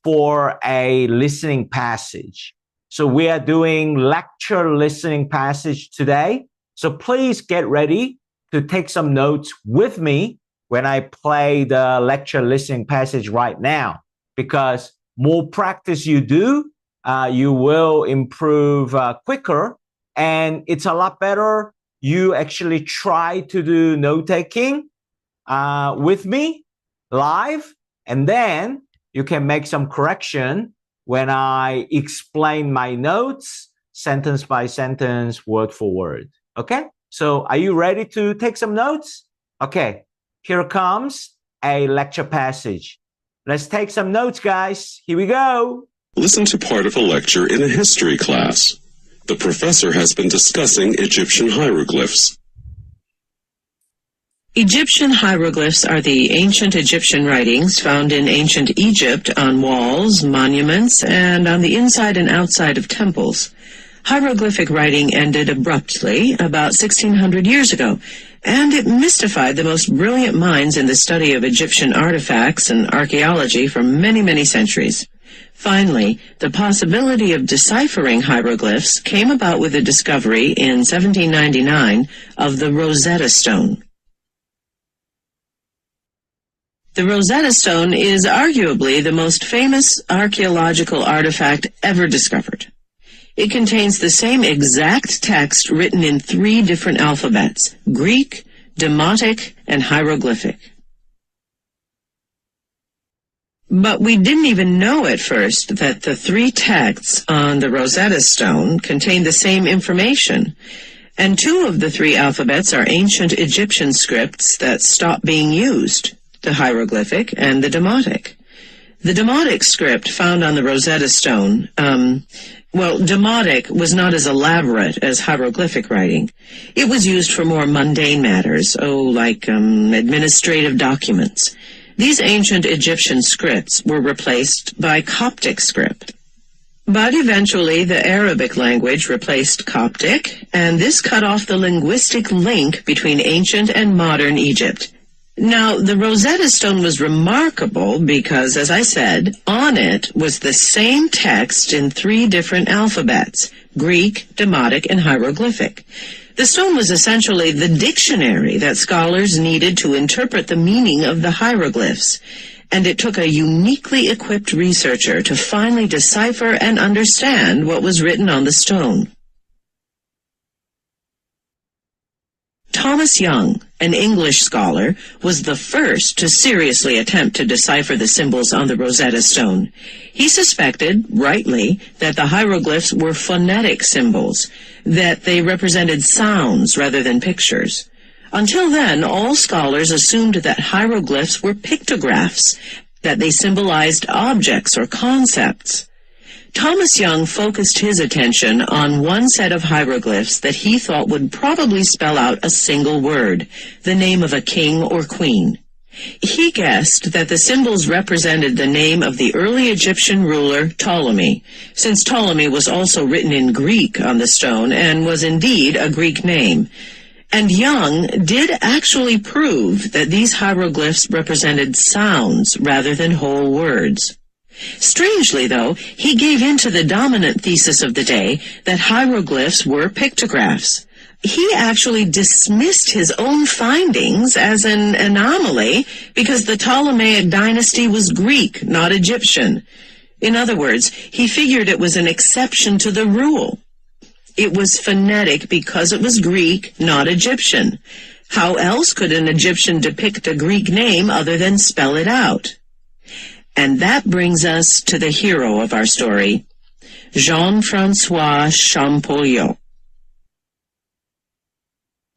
for a listening passage. So we are doing lecture listening passage today. So please get ready to take some notes with me when I play the lecture listening passage right now, because more practice you do, you will improve quicker, and it's a lot better. You actually try to do note taking with me live, and then you can make some correction when I explain my notes sentence by sentence, word for word. Okay, so are you ready to take some notes? Okay, here comes a lecture passage. Let's take some notes, guys. Here we go. Listen to part of a lecture in a history class. The professor has been discussing Egyptian hieroglyphs. Egyptian hieroglyphs are the ancient Egyptian writings found in ancient Egypt on walls, monuments, and on the inside and outside of temples. Hieroglyphic writing ended abruptly about 1600 years ago, and it mystified the most brilliant minds in the study of Egyptian artifacts and archaeology for many, many centuries. Finally, the possibility of deciphering hieroglyphs came about with the discovery in 1799 of the Rosetta Stone. The Rosetta Stone is arguably the most famous archaeological artifact ever discovered. It contains the same exact text written in 3 different alphabets: Greek, Demotic, and hieroglyphic. But we didn't even know at first that the 3 texts on the Rosetta Stone contained the same information, and 2 of the 3 alphabets are ancient Egyptian scripts that stopped being used: the hieroglyphic and the Demotic. The Demotic script found on the Rosetta Stone, Demotic was not as elaborate as hieroglyphic writing. It was used for more mundane matters, like administrative documents. These ancient Egyptian scripts were replaced by Coptic script. But eventually the Arabic language replaced Coptic, and this cut off the linguistic link between ancient and modern Egypt. Now, the Rosetta Stone was remarkable because, as I said, on it was the same text in 3 different alphabets: Greek, Demotic, and hieroglyphic. The stone was essentially the dictionary that scholars needed to interpret the meaning of the hieroglyphs, and it took a uniquely equipped researcher to finally decipher and understand what was written on the stone. Thomas Young, an English scholar, was the first to seriously attempt to decipher the symbols on the Rosetta Stone. He suspected, rightly, that the hieroglyphs were phonetic symbols, that they represented sounds rather than pictures. Until then, all scholars assumed that hieroglyphs were pictographs, that they symbolized objects or concepts. Thomas Young focused his attention on one set of hieroglyphs that he thought would probably spell out a single word, the name of a king or queen. He guessed that the symbols represented the name of the early Egyptian ruler Ptolemy, since Ptolemy was also written in Greek on the stone and was indeed a Greek name. And Young did actually prove that these hieroglyphs represented sounds rather than whole words. Strangely, though, he gave in to the dominant thesis of the day that hieroglyphs were pictographs. He actually dismissed his own findings as an anomaly because the Ptolemaic dynasty was Greek, not Egyptian. In other words, he figured it was an exception to the rule. It was phonetic because it was Greek, not Egyptian. How else could an Egyptian depict a Greek name other than spell it out? And that brings us to the hero of our story, Jean-François Champollion.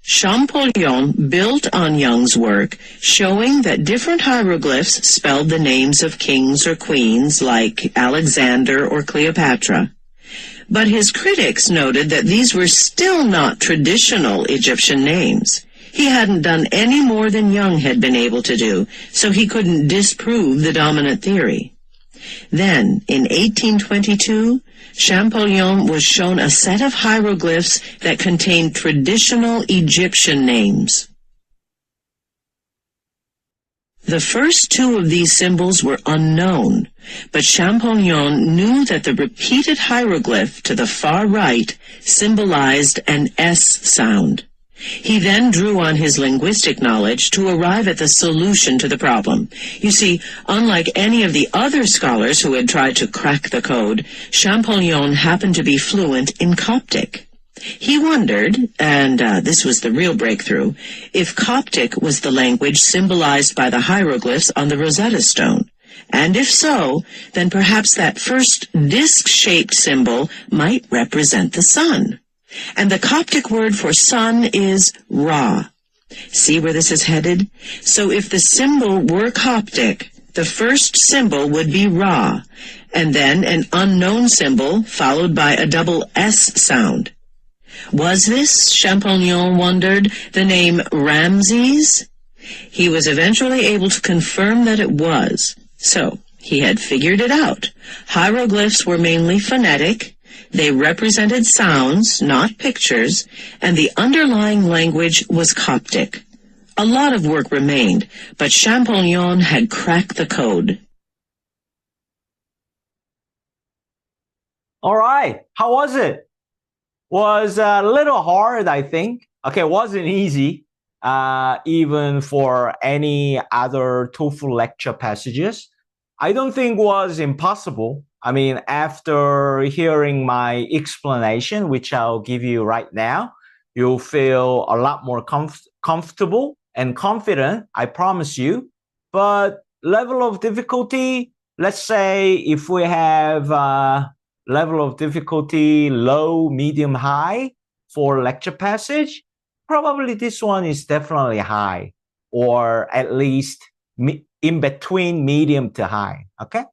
Champollion built on Young's work, showing that different hieroglyphs spelled the names of kings or queens like Alexander or Cleopatra. But his critics noted that these were still not traditional Egyptian names. He hadn't done any more than Young had been able to do, so he couldn't disprove the dominant theory. Then, in 1822, Champollion was shown a set of hieroglyphs that contained traditional Egyptian names. The first two of these symbols were unknown, but Champollion knew that the repeated hieroglyph to the far right symbolized an S sound. He then drew on his linguistic knowledge to arrive at the solution to the problem. You see, unlike any of the other scholars who had tried to crack the code, Champollion happened to be fluent in Coptic. He wondered, and this was the real breakthrough, if Coptic was the language symbolized by the hieroglyphs on the Rosetta Stone. And if so, then perhaps that first disc-shaped symbol might represent the sun. And the Coptic word for sun is Ra. See where this is headed? So if the symbol were Coptic, the first symbol would be Ra, and then an unknown symbol followed by a double S sound. Was this, Champollion wondered, the name Ramses? He was eventually able to confirm that it was. So, he had figured it out. Hieroglyphs were mainly phonetic, they represented sounds, not pictures, and the underlying language was Coptic. A lot of work remained, but Champollion had cracked the code. All right, how was it? Was a little hard, I think. Okay, it wasn't easy, even for any other TOEFL lecture passages. I don't think it was impossible. I mean, after hearing my explanation, which I'll give you right now, you'll feel a lot more comfortable and confident, I promise you. But level of difficulty, let's say if we have level of difficulty low, medium, high for lecture passage, probably this one is definitely high, or at least in between medium to high. Okay,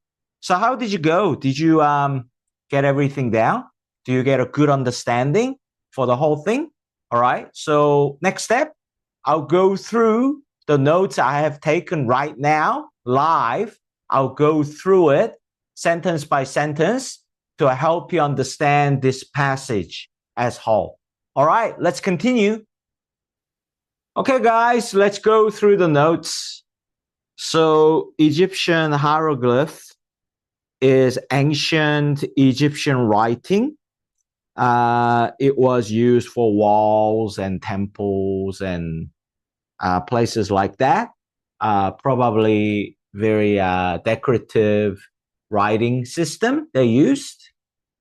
so how did you go? Did you get everything down? Do you get a good understanding for the whole thing? All right, so next step, I'll go through the notes I have taken right now live. I'll go through it sentence by sentence to help you understand this passage as whole. All right, let's continue. Okay, guys, let's go through the notes. So Egyptian hieroglyph is ancient Egyptian writing. It was used for walls and temples and places like that. Probably very decorative writing system they used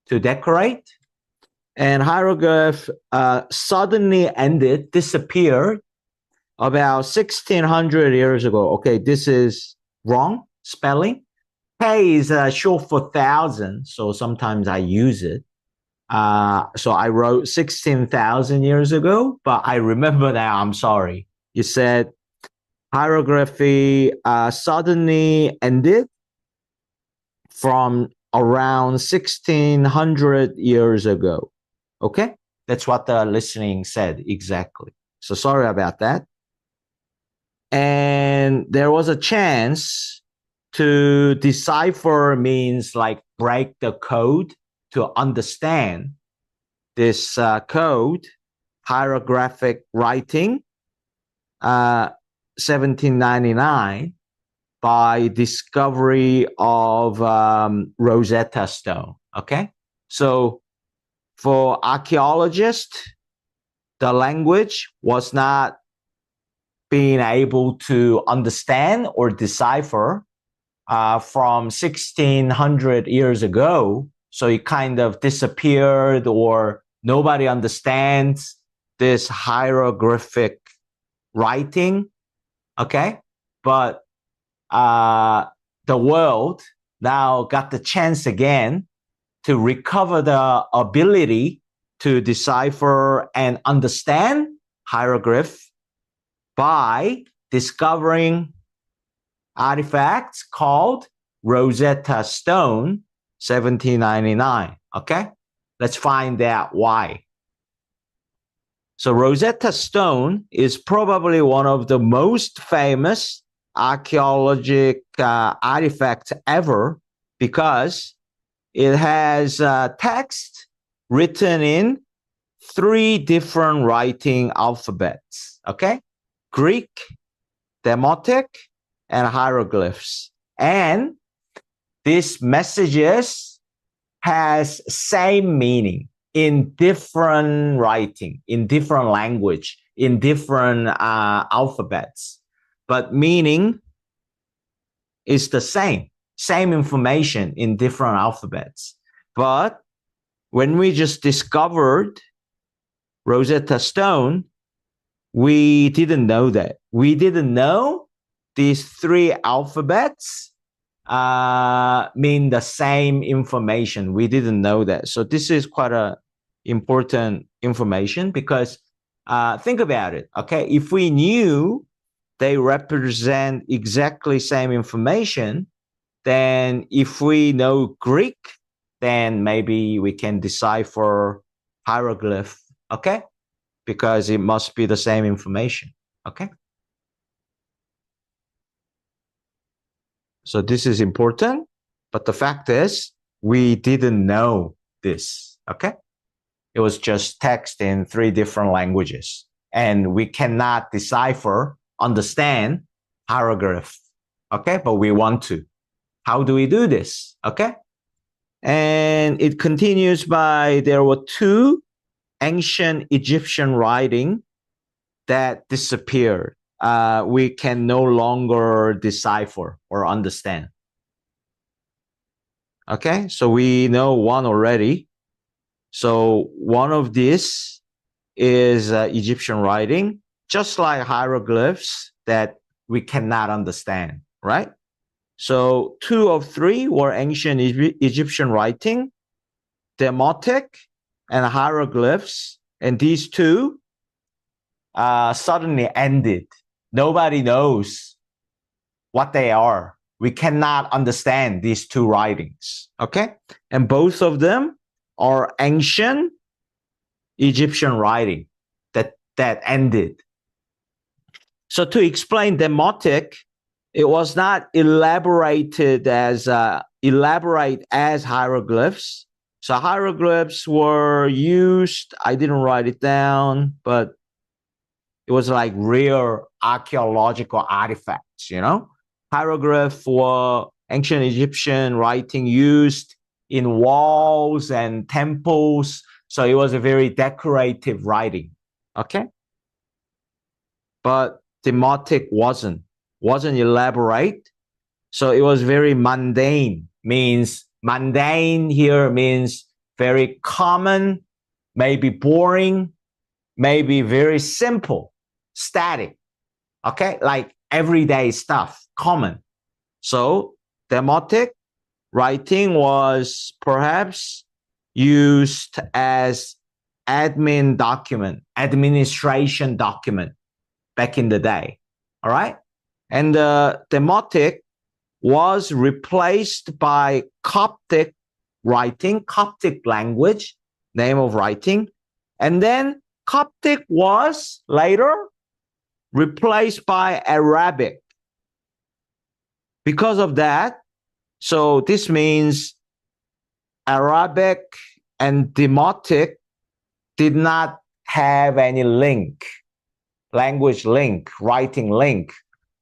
to decorate. And hieroglyph suddenly ended, disappeared about 1600 years ago. Okay, this is wrong spelling. K is short for thousand, so sometimes I use it. So I wrote 16,000 years ago, but I remember now, I'm sorry. You said hieroglyphy suddenly ended from around 1600 years ago. Okay, that's what the listening said exactly. So sorry about that. And there was a chance to decipher, means like break the code, to understand this code, hieroglyphic writing, 1799, by discovery of Rosetta Stone. Okay, so for archaeologists, the language was not being able to understand or decipher from 1600 years ago. So it kind of disappeared, or nobody understands this hieroglyphic writing. Okay, but the world now got the chance again to recover the ability to decipher and understand hieroglyph by discovering artifacts called Rosetta Stone, 1799. Okay, let's find out why. So Rosetta Stone is probably one of the most famous archaeological artifacts ever, because it has text written in 3 different writing alphabets. Okay, Greek, Demotic, and hieroglyphs. And these messages has same meaning in different writing, in different language, in different alphabets, but meaning is the same information in different alphabets. But when we just discovered Rosetta Stone, we didn't know that. We didn't know these three alphabets mean the same information. We didn't know that. So this is quite a important information, because think about it, okay? If we knew they represent exactly same information, then if we know Greek, then maybe we can decipher hieroglyph, okay? Because it must be the same information, okay? So this is important, but the fact is we didn't know this, okay? It was just text in 3 different languages, and we cannot decipher, understand hieroglyph, okay? But we want to. How do we do this, okay? And it continues by, there were 2 ancient Egyptian writing that disappeared. We can no longer decipher or understand. Okay, so we know one already. So one of these is Egyptian writing, just like hieroglyphs that we cannot understand, right? So 2 of 3 were ancient Egyptian writing, demotic and hieroglyphs, and these 2 suddenly ended. Nobody knows what they are. We cannot understand these 2 writings, okay? And both of them are ancient Egyptian writing that ended. So to explain demotic, it was not elaborate as hieroglyphs. So hieroglyphs were used, I didn't write it down, but it was like rare archaeological artifacts, you know? Hieroglyphs were ancient Egyptian writing used in walls and temples. So it was a very decorative writing, okay? But demotic wasn't elaborate. So it was very mundane, means mundane here means very common, maybe boring, maybe very simple, static, okay? Like everyday stuff, common. So demotic writing was perhaps used as admin document, administration document back in the day, all right? And the demotic was replaced by Coptic writing, Coptic language, name of writing. And then Coptic was later replaced by Arabic. Because of that, so this means Arabic and demotic did not have any link, language link, writing link.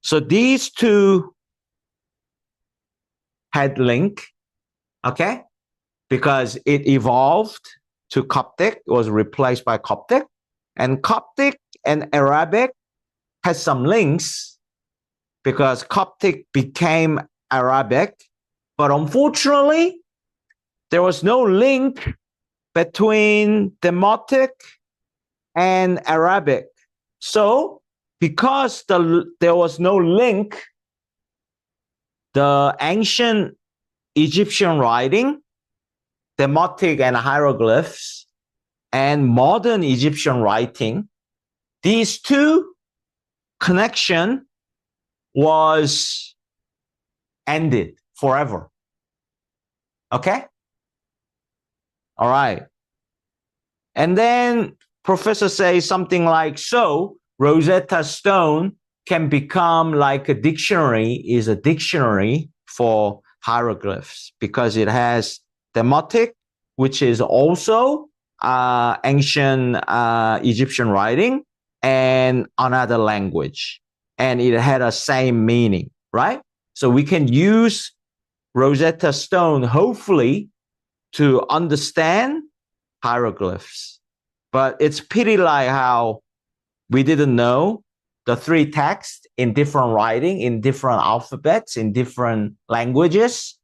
So these 2 had link, okay? Because it evolved to Coptic, it was replaced by Coptic. And Coptic and Arabic has some links because Coptic became Arabic. But unfortunately, there was no link between demotic and Arabic. So because there was no link, the ancient Egyptian writing, demotic and hieroglyphs, and modern Egyptian writing, these 2 connection was ended forever. Okay? All right. And then professor says something like, so Rosetta Stone can become like a dictionary, is a dictionary for hieroglyphs because it has demotic, which is also ancient Egyptian writing, and another language. And it had a same meaning. right? So we can use Rosetta Stone, hopefully, to understand hieroglyphs. But it's pity like how we didn't know the three texts in different writing, in different alphabets, in different languages,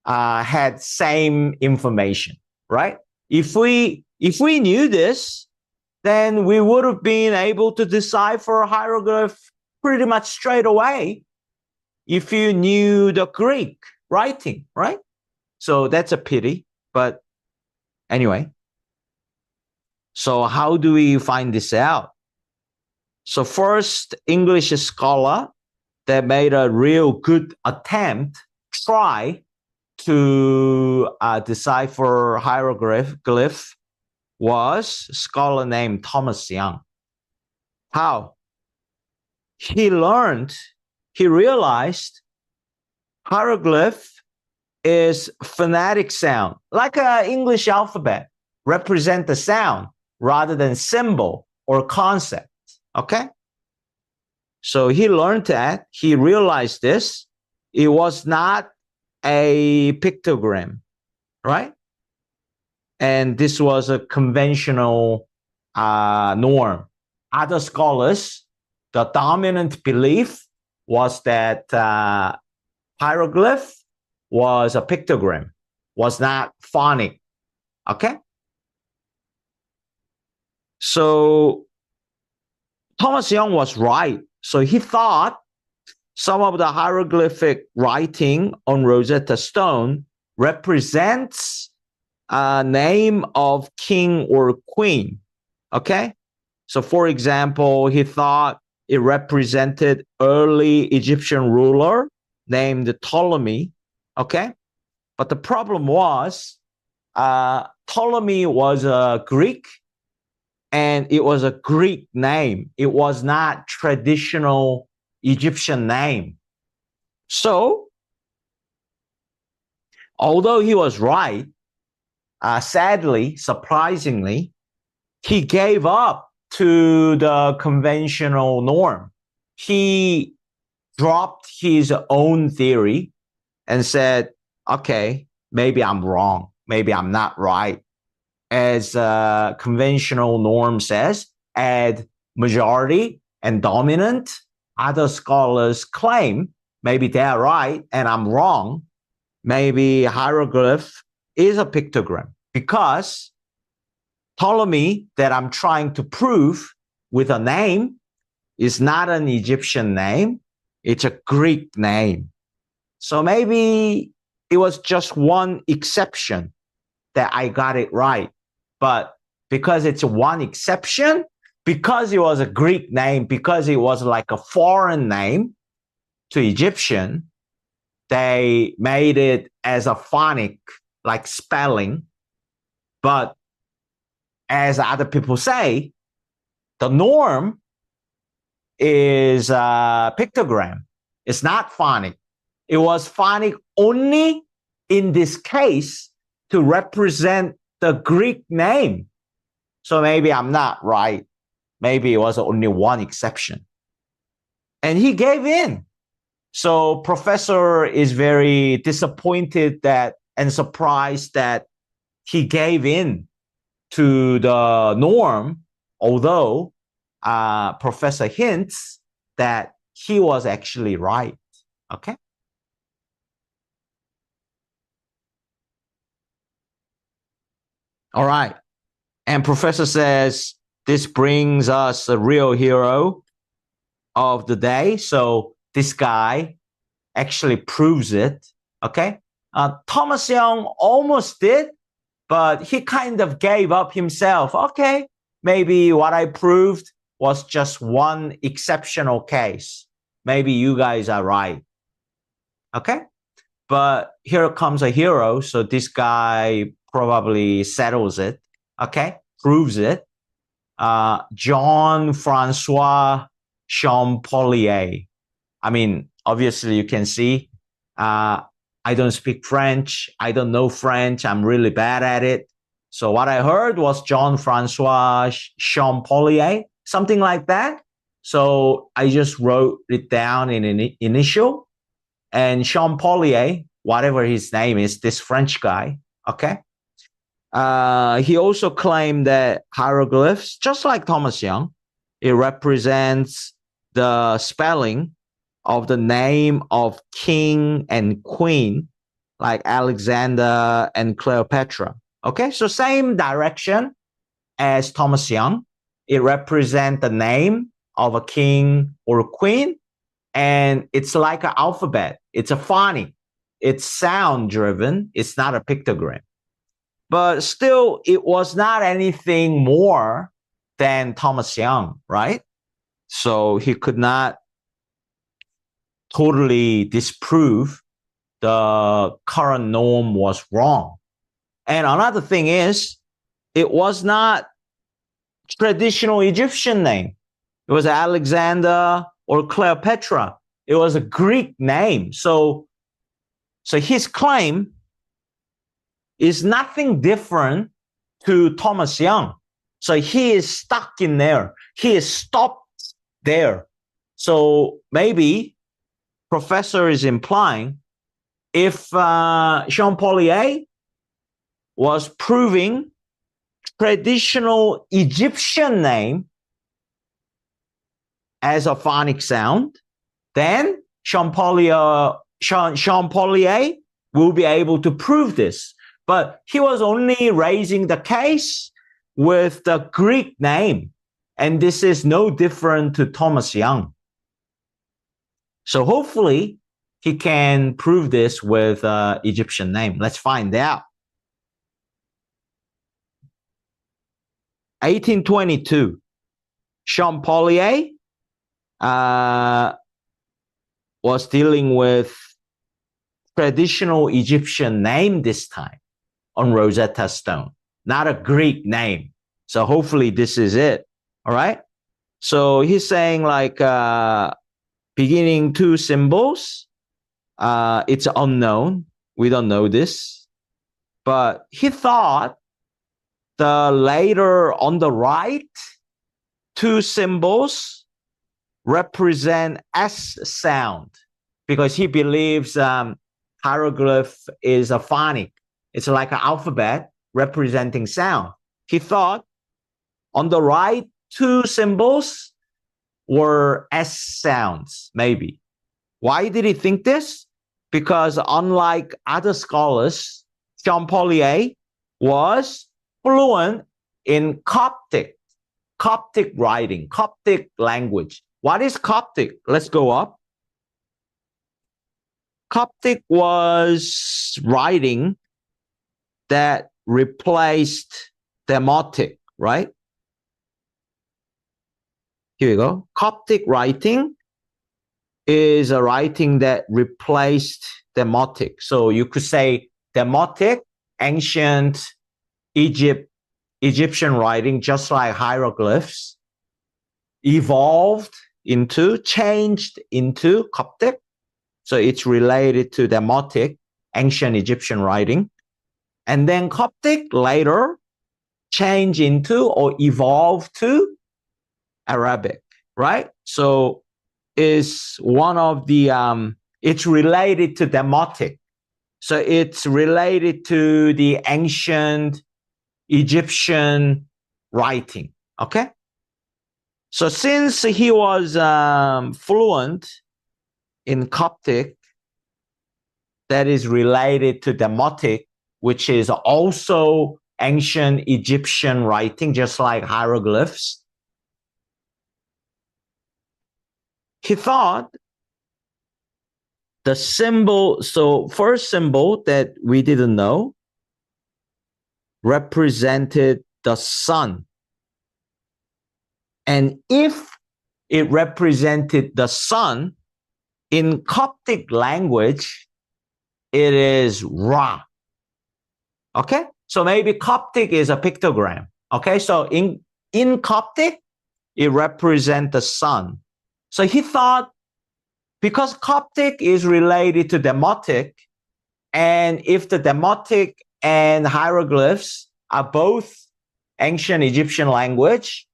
had same information, right? If we knew this, then we would have been able to decipher a hieroglyph pretty much straight away if you knew the Greek writing, right? So that's a pity. But anyway, so how do we find this out? So first, English scholar that made a real good attempt, try to decipher hieroglyph was a scholar named Thomas Young. How? He realized hieroglyph is phonetic sound, like an English alphabet, represent the sound rather than symbol or concept, okay? So he learned that, he realized this, it was not a pictogram, right? And this was a conventional norm. Other scholars, the dominant belief was that hieroglyph was a pictogram, was not phonic, okay? So Thomas Young was right. So he thought some of the hieroglyphic writing on Rosetta Stone represents a name of king or queen, okay? So for example, he thought it represented early Egyptian ruler named Ptolemy, okay? But the problem was Ptolemy was a Greek, and it was a Greek name. It was not traditional Egyptian name. So, although he was right, sadly, surprisingly, he gave up to the conventional norm. He dropped his own theory and said, okay, maybe I'm wrong. Maybe I'm not right. As conventional norm says, add majority and dominant. Other scholars claim maybe they're right and I'm wrong. Maybe hieroglyph is a pictogram because Ptolemy that I'm trying to prove with a name is not an Egyptian name. It's a Greek name. So maybe it was just one exception that I got it right. But because it's one exception, because it was a Greek name, because it was like a foreign name to Egyptian, they made it as a phonic, like spelling. But as other people say, the norm is a pictogram. It's not phonic. It was phonic only in this case to represent the Greek name. So maybe I'm not right. Maybe it was only one exception. And he gave in. So professor is very disappointed that and surprised that he gave in to the norm, although professor hints that he was actually right. Okay. All right. And professor says, this brings us a real hero of the day. So this guy actually proves it. Okay. Thomas Young almost did, but he kind of gave up himself. Okay. Maybe what I proved was just one exceptional case. Maybe you guys are right. Okay. But here comes a hero. So this guy probably settles it, okay, proves it. Jean-Francois Champollion. I mean, obviously you can see, I don't speak French. I don't know French. I'm really bad at it. So what I heard was Jean-Francois Champollion, something like that. So I just wrote it down in an initial. And Champollion, whatever his name is, this French guy, okay? He also claimed that hieroglyphs, just like Thomas Young, it represents the spelling of the name of king and queen, like Alexander and Cleopatra. Okay, so same direction as Thomas Young. It represents the name of a king or a queen, and it's like an alphabet. It's a phonic. It's sound-driven. It's not a pictogram. But still, it was not anything more than Thomas Young, right? So he could not totally disprove the current norm was wrong. And another thing is, it was not traditional Egyptian name. It was Alexander or Cleopatra. It was a Greek name. So his claim is nothing different to Thomas Young. So he is stuck in there. He is stopped there. So maybe professor is implying if Champollion was proving traditional Egyptian name as a phonic sound, then Champollion will be able to prove this. But he was only raising the case with the Greek name, and this is no different to Thomas Young. So hopefully he can prove this with Egyptian name. Let's find out. 1822, Champollion was dealing with traditional Egyptian name this time on Rosetta Stone, not a Greek name. So hopefully this is it. All right. So he's saying like beginning two symbols. It's unknown. We don't know this. But he thought the later on the right two symbols represent S sound because he believes hieroglyph is a phonic. It's like an alphabet representing sound. He thought on the right two symbols were S sounds, maybe. Why did he think this? Because unlike other scholars, Champollion was fluent in Coptic writing, Coptic language. What is Coptic? Let's go up. Coptic was writing that replaced Demotic, right? Here we go. Coptic writing is a writing that replaced Demotic. So you could say Demotic, ancient Egyptian writing, just like hieroglyphs, changed into Coptic. So it's related to Demotic, ancient Egyptian writing. And then Coptic later changed into or evolved to Arabic, right? So is one of the, it's related to Demotic. So it's related to the ancient Egyptian writing, okay? So since he was fluent in Coptic, that is related to Demotic, which is also ancient Egyptian writing, just like hieroglyphs, he thought the symbol, so first symbol that we didn't know, represented the sun. And if it represented the sun, in Coptic language, it is Ra. Okay? So maybe Coptic is a pictogram. Okay? So in Coptic, it represents the sun. So he thought, because Coptic is related to Demotic, and if the Demotic and hieroglyphs are both ancient Egyptian language,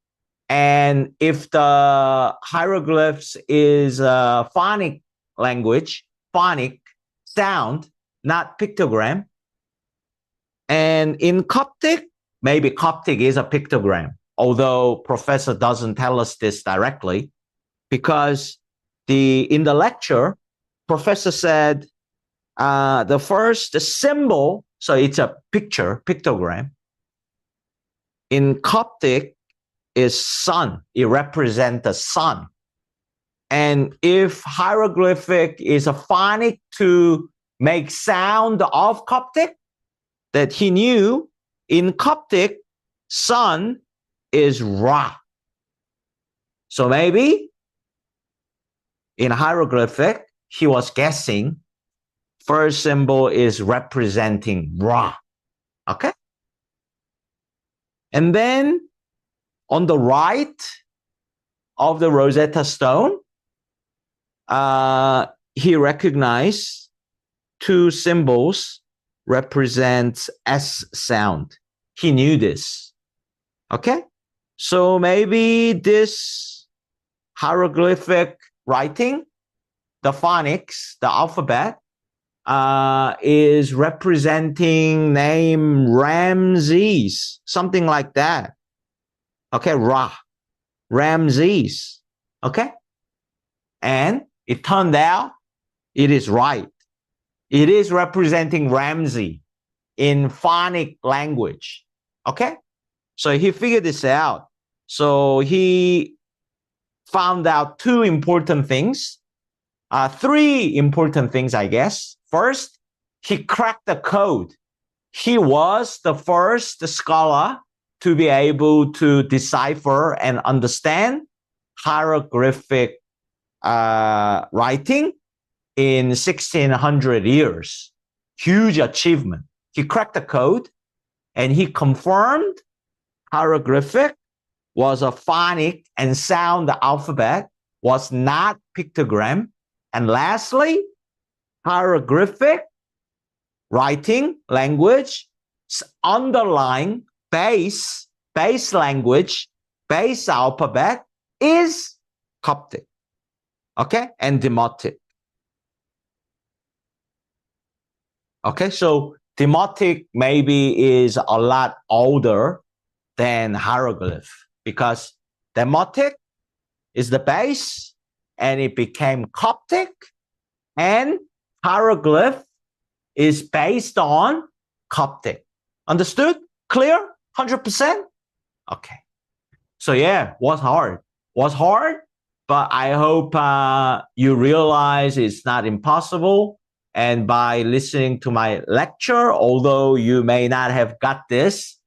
And if the hieroglyphs is a phonic language, phonic sound, not pictogram. And in Coptic, maybe Coptic is a pictogram, although professor doesn't tell us this directly, because in the lecture, professor said the first symbol, so it's a picture, pictogram. In Coptic is sun. It represents the sun. And if hieroglyphic is a phonic to make sound of Coptic, that he knew in Coptic, sun is Ra. So maybe in hieroglyphic, he was guessing first symbol is representing Ra. Okay? And then on the right of the Rosetta Stone, he recognized two symbols represents S sound. He knew this. Okay? So maybe this hieroglyphic writing, the phonics, the alphabet, is representing name Ramses, something like that. Okay, Ra, Ramses. Okay? And it turned out it is right. It is representing Ramsey in phonic language. Okay? So he figured this out. So he found out two important things, three important things, I guess. First, he cracked the code. He was the first scholar to be able to decipher and understand hieroglyphic writing in 1600 years. Huge achievement. He cracked the code and he confirmed hieroglyphic was a phonic and sound alphabet, was not pictogram. And lastly, hieroglyphic writing language underlying base language, base alphabet is Coptic. Okay? And Demotic. Okay, so Demotic maybe is a lot older than hieroglyph because Demotic is the base and it became Coptic, and hieroglyph is based on Coptic. Understood? Clear? 100%? Okay. So yeah, was hard. Was hard, but I hope you realize it's not impossible. And by listening to my lecture, although you may not have got this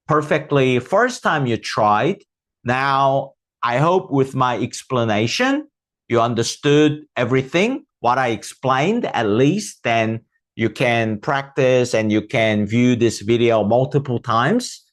perfectly first time you tried, now I hope with my explanation, you understood everything, what I explained at least, then you can practice and you can view this video multiple times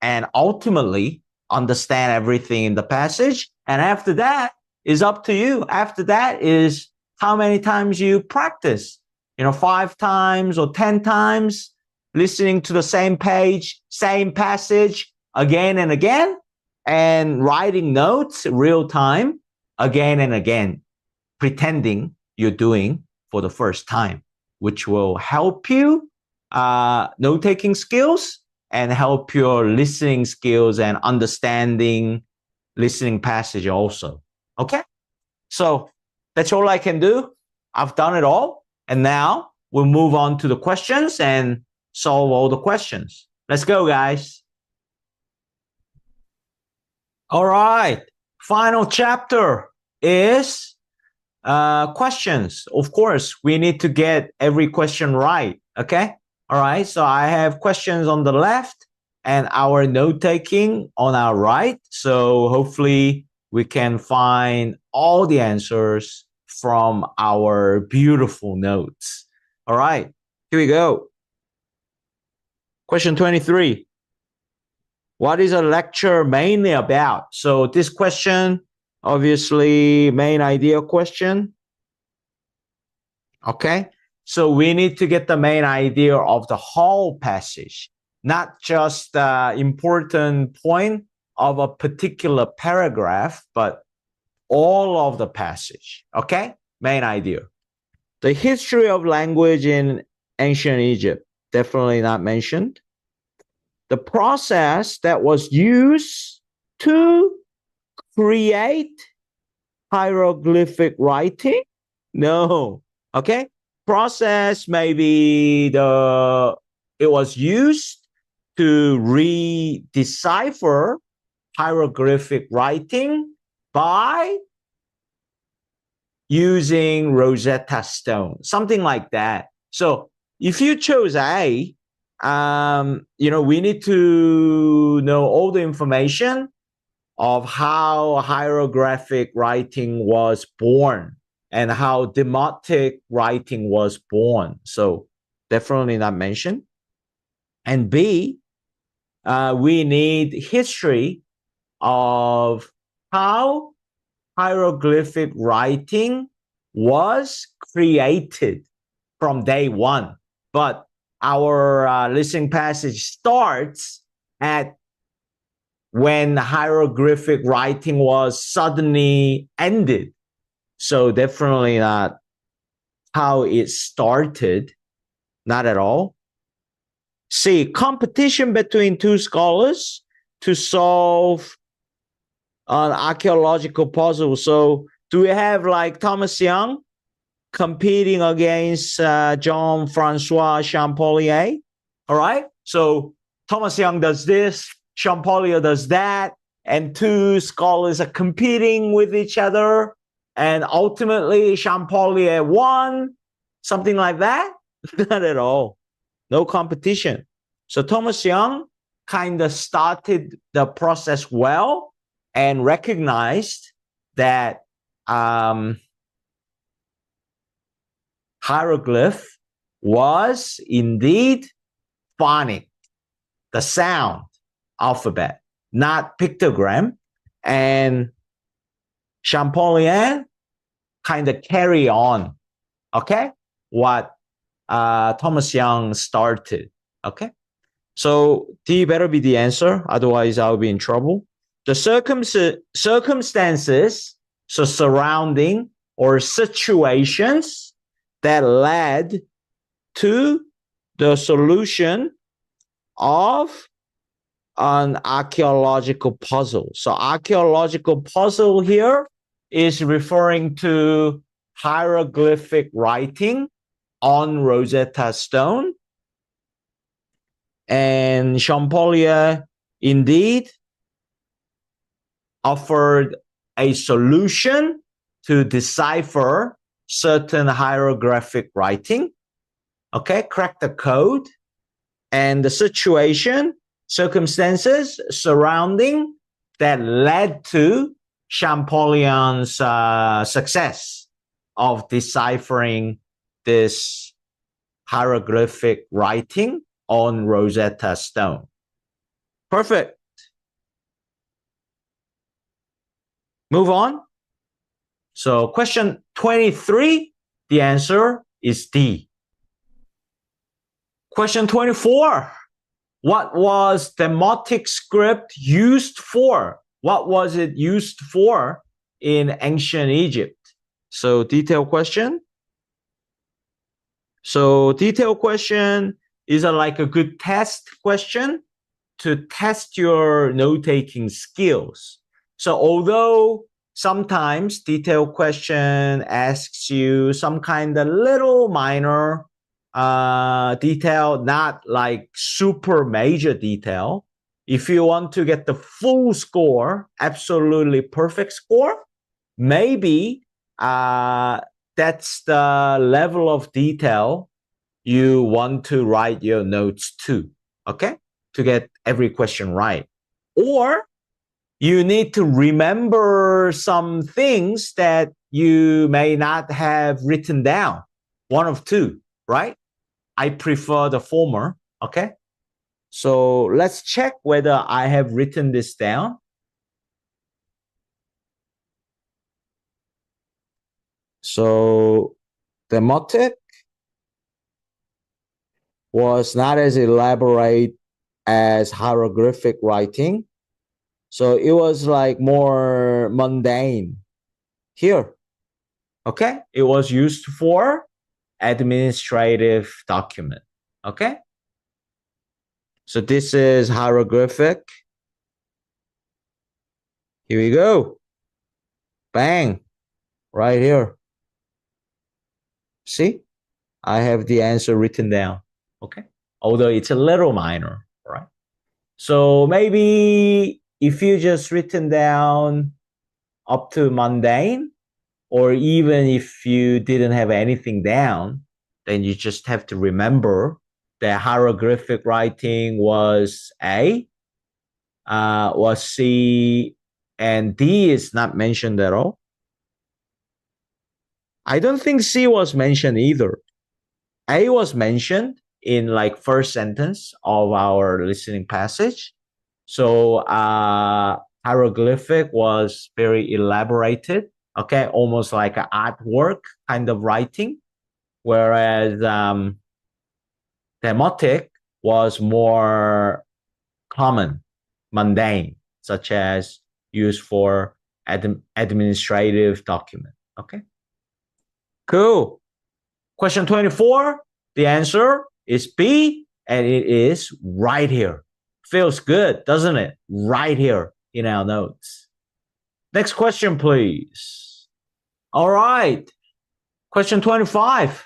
and ultimately understand everything in the passage. And after that is up to you. After that is how many times you practice. 5 times or 10 times, listening to the same page, same passage again and again, and writing notes real time again and again, pretending you're doing for the first time, which will help you note-taking skills and help your listening skills and understanding listening passage also. Okay? So that's all I can do. I've done it all. And now we'll move on to the questions and solve all the questions. Let's go, guys. All right. Final chapter is questions. Of course, we need to get every question right. Okay? All right. So I have questions on the left and our note-taking on our right. So hopefully we can find all the answers from our beautiful notes. All right, here we go. Question 23. What is a lecture mainly about? So this question, obviously, main idea question. Okay, so we need to get the main idea of the whole passage, not just the important point of a particular paragraph, but all of the passage. Okay? Main idea. The history of language in ancient Egypt, definitely not mentioned. The process that was used to create hieroglyphic writing? No. Okay? Process maybe it was used to decipher hieroglyphic writing by using Rosetta Stone, something like that. So if you chose A, we need to know all the information of how hieroglyphic writing was born and how demotic writing was born. So definitely not mentioned. And B, we need history of how hieroglyphic writing was created from day one. But our listening passage starts at when hieroglyphic writing was suddenly ended. So definitely not how it started, not at all. C, competition between two scholars to solve an archaeological puzzle. So do we have like Thomas Young competing against Jean-Francois Champollion? All right. So Thomas Young does this, Champollion does that, and two scholars are competing with each other, and ultimately Champollion won, something like that? Not at all. No competition. So Thomas Young kind of started the process well and recognized that hieroglyph was indeed phonic, the sound alphabet, not pictogram. And Champollion kind of carry on, okay, what Thomas Young started, okay? So D better be the answer, otherwise I'll be in trouble. The circumstances, so surrounding or situations that led to the solution of an archaeological puzzle. So archaeological puzzle here is referring to hieroglyphic writing on Rosetta Stone. And Champollion indeed offered a solution to decipher certain hieroglyphic writing. Okay, crack the code. And the circumstances surrounding that led to Champollion's success of deciphering this hieroglyphic writing on Rosetta Stone. Perfect. Move on. So question 23, the answer is D. Question 24, what was demotic script used for? What was it used for in ancient Egypt? So detailed question. So detailed question is like a good test question to test your note-taking skills. So although sometimes detailed question asks you some kind of little minor detail, not like super major detail. If you want to get the full score, absolutely perfect score, maybe that's the level of detail you want to write your notes to, okay? To get every question right. Or you need to remember some things that you may not have written down. One of two, right? I prefer the former, okay? So let's check whether I have written this down. So demotic was not as elaborate as hieroglyphic writing. So it was like more mundane here. Okay, it was used for administrative document. Okay, so this is hieroglyphic. Here we go. Bang, right here. See, I have the answer written down. Okay, although it's a little minor, right? So maybe if you just written down up to mundane, or even if you didn't have anything down, then you just have to remember that hieroglyphic writing was A, was C, and D is not mentioned at all. I don't think C was mentioned either. A was mentioned in like first sentence of our listening passage. So hieroglyphic was very elaborated, okay, almost like an artwork kind of writing, whereas demotic was more common, mundane, such as used for administrative document. Okay, cool. Question 24, the answer is B, and it is right here. Feels good, doesn't it? Right here in our notes. Next question, please. All right. Question 25.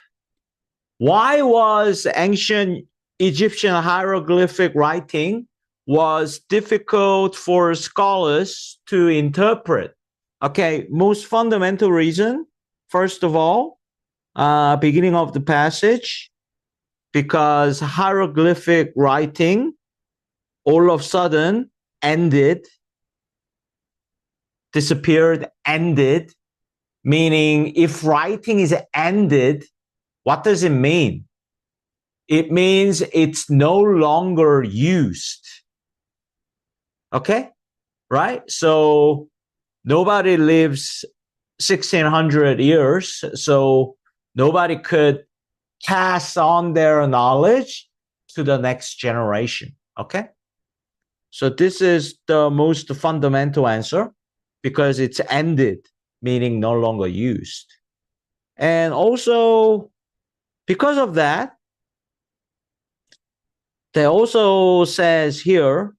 Why was ancient Egyptian hieroglyphic writing was difficult for scholars to interpret? Okay, most fundamental reason, first of all, beginning of the passage, because hieroglyphic writing all of a sudden ended, disappeared, ended, meaning if writing is ended, what does it mean? It means it's no longer used. Okay, right? So nobody lives 1600 years, so nobody could pass on their knowledge to the next generation. Okay, so this is the most fundamental answer, because it's ended, meaning no longer used. And also, because of that, they also says here,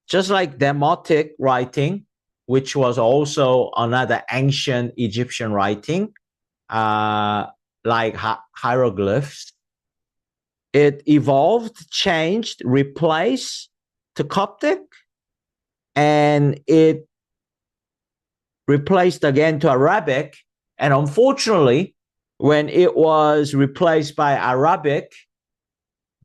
just like demotic writing, which was also another ancient Egyptian writing, like hieroglyphs, it evolved, changed, replaced to Coptic, and it replaced again to Arabic. And unfortunately, when it was replaced by Arabic,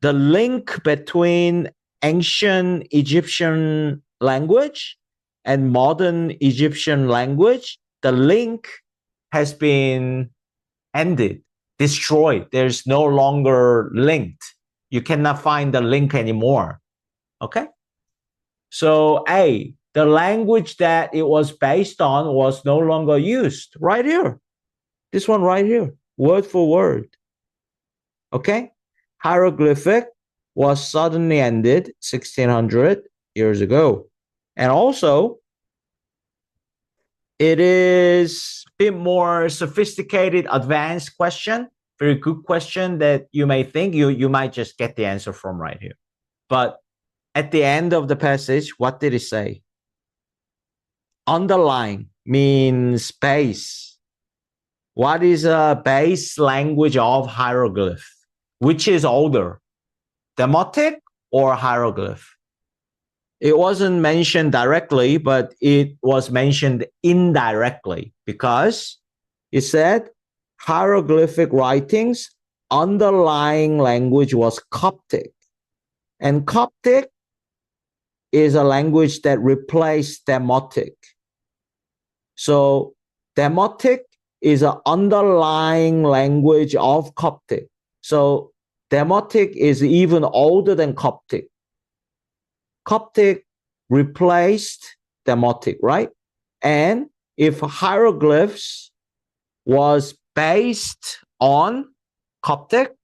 the link between ancient Egyptian language and modern Egyptian language, the link has been ended, destroyed. There's no longer linked. You cannot find the link anymore. Okay? So A, the language that it was based on was no longer used. Right here. This one right here. Word for word. Okay? Hieroglyphic was suddenly ended 1600 years ago. And also, it is a bit more sophisticated, advanced question. Very good question that you may think you might just get the answer from right here. But at the end of the passage, what did it say? Underlying means base. What is a base language of hieroglyph? Which is older, demotic or hieroglyph? It wasn't mentioned directly, but it was mentioned indirectly, because it said hieroglyphic writings, underlying language was Coptic. And Coptic is a language that replaced demotic. So demotic is an underlying language of Coptic. So demotic is even older than Coptic. Coptic replaced demotic, right? And if hieroglyphs was based on Coptic,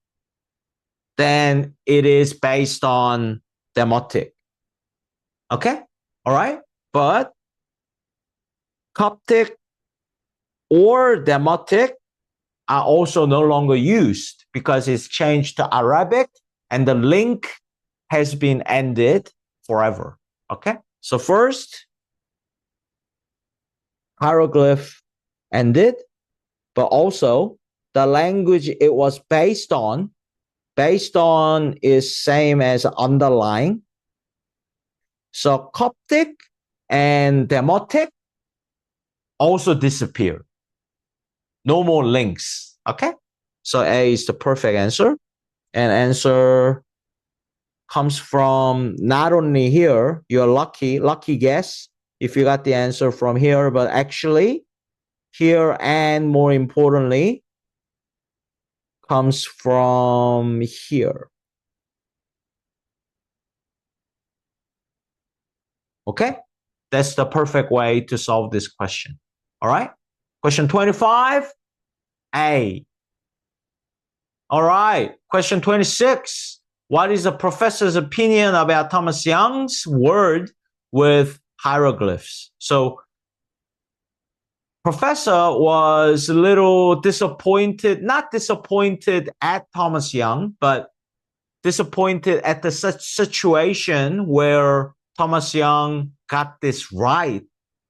then it is based on demotic. Okay? All right? but Coptic or Demotic are also no longer used because it's changed to Arabic and the link has been ended forever. Okay, so first, hieroglyph ended, but also the language it was based on is same as underlying. So Coptic and Demotic also disappear. No more links. Okay, so A is the perfect answer, and answer comes from not only here, you're lucky guess if you got the answer from here, but actually here, and more importantly, comes from here. Okay, that's the perfect way to solve this question. All right, question 25, A. All right, question 26. What is the professor's opinion about Thomas Young's word with hieroglyphs? So professor was a little disappointed, not disappointed at Thomas Young, but disappointed at the situation where Thomas Young got this right,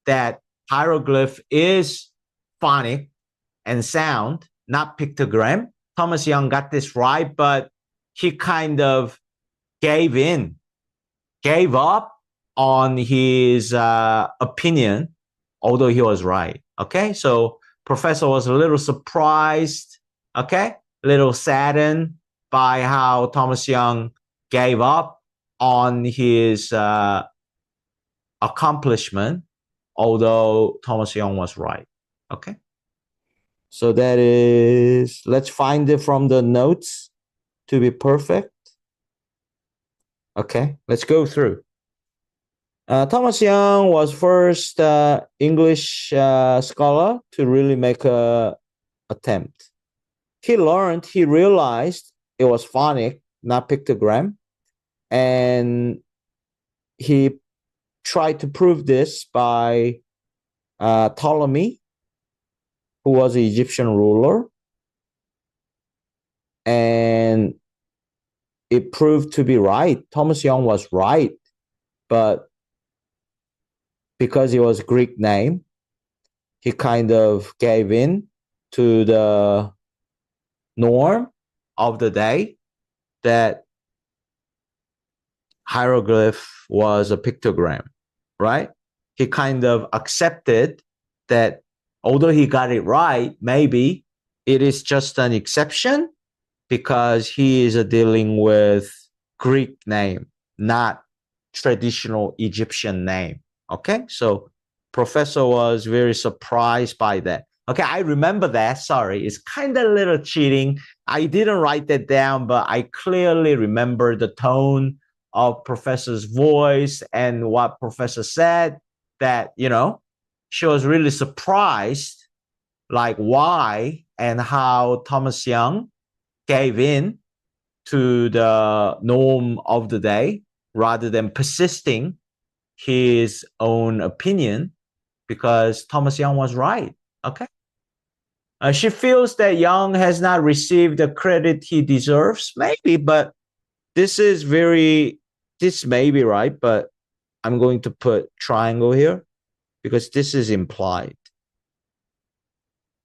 that hieroglyph is phonic and sound, not pictogram. Thomas Young got this right, but he kind of gave up on his opinion, although he was right. Okay, so professor was a little surprised, okay, a little saddened by how Thomas Young gave up on his accomplishment, although Thomas Young was right. Okay, so that is, let's find it from the notes to be perfect. Okay, let's go through. Thomas Young was first English scholar to really make a attempt. He realized it was phonic, not pictogram, and he tried to prove this by Ptolemy, who was an Egyptian ruler, and it proved to be right. Thomas Young was right, but because it was a Greek name, he kind of gave in to the norm of the day that hieroglyph was a pictogram, right? He kind of accepted that although he got it right, maybe it is just an exception because he is dealing with Greek name, not traditional Egyptian name. Okay, so professor was very surprised by that. Okay, I remember that. Sorry, it's kind of a little cheating. I didn't write that down, but I clearly remember the tone of professor's voice and what professor said, that, you know, she was really surprised, like why and how Thomas Young gave in to the norm of the day rather than persisting his own opinion, because Thomas Young was right. Okay. She feels that Young has not received the credit he deserves. Maybe, but this may be right, but I'm going to put triangle here because this is implied.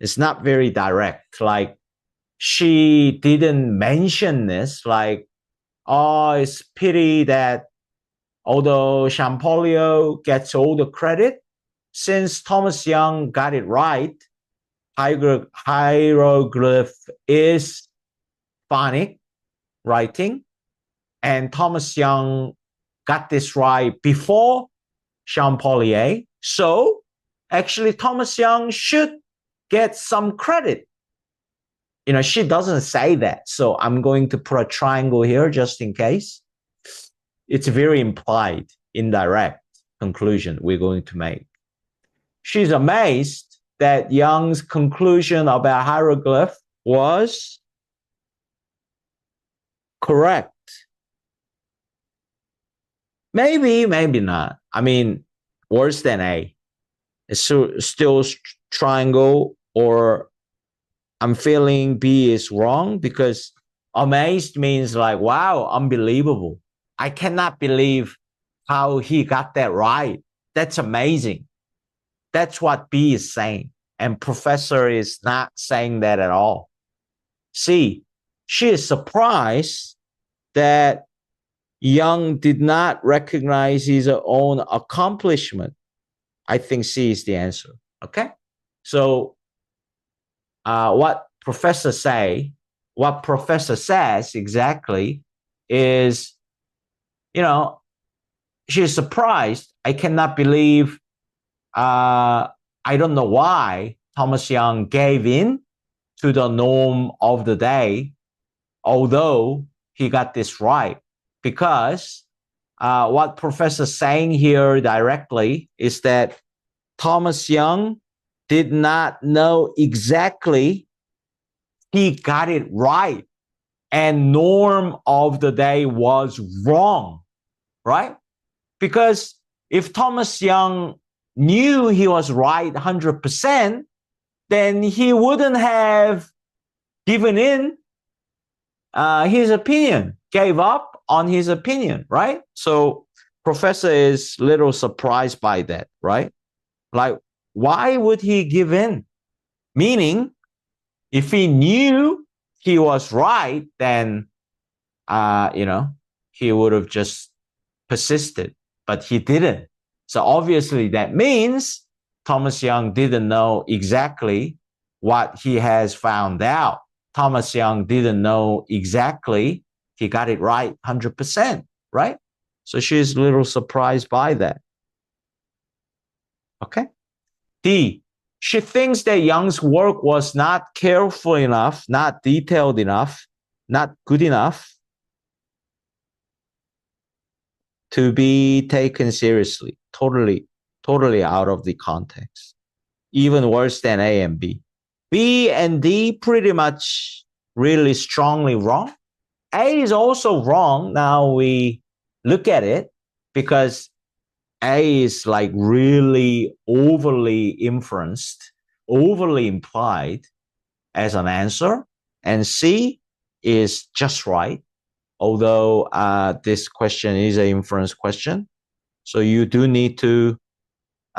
It's not very direct. Like, she didn't mention this, like, oh, it's pity that although Champollion gets all the credit, since Thomas Young got it right, hieroglyph is phonic writing, and Thomas Young got this right before Champollion. So actually Thomas Young should get some credit. You know, she doesn't say that. So I'm going to put a triangle here just in case. It's very implied, indirect conclusion we're going to make. She's amazed that Young's conclusion about hieroglyph was correct. Maybe, maybe not. I mean, worse than A? It's still triangle, or I'm feeling B is wrong? Because amazed means like, wow, unbelievable. I cannot believe how he got that right. That's amazing. That's what B is saying. And professor is not saying that at all. C, she is surprised that Young did not recognize his own accomplishment. I think C is the answer. Okay? So what professor says exactly is, she's surprised. I cannot believe, I don't know why Thomas Young gave in to the norm of the day, although he got this right. Because what professor's saying here directly is that Thomas Young did not know exactly he got it right, and norm of the day was wrong, right? Because if Thomas Young knew he was right 100%, then he wouldn't have given in his opinion, gave up on his opinion, right? So professor is a little surprised by that, right? Like, why would he give in? Meaning, if he knew he was right, then, he would have just persisted, but he didn't. So obviously that means Thomas Young didn't know exactly what he has found out. Thomas Young didn't know exactly he got it right 100%, right? So she's a little surprised by that. Okay. D, she thinks that Young's work was not careful enough, not detailed enough, not good enough to be taken seriously. Totally out of the context. Even worse than A and B. B and D pretty much really strongly wrong. A is also wrong. Now we look at it, because A is like really overly inferenced, overly implied as an answer. And C is just right, although this question is an inference question. So you do need to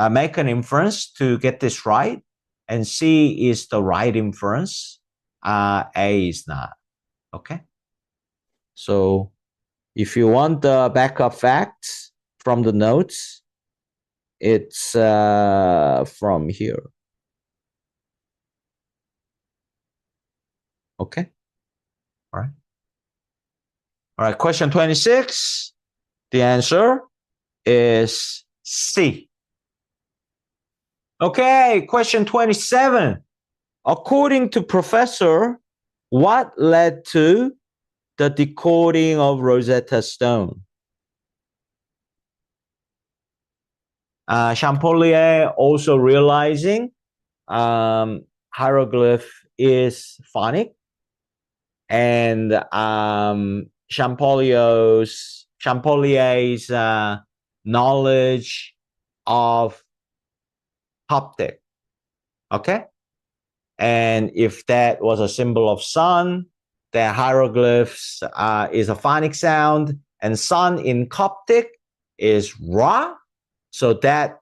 make an inference to get this right. And C is the right inference. A is not. Okay? So if you want the backup facts from the notes, it's from here. Okay? All right. All right, question 26. The answer is C. Okay, question 27. According to professor, what led to the decoding of Rosetta Stone? Champollion also realizing hieroglyph is phonic, and Champollion's knowledge of Coptic. Okay? And if that was a symbol of sun, then hieroglyphs is a phonic sound, and sun in Coptic is Ra. So that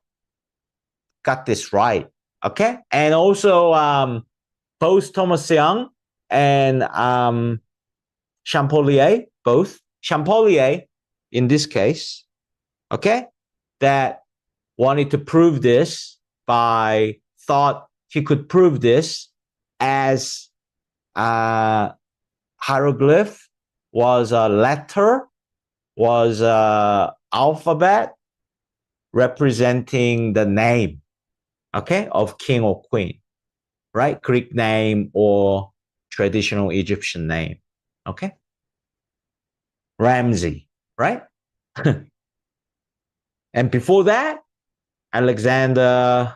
got this right. Okay? And also both Thomas Young and Champollion, both. Champollion, in this case, okay, that wanted to prove this thought he could prove this as hieroglyph was a letter, was a alphabet representing the name, okay, of king or queen, right? Greek name or traditional Egyptian name, okay? Ramsey, right? And before that, Alexander,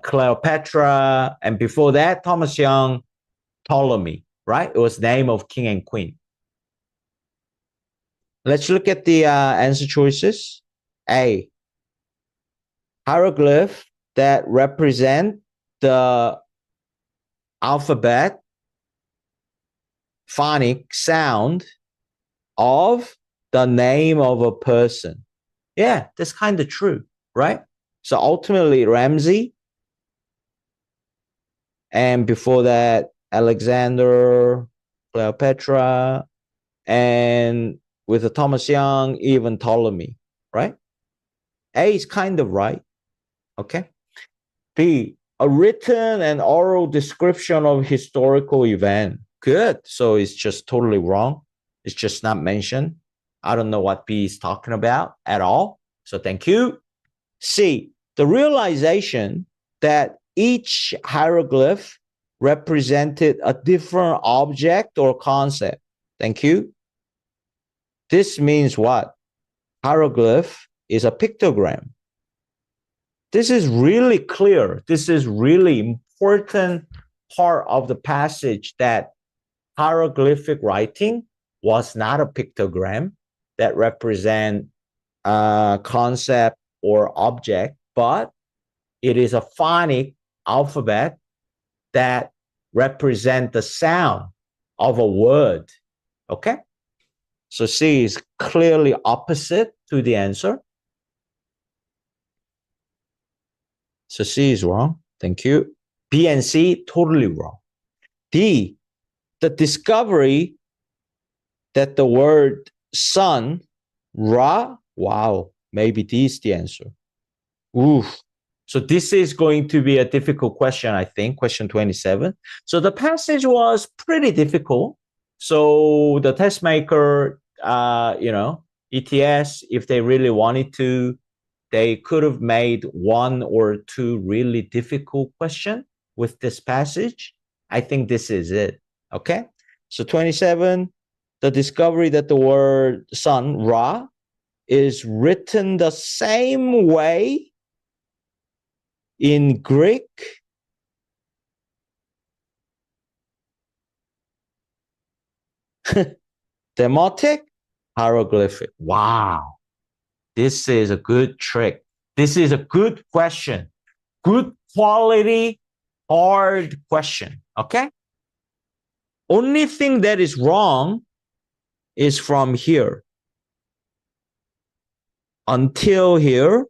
Cleopatra, and before that, Thomas Young, Ptolemy, right? It was name of king and queen. Let's look at the answer choices. A, hieroglyph that represent the alphabet phonic sound of the name of a person. Yeah, that's kind of true, right? So ultimately, Ramsey, and before that, Alexander, Cleopatra, and with the Thomas Young, even Ptolemy, right? A is kind of right, okay? B, a written and oral description of historical event. Good. So it's just totally wrong. It's just not mentioned. I don't know what B is talking about at all. So thank you. C, the realization that each hieroglyph represented a different object or concept. Thank you. This means what? Hieroglyph is a pictogram. This is really clear. This is really important part of the passage, that hieroglyphic writing was not a pictogram that represent a concept or object, but it is a phonic alphabet that represent the sound of a word. Okay? So C is clearly opposite to the answer. So C is wrong. Thank you. B and C, totally wrong. D, the discovery that the word sun, Ra, wow, maybe D is the answer. Oof. So this is going to be a difficult question, I think, question 27. So the passage was pretty difficult. So the test maker, ETS, if they really wanted to, they could have made one or two really difficult questions with this passage. I think this is it. Okay. So 27, the discovery that the word sun, Ra, is written the same way in Greek demotic hieroglyphic. Wow. This is a good trick. This is a good question. Good quality, hard question. Okay? Only thing that is wrong is from here until here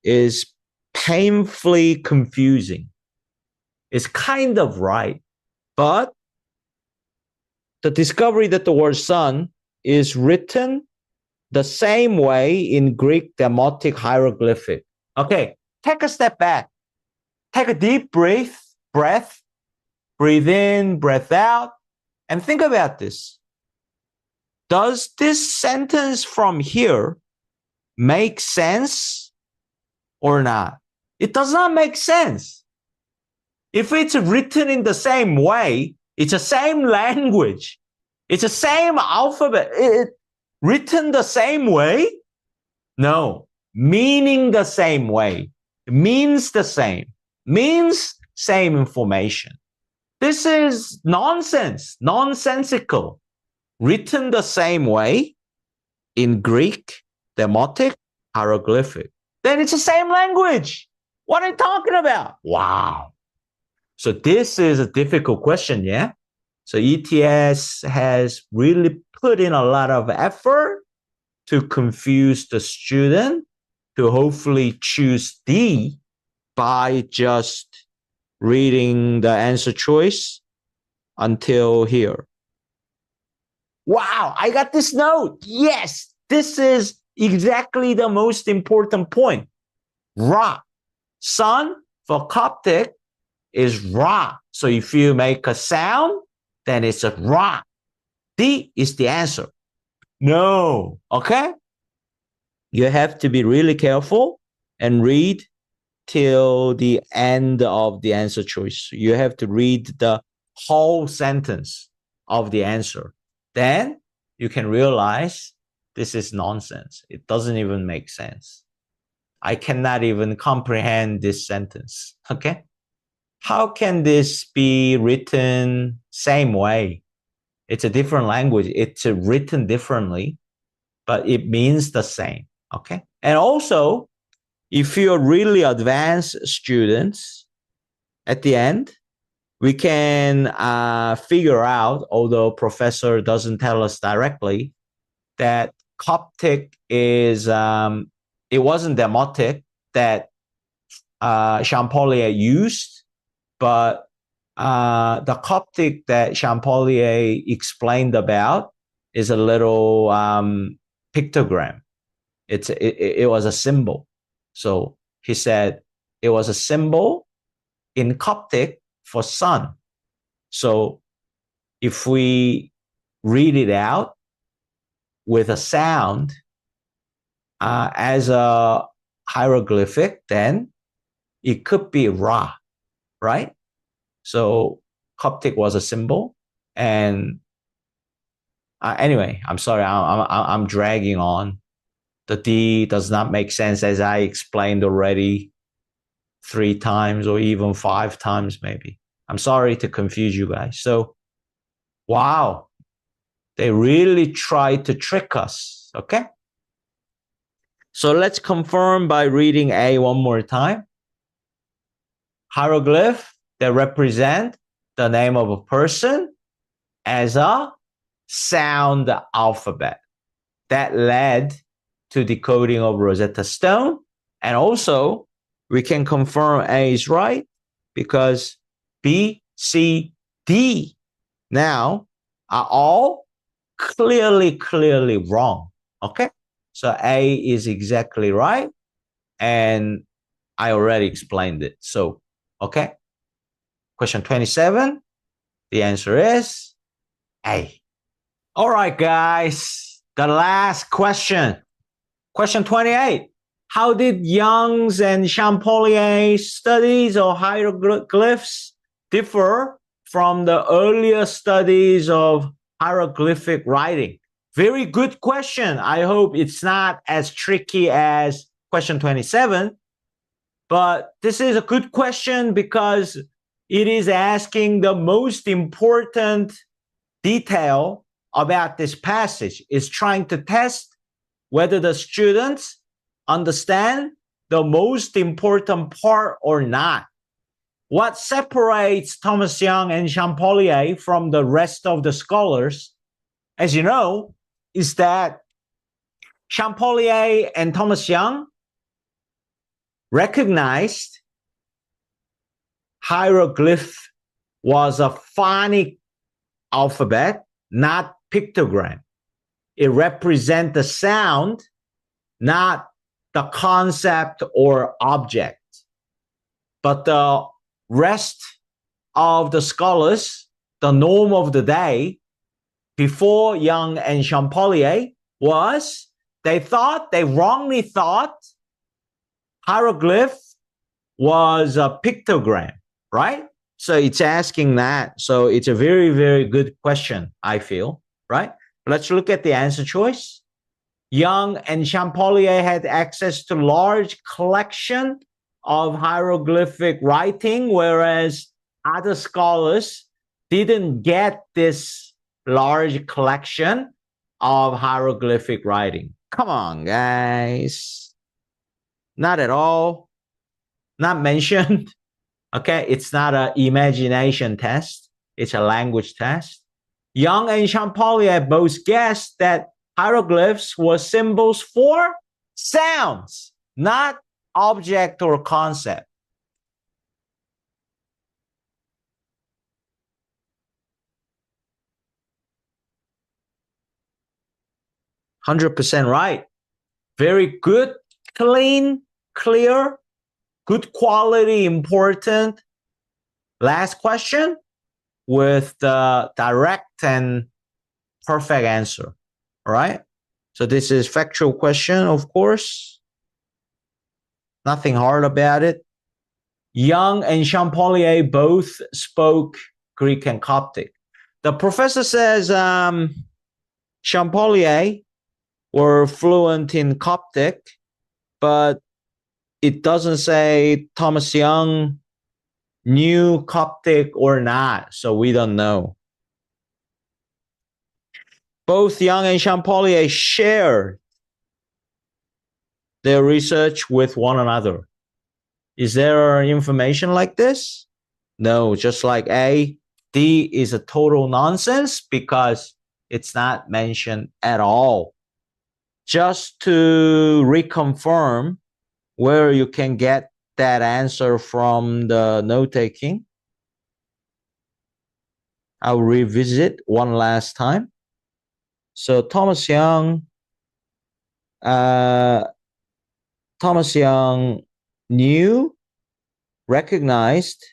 is painfully confusing. It's kind of right, but the discovery that the word sun is written the same way in Greek demotic hieroglyphic. Okay, take a step back. Take a deep breath, breathe in, breath out, and think about this. Does this sentence from here make sense or not? It does not make sense. If it's written in the same way, it's the same language, it's the same alphabet, written the same way? No, meaning the same way, means the same, means same information. This is nonsense, nonsensical. Written the same way in Greek, demotic, hieroglyphic. Then it's the same language. What are you talking about? Wow. So this is a difficult question, yeah? So ETS has really put in a lot of effort to confuse the student to hopefully choose D by just reading the answer choice until here. Wow, I got this note. Yes, this is exactly the most important point. Ra. Sun for Coptic is Ra. So if you make a sound, then it's a Ra. D is the answer. No, okay? You have to be really careful and read till the end of the answer choice. You have to read the whole sentence of the answer. Then you can realize this is nonsense. It doesn't even make sense. I cannot even comprehend this sentence, okay? How can this be written same way? It's a different language. It's written differently, but it means the same, okay? And also, if you're really advanced students, at the end, we can figure out, although professor doesn't tell us directly, that Coptic is, it wasn't Demotic that Champollion used, but the Coptic that Champollion explained about is a little pictogram. It was a symbol. So he said it was a symbol in Coptic for sun. So if we read it out with a sound as a hieroglyphic, then it could be Ra, right? So Coptic was a symbol. And anyway, I'm sorry, I'm dragging on. The D does not make sense, as I explained already 3 times or even 5 times maybe. I'm sorry to confuse you guys. So, wow, they really tried to trick us, okay? So let's confirm by reading A one more time. Hieroglyph that represent the name of a person as a sound alphabet. That led to decoding of Rosetta Stone. And also, we can confirm A is right because B, C, D now are all clearly wrong. Okay? So A is exactly right. And I already explained it. So, okay? Question 27, the answer is A. All right, guys. The last question. Question 28. How did Young's and Champollion's studies of hieroglyphs differ from the earlier studies of hieroglyphic writing? Very good question. I hope it's not as tricky as question 27, but this is a good question because it is asking the most important detail about this passage. It's trying to test whether the students understand the most important part or not. What separates Thomas Young and Champollion from the rest of the scholars, as you know, is that Champollion and Thomas Young recognized hieroglyph was a phonic alphabet, not pictogram. It represents the sound, not the concept or object. But the rest of the scholars, the norm of the day before Young and Champollion was they wrongly thought hieroglyph was a pictogram, right? So it's asking that. So it's a very good question, I feel, right? Let's look at the answer choice. Young and Champollion had access to large collection of hieroglyphic writing, whereas other scholars didn't get this large collection of hieroglyphic writing. Come on, guys. Not at all. Not mentioned. Okay, it's not an imagination test. It's a language test. Young and Champollion both guessed that hieroglyphs were symbols for sounds, not object or concept. "100% right. Very good, clean, clear, good quality, important. Last question with the direct and perfect answer. All right. So this is factual question, of course. Nothing hard about it. Young and Champollion both spoke Greek and Coptic. The professor says Champollion were fluent in Coptic, but it doesn't say Thomas Young knew Coptic or not, so we don't know. Both Young and Champollion shared their research with one another. Is there information like this? No, just like A, D is a total nonsense because it's not mentioned at all. Just to reconfirm where you can get that answer from the note-taking, I'll revisit one last time. So Thomas Young recognized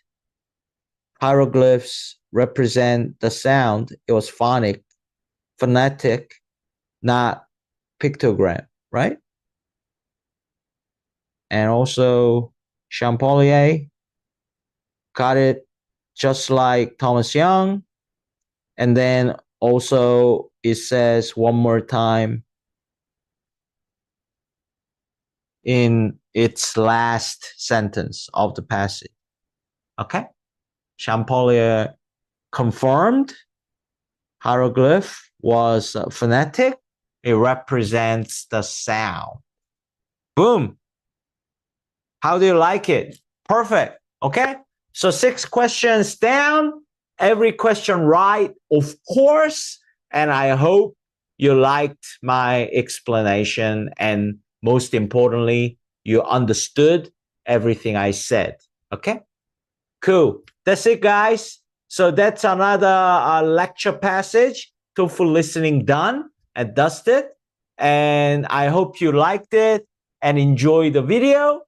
hieroglyphs represent the sound. It was phonetic, not pictogram, right? And also Champollion got it just like Thomas Young. And then also it says one more time in its last sentence of the passage. Okay? Champollion confirmed hieroglyph was phonetic. It represents the sound. Boom. How do you like it? Perfect. Okay? So 6 questions down. Every question right, of course. And I hope you liked my explanation. And most importantly, you understood everything I said. Okay? Cool. That's it, guys. So that's another lecture passage. TOEFL listening done and dusted. And I hope you liked it and enjoyed the video.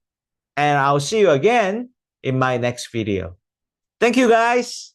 And I'll see you again in my next video. Thank you, guys.